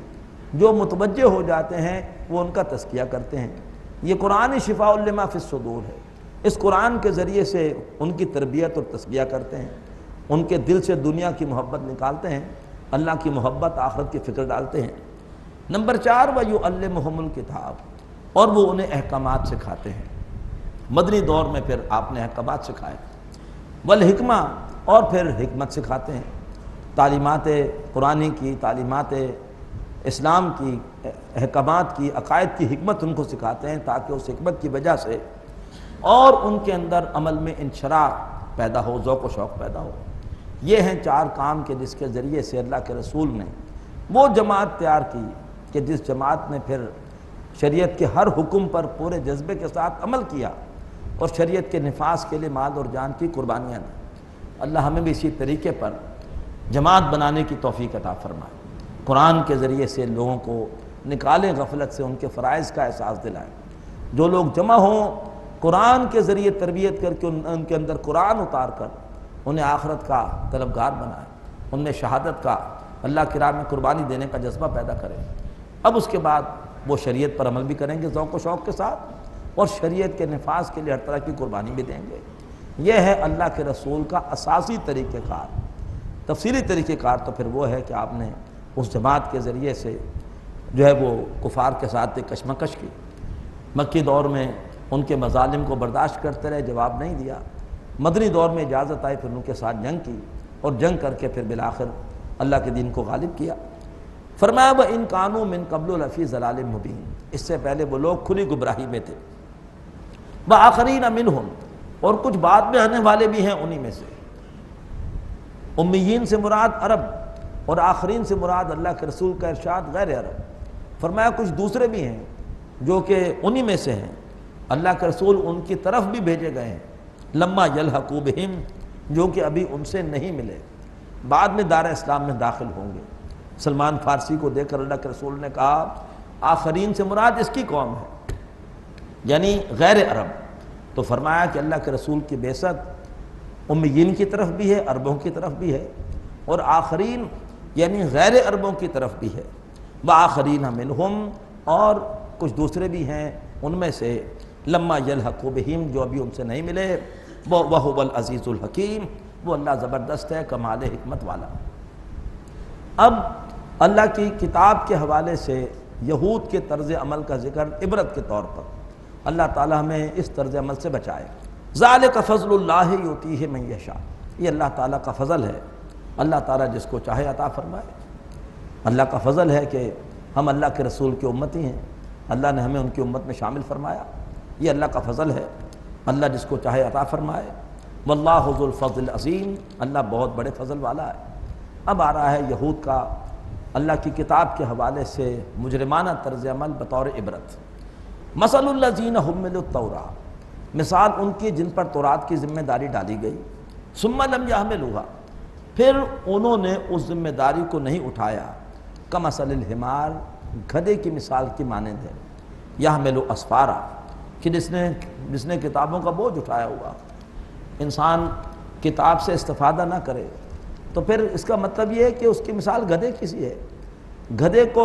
جو متوجہ ہو جاتے ہیں وہ ان کا تزکیہ کرتے ہیں۔ یہ قرآن شفاء لما فی الصدور ہے، اس قرآن کے ذریعے سے ان کی تربیت اور تزکیہ کرتے ہیں، ان کے دل سے دنیا کی محبت نکالتے ہیں، اللہ کی محبت آخرت کی فکر ڈالتے ہیں۔ نمبر 4، وَیُعَلِّمُهُمُ الْکِتَابَ، اور وہ انہیں احکامات سکھاتے ہیں۔ مدنی دور میں پھر آپ نے احکامات سکھائے، والحکمہ، اور پھر حکمت سکھاتے ہیں، تعلیمات قرآنی کی، تعلیمات اسلام کی، احکامات کی، عقائد کی حکمت ان کو سکھاتے ہیں تاکہ اس حکمت کی وجہ سے اور ان کے اندر عمل میں انشراح پیدا ہو، ذوق و شوق پیدا ہو۔ یہ ہیں 4 کام کہ جس کے ذریعے سے اللہ کے رسول نے وہ جماعت تیار کی کہ جس جماعت نے پھر شریعت کے ہر حکم پر پورے جذبے کے ساتھ عمل کیا اور شریعت کے نفاذ کے لیے مال اور جان کی قربانیاں دیں۔ اللہ ہمیں بھی اسی طریقے پر جماعت بنانے کی توفیق عطا فرمائے، قرآن کے ذریعے سے لوگوں کو نکالیں غفلت سے، ان کے فرائض کا احساس دلائیں۔ جو لوگ جمع ہوں قرآن کے ذریعے تربیت کر کے ان کے اندر قرآن اتار کر انہیں آخرت کا طلبگار بنائے، ان میں شہادت کا، اللہ کی راہ میں قربانی دینے کا جذبہ پیدا کریں۔ اب اس کے بعد وہ شریعت پر عمل بھی کریں گے ذوق و شوق کے ساتھ، اور شریعت کے نفاذ کے لیے ہر طرح کی قربانی بھی دیں گے۔ یہ ہے اللہ کے رسول کا اساسی طریقہ کار۔ تفصیلی طریقہ کار تو پھر وہ ہے کہ آپ نے اس جماعت کے ذریعے سے جو ہے وہ کفار کے ساتھ ایک کشمکش کی، مکی دور میں ان کے مظالم کو برداشت کرتے رہے، جواب نہیں دیا۔ مدنی دور میں اجازت آئی، پھر ان کے ساتھ جنگ کی، اور جنگ کر کے پھر بالآخر اللہ کے دین کو غالب کیا۔ فرمایا وَإِن كَانُوا مِن قَبْلُ لَفِي ضَلَالٍ مُبِينٍ، اس سے پہلے وہ لوگ کھلی گمراہی میں تھے۔ وَآخَرِينَ مِنْهُمْ، اور کچھ بعد میں آنے والے بھی ہیں انہی میں سے۔ امیین سے مراد عرب، اور آخرین سے مراد اللہ کے رسول کا ارشاد غیر عرب۔ فرمایا کچھ دوسرے بھی ہیں جو کہ انہی میں سے ہیں، اللہ کے رسول ان کی طرف بھی بھیجے گئے ہیں۔ لما یلحقوا بہم، جو کہ ابھی ان سے نہیں ملے، بعد میں دار اسلام میں داخل ہوں گے۔ سلمان فارسی کو دیکھ کر اللہ کے رسول نے کہا آخرین سے مراد اس کی قوم ہے، یعنی غیر عرب۔ تو فرمایا کہ اللہ کے رسول کی بعثت امیین کی طرف بھی ہے، عربوں کی طرف بھی ہے، اور آخرین یعنی غیر عربوں کی طرف بھی ہے۔ وآخرین منہم، اور کچھ دوسرے بھی ہیں ان میں سے، لما یلحقوا بہم، جو ابھی ان سے نہیں ملے۔ وَهُوَ الْعَزِيزُ الْحَكِيمُ، وہ اللہ زبردست ہے، کمال حکمت والا۔ اب اللہ کی کتاب کے حوالے سے یہود کے طرز عمل کا ذکر عبرت کے طور پر، اللہ تعالیٰ ہمیں اس طرز عمل سے بچائے۔ ذَلِكَ فَضْلُ اللَّهِ يُؤْتِيهِ مَن يَشَاءُ، یہ اللہ تعالیٰ کا فضل ہے، اللہ تعالیٰ جس کو چاہے عطا فرمائے۔ اللہ کا فضل ہے کہ ہم اللہ کے رسول کی امتی ہیں، اللہ نے ہمیں ان کی امت میں شامل فرمایا، یہ اللہ کا فضل ہے، اللہ جس کو چاہے عطا فرمائے۔ واللہ ذو الفضل العظیم، اللہ بہت بڑے فضل والا ہے۔ اب آ رہا ہے یہود کا اللہ کی کتاب کے حوالے سے مجرمانہ طرز عمل بطور عبرت۔ مثل الذین حملوا التوراۃ، مثال ان کی جن پر تورات کی ذمہ داری ڈالی گئی، ثم لم یحملوها، پھر انہوں نے اس ذمہ داری کو نہیں اٹھایا، کمثل الحمار، گدھے کی مثال کی مانند ہے، یحمل اسفارا، کہ جس نے کتابوں کا بوجھ اٹھایا ہوا۔ انسان کتاب سے استفادہ نہ کرے تو پھر اس کا مطلب یہ ہے کہ اس کی مثال گدھے کی سی ہے۔ گدھے کو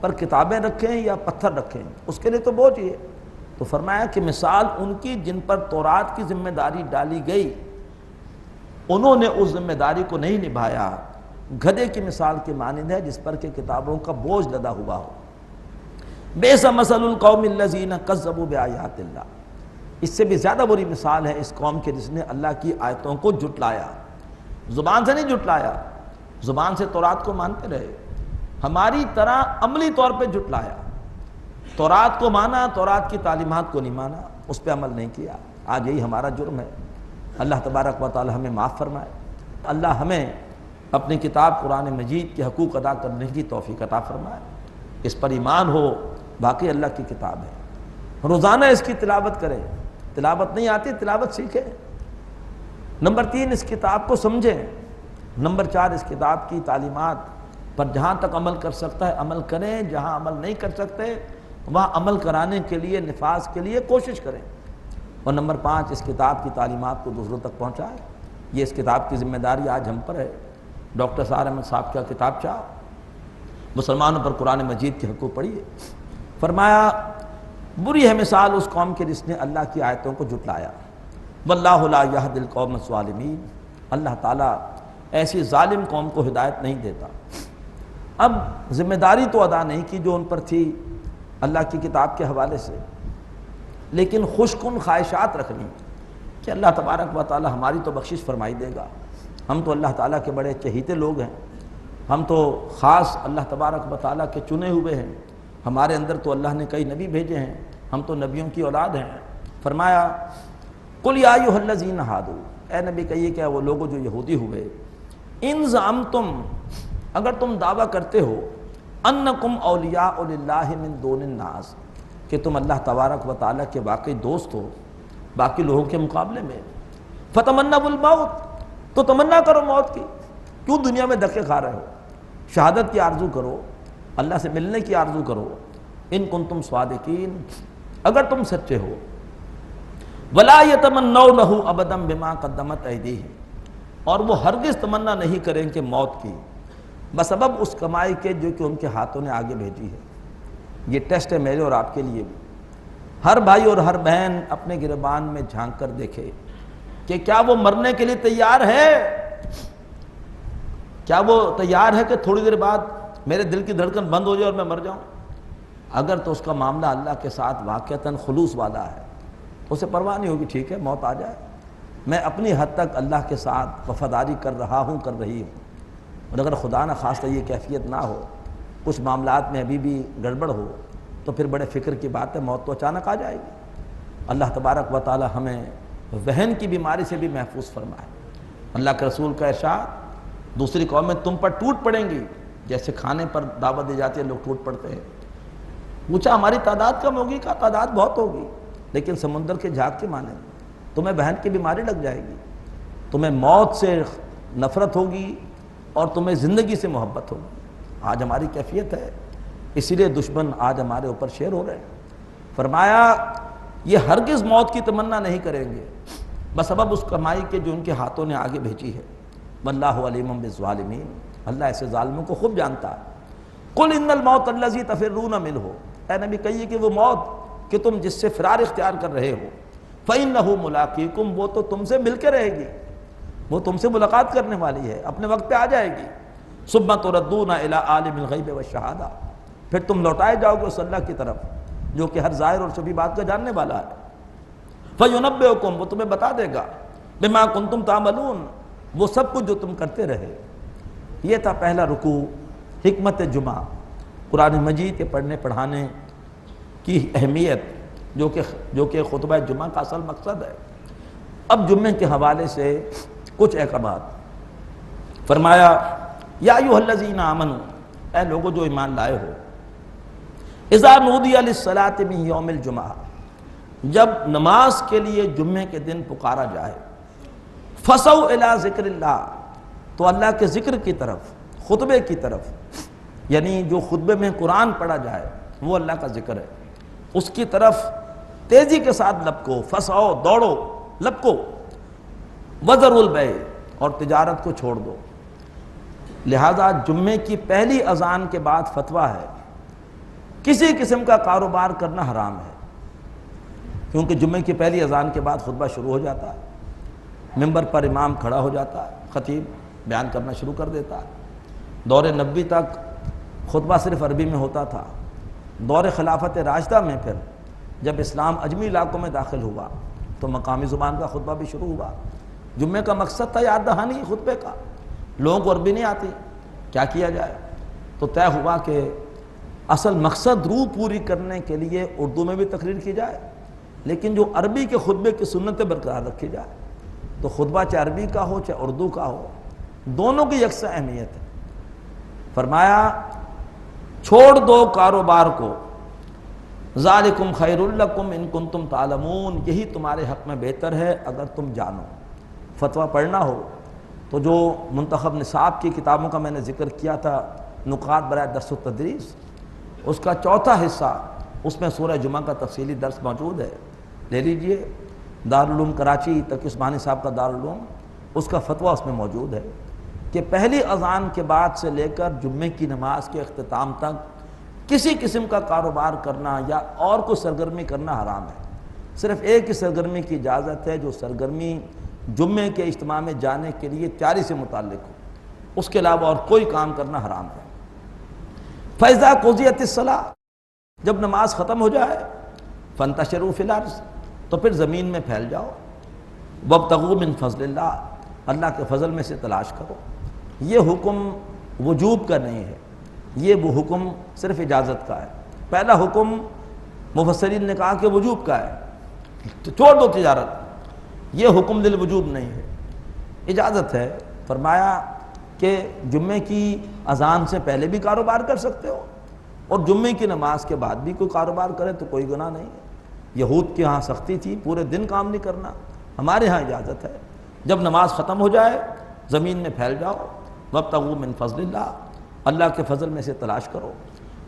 پر کتابیں رکھیں یا پتھر رکھیں، اس کے لیے تو بوجھ ہی ہے۔ تو فرمایا کہ مثال ان کی جن پر تورات کی ذمہ داری ڈالی گئی، انہوں نے اس ذمہ داری کو نہیں نبھایا، گدھے کی مثال کے مانند ہے جس پر کہ کتابوں کا بوجھ لدا ہوا ہو۔ بئس مثل القوم الذین کذبوا بآیات اللہ، اس سے بھی زیادہ بری مثال ہے اس قوم کے جس نے اللہ کی آیتوں کو جھٹلایا۔ زبان سے نہیں جھٹلایا، زبان سے تورات کو مانتے رہے، ہماری طرح عملی طور پہ جھٹلایا۔ تورات کو مانا، تورات کی تعلیمات کو نہیں مانا، اس پہ عمل نہیں کیا۔ آج یہی ہمارا جرم ہے۔ اللہ تبارک و تعالی ہمیں معاف فرمائے۔ اللہ ہمیں اپنی کتاب قرآن مجید کے حقوق ادا کرنے کی توفیق عطا فرمائے، اس پر ایمان ہو، باقی اللہ کی کتاب ہے، روزانہ اس کی تلاوت کریں۔ تلاوت نہیں آتی، تلاوت سیکھیں۔ نمبر 3، اس کتاب کو سمجھیں۔ نمبر 4، اس کتاب کی تعلیمات پر جہاں تک عمل کر سکتا ہے عمل کریں، جہاں عمل نہیں کر سکتے وہاں عمل کرانے کے لیے، نفاذ کے لیے کوشش کریں۔ اور نمبر 5، اس کتاب کی تعلیمات کو دوسروں تک پہنچائیں۔ یہ اس کتاب کی ذمہ داری آج ہم پر ہے۔ ڈاکٹر سعد احمد صاحب کا کتاب چاہ مسلمانوں پر قرآن مجید کے حقوق پڑھیے۔ فرمایا بری ہے مثال اس قوم کے جس نے اللہ کی آیتوں کو جھٹلایا۔ واللہ لا یہدی القوم الظالمین، اللہ تعالیٰ ایسی ظالم قوم کو ہدایت نہیں دیتا۔ اب ذمہ داری تو ادا نہیں کی جو ان پر تھی اللہ کی کتاب کے حوالے سے، لیکن خوش کن خواہشات رکھنی کہ اللہ تبارک و تعالی ہماری تو بخشش فرمائی دے گا، ہم تو اللہ تعالیٰ کے بڑے چہیتے لوگ ہیں، ہم تو خاص اللہ تبارک و تعالیٰ کے چنے ہوئے ہیں، ہمارے اندر تو اللہ نے کئی نبی بھیجے ہیں، ہم تو نبیوں کی اولاد ہیں۔ فرمایا قل یا ایھا الذین ھادوا، اے نبی کہیے کہ وہ لوگوں جو یہودی ہوئے، ان زعمتم، اگر تم دعویٰ کرتے ہو، انکم اولیاء للہ من دون الناس، کہ تم اللہ تبارک و تعالیٰ کے واقعی دوست ہو باقی لوگوں کے مقابلے میں، فتمنوا الموت، تو تمنا کرو موت کی، کیوں دنیا میں دھکے کھا رہے ہو؟ شہادت کی آرزو کرو، اللہ سے ملنے کی آرزو کرو، ان کنتم صادقین، اگر تم سچے ہو۔ وَلَا يَتَمَنَّوْنَهُ أَبَدًا بِمَا قَدَّمَتْ أَيْدِيهِمْ، اور وہ ہرگز تمنا نہیں کریں کہ موت کی بسبب اس کمائی کے جو کہ ان کے ہاتھوں نے آگے بھیجی ہے۔ یہ ٹیسٹ ہے میرے اور آپ کے لیے بھی۔ ہر بھائی اور ہر بہن اپنے گریبان میں جھانک کر دیکھے کہ کیا وہ مرنے کے لیے تیار ہے؟ کیا وہ تیار ہے کہ تھوڑی دیر بعد میرے دل کی دھڑکن بند ہو جائے اور میں مر جاؤں؟ اگر تو اس کا معاملہ اللہ کے ساتھ واقعتاً خلوص والا ہے، اسے پرواہ نہیں ہوگی، ٹھیک ہے موت آ جائے، میں اپنی حد تک اللہ کے ساتھ وفاداری کر رہا ہوں، کر رہی ہوں۔ اور اگر خدا نہ خواستہ یہ کیفیت نہ ہو، کچھ معاملات میں ابھی بھی گڑبڑ ہو، تو پھر بڑے فکر کی بات ہے، موت تو اچانک آ جائے گی۔ اللہ تبارک و تعالی ہمیں وہن کی بیماری سے بھی محفوظ فرمائے۔ اللہ کے رسول کا ارشاد، دوسری قومیں تم پر ٹوٹ پڑیں گی جیسے کھانے پر دعوت دی جاتی ہے لوگ ٹوٹ پڑتے ہیں۔ پوچھا ہماری تعداد کم ہوگی؟ کہا تعداد بہت ہوگی لیکن سمندر کے جھاگ کے مانے تمہیں بہن کی بیماری لگ جائے گی، تمہیں موت سے نفرت ہوگی اور تمہیں زندگی سے محبت ہوگی۔ آج ہماری کیفیت ہے، اسی لیے دشمن آج ہمارے اوپر شیر ہو رہے ہیں۔ فرمایا یہ ہرگز موت کی تمنا نہیں کریں گے بسبب اس کمائی کے جو ان کے ہاتھوں نے آگے بھیجی ہے۔ واللہ علیم بالظالمین، اللہ ایسے ظالموں کو خوب جانتا ہے۔ قل ان الموت الذی تفرون منہ، اے نبی کہیے کہ وہ موت کہ تم جس سے فرار اختیار کر رہے ہو، فإنہ ملاقیکم، وہ تو تم سے مل کے رہے گی، وہ تم سے ملاقات کرنے والی ہے، اپنے وقت پہ آ جائے گی۔ ثم تردون الی عالم الغیب والشہادہ، پھر تم لوٹائے جاؤ گے اس اللہ کی طرف جو کہ ہر ظاہر اور چھپی بات کا جاننے والا ہے۔ فینبئکم، وہ تمہیں بتا دے گا، بما کنتم تعملون، وہ سب کچھ جو تم کرتے رہے۔ یہ تھا پہلا رکوع، حکمت جمعہ، قرآن مجید کے پڑھنے پڑھانے کی اہمیت جو کہ خطبہ جمعہ کا اصل مقصد ہے۔ اب جمعے کے حوالے سے کچھ احکامات۔ فرمایا یا ایھا الذین آمنوا، اے لوگو جو ایمان لائے ہو، اذا نودی للصلاۃ من یوم الجمعہ، جب نماز کے لیے جمعے کے دن پکارا جائے، فسعوا الی ذکر اللہ، تو اللہ کے ذکر کی طرف، خطبے کی طرف، یعنی جو خطبے میں قرآن پڑھا جائے وہ اللہ کا ذکر ہے، اس کی طرف تیزی کے ساتھ لپکو، فسعوا، دوڑو، لپکو، وذروا البیع، اور تجارت کو چھوڑ دو۔ لہذا جمعے کی پہلی اذان کے بعد فتویٰ ہے کسی قسم کا کاروبار کرنا حرام ہے، کیونکہ جمعے کی پہلی اذان کے بعد خطبہ شروع ہو جاتا ہے، منبر پر امام کھڑا ہو جاتا ہے، خطیب بیان کرنا شروع کر دیتا ہے۔ دور نبوی تک خطبہ صرف عربی میں ہوتا تھا، دور خلافت راشدہ میں پھر جب اسلام عجمی علاقوں میں داخل ہوا تو مقامی زبان کا خطبہ بھی شروع ہوا۔ جمعے کا مقصد تھا یاد دہانی خطبے کا، لوگوں کو عربی نہیں آتی، کیا کیا جائے؟ تو طے ہوا کہ اصل مقصد روح پوری کرنے کے لیے اردو میں بھی تقریر کی جائے، لیکن جو عربی کے خطبے کی سنتیں برقرار رکھی جائے۔ تو خطبہ چاہے عربی کا ہو چاہے اردو کا ہو، دونوں کی یکساں اہمیت ہے۔ فرمایا چھوڑ دو کاروبار کو، ذالکم خیر لکم ان کنتم تعلمون، یہی تمہارے حق میں بہتر ہے اگر تم جانو۔ فتویٰ پڑھنا ہو تو جو منتخب نصاب کی کتابوں کا میں نے ذکر کیا تھا، نکات برائے درس و تدریس، اس کا چوتھا حصہ، اس میں سورہ جمعہ کا تفصیلی درس موجود ہے، لے لیجئے۔ دارالعلوم کراچی تقی عثمانی صاحب کا دارالعلوم، اس کا فتویٰ اس میں موجود ہے کہ پہلی اذان کے بعد سے لے کر جمعے کی نماز کے اختتام تک کسی قسم کا کاروبار کرنا یا اور کوئی سرگرمی کرنا حرام ہے۔ صرف ایک ہی سرگرمی کی اجازت ہے، جو سرگرمی جمعے کے اجتماع میں جانے کے لیے تیاری سے متعلق ہو، اس کے علاوہ اور کوئی کام کرنا حرام ہے۔ فَإِذَا قُضِيَتِ الصَّلَاةُ، جب نماز ختم ہو جائے، فَانْتَشِرُوا فِي الْأَرْضِ، تو پھر زمین میں پھیل جاؤ، وَابْتَغُوا مِنْ فَضْلِ اللَّهِ، اللہ کے فضل میں سے تلاش کرو۔ یہ حکم وجوب کا نہیں ہے، یہ وہ حکم صرف اجازت کا ہے۔ پہلا حکم مفسرین نے کہا کہ وجوب کا ہے، تو چھوڑ دو تجارت، یہ حکم للوجوب نہیں ہے، اجازت ہے۔ فرمایا کہ جمعے کی اذان سے پہلے بھی کاروبار کر سکتے ہو، اور جمعے کی نماز کے بعد بھی کوئی کاروبار کرے تو کوئی گناہ نہیں ہے۔ یہود کے ہاں سختی تھی، پورے دن کام نہیں کرنا، ہمارے ہاں اجازت ہے، جب نماز ختم ہو جائے زمین میں پھیل جاؤ، وابتغوا من فضل اللہ، اللہ کے فضل میں سے تلاش کرو،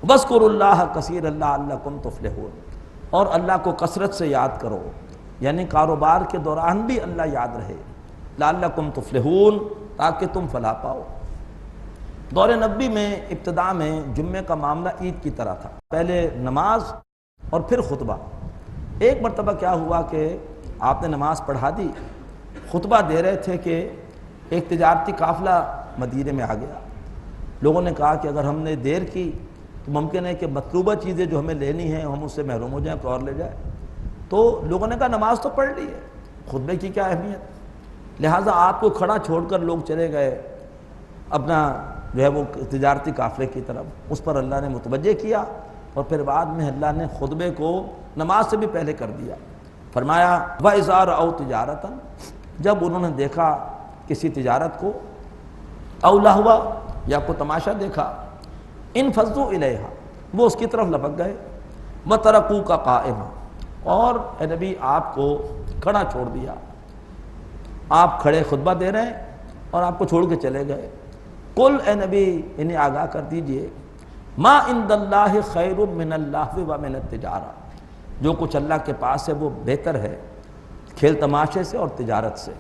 واذکروا اللہ کثیرا لعلکم تفلحون، اور اللہ کو کثرت سے یاد کرو یعنی کاروبار کے دوران بھی اللہ یاد رہے، لعلکم تفلحون، تاکہ تم فلاح پاؤ۔ دور نبوی میں ابتداء میں جمعے کا معاملہ عید کی طرح تھا، پہلے نماز اور پھر خطبہ۔ ایک مرتبہ کیا ہوا کہ آپ نے نماز پڑھا دی، خطبہ دے رہے تھے کہ ایک تجارتی قافلہ مدینے میں آ گیا۔ لوگوں نے کہا کہ اگر ہم نے دیر کی تو ممکن ہے کہ مطلوبہ چیزیں جو ہمیں لینی ہیں ہم اس سے محروم ہو جائیں، کوئی اور لے جائے۔ تو لوگوں نے کہا نماز تو پڑھ لی ہے، خطبے کی کیا اہمیت؟ لہٰذا آپ کو کھڑا چھوڑ کر لوگ چلے گئے اپنا جو ہے وہ تجارتی قافلے کی طرف۔ اس پر اللہ نے متوجہ کیا اور پھر بعد میں اللہ نے خطبے کو نماز سے بھی پہلے کر دیا۔ فرمایا وَإِذَا رَأَوْا تِجَارَةً، جب انہوں نے دیکھا کسی تجارت کو، اَوْ لَهْوًا، یا کوئی تماشا دیکھا، انفضوا الیہا، وہ اس کی طرف لپک گئے، وَتَرَكُوكَ قَائِمًا، اور اے نبی آپ کو کھڑا چھوڑ دیا۔ آپ کھڑے خطبہ دے رہے ہیں اور آپ کو چھوڑ کے چلے گئے۔ قل، اے نبی انہیں آگاہ کر دیجئے، ما عند اللہ خیر من اللہو ومن التجارہ، جو کچھ اللہ کے پاس ہے وہ بہتر ہے کھیل تماشے سے اور تجارت سے۔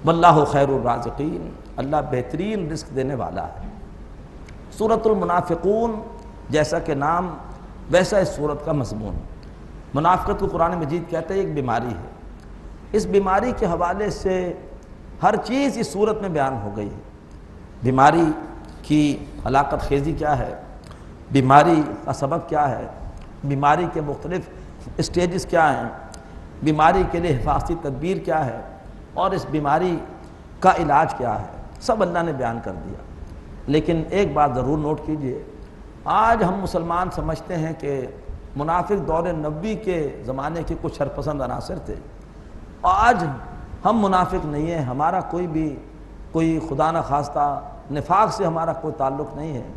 واللہ خیر الرازقین، اللہ بہترین رزق دینے والا ہے۔ سورۃ المنافقون جیسا کہ نام ویسا اس سورت کا مضمون۔ منافقت کو قرآن مجید کہتے ہیں ایک بیماری ہے۔ اس بیماری کے حوالے سے ہر چیز اس سورت میں بیان ہو گئی ہے۔ بیماری کی ہلاکت خیزی کیا ہے، بیماری کا سبب کیا ہے، بیماری کے مختلف اسٹیجز کیا ہیں، بیماری کے لیے حفاظتی تدبیر کیا ہے، اور اس بیماری کا علاج کیا ہے، سب اللہ نے بیان کر دیا۔ لیکن ایک بات ضرور نوٹ کیجئے، آج ہم مسلمان سمجھتے ہیں کہ منافق دور نبوی کے زمانے کے کچھ شرپسند عناصر تھے، آج ہم منافق نہیں ہیں، ہمارا کوئی خدا نہ خواستہ نفاق سے ہمارا کوئی تعلق نہیں ہے،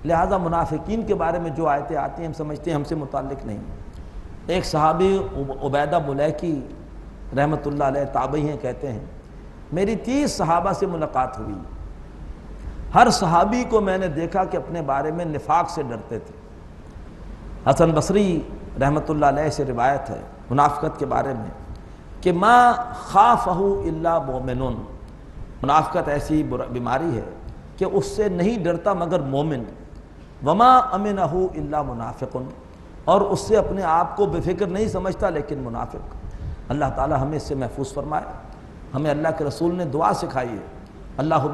لہذا منافقین کے بارے میں جو آیتیں آتی ہیں ہم سمجھتے ہیں ہم سے متعلق نہیں۔ ایک صحابی عبیدہ ملیکی رحمۃ اللہ علیہ تابعی ہیں، کہتے ہیں میری 30 صحابہ سے ملاقات ہوئی، ہر صحابی کو میں نے دیکھا کہ اپنے بارے میں نفاق سے ڈرتے تھے۔ حسن بصری رحمۃ اللہ علیہ سے روایت ہے منافقت کے بارے میں کہ ما خافہ الا مومن، منافقت ایسی بیماری ہے کہ اس سے نہیں ڈرتا مگر مومن، وما امنہ الا منافق، اور اس سے اپنے آپ کو بے فکر نہیں سمجھتا لیکن منافق۔ اللہ تعالی ہمیں اس سے محفوظ فرمائے۔ ہمیں اللہ کے رسول نے دعا سکھائی ہے، اللہم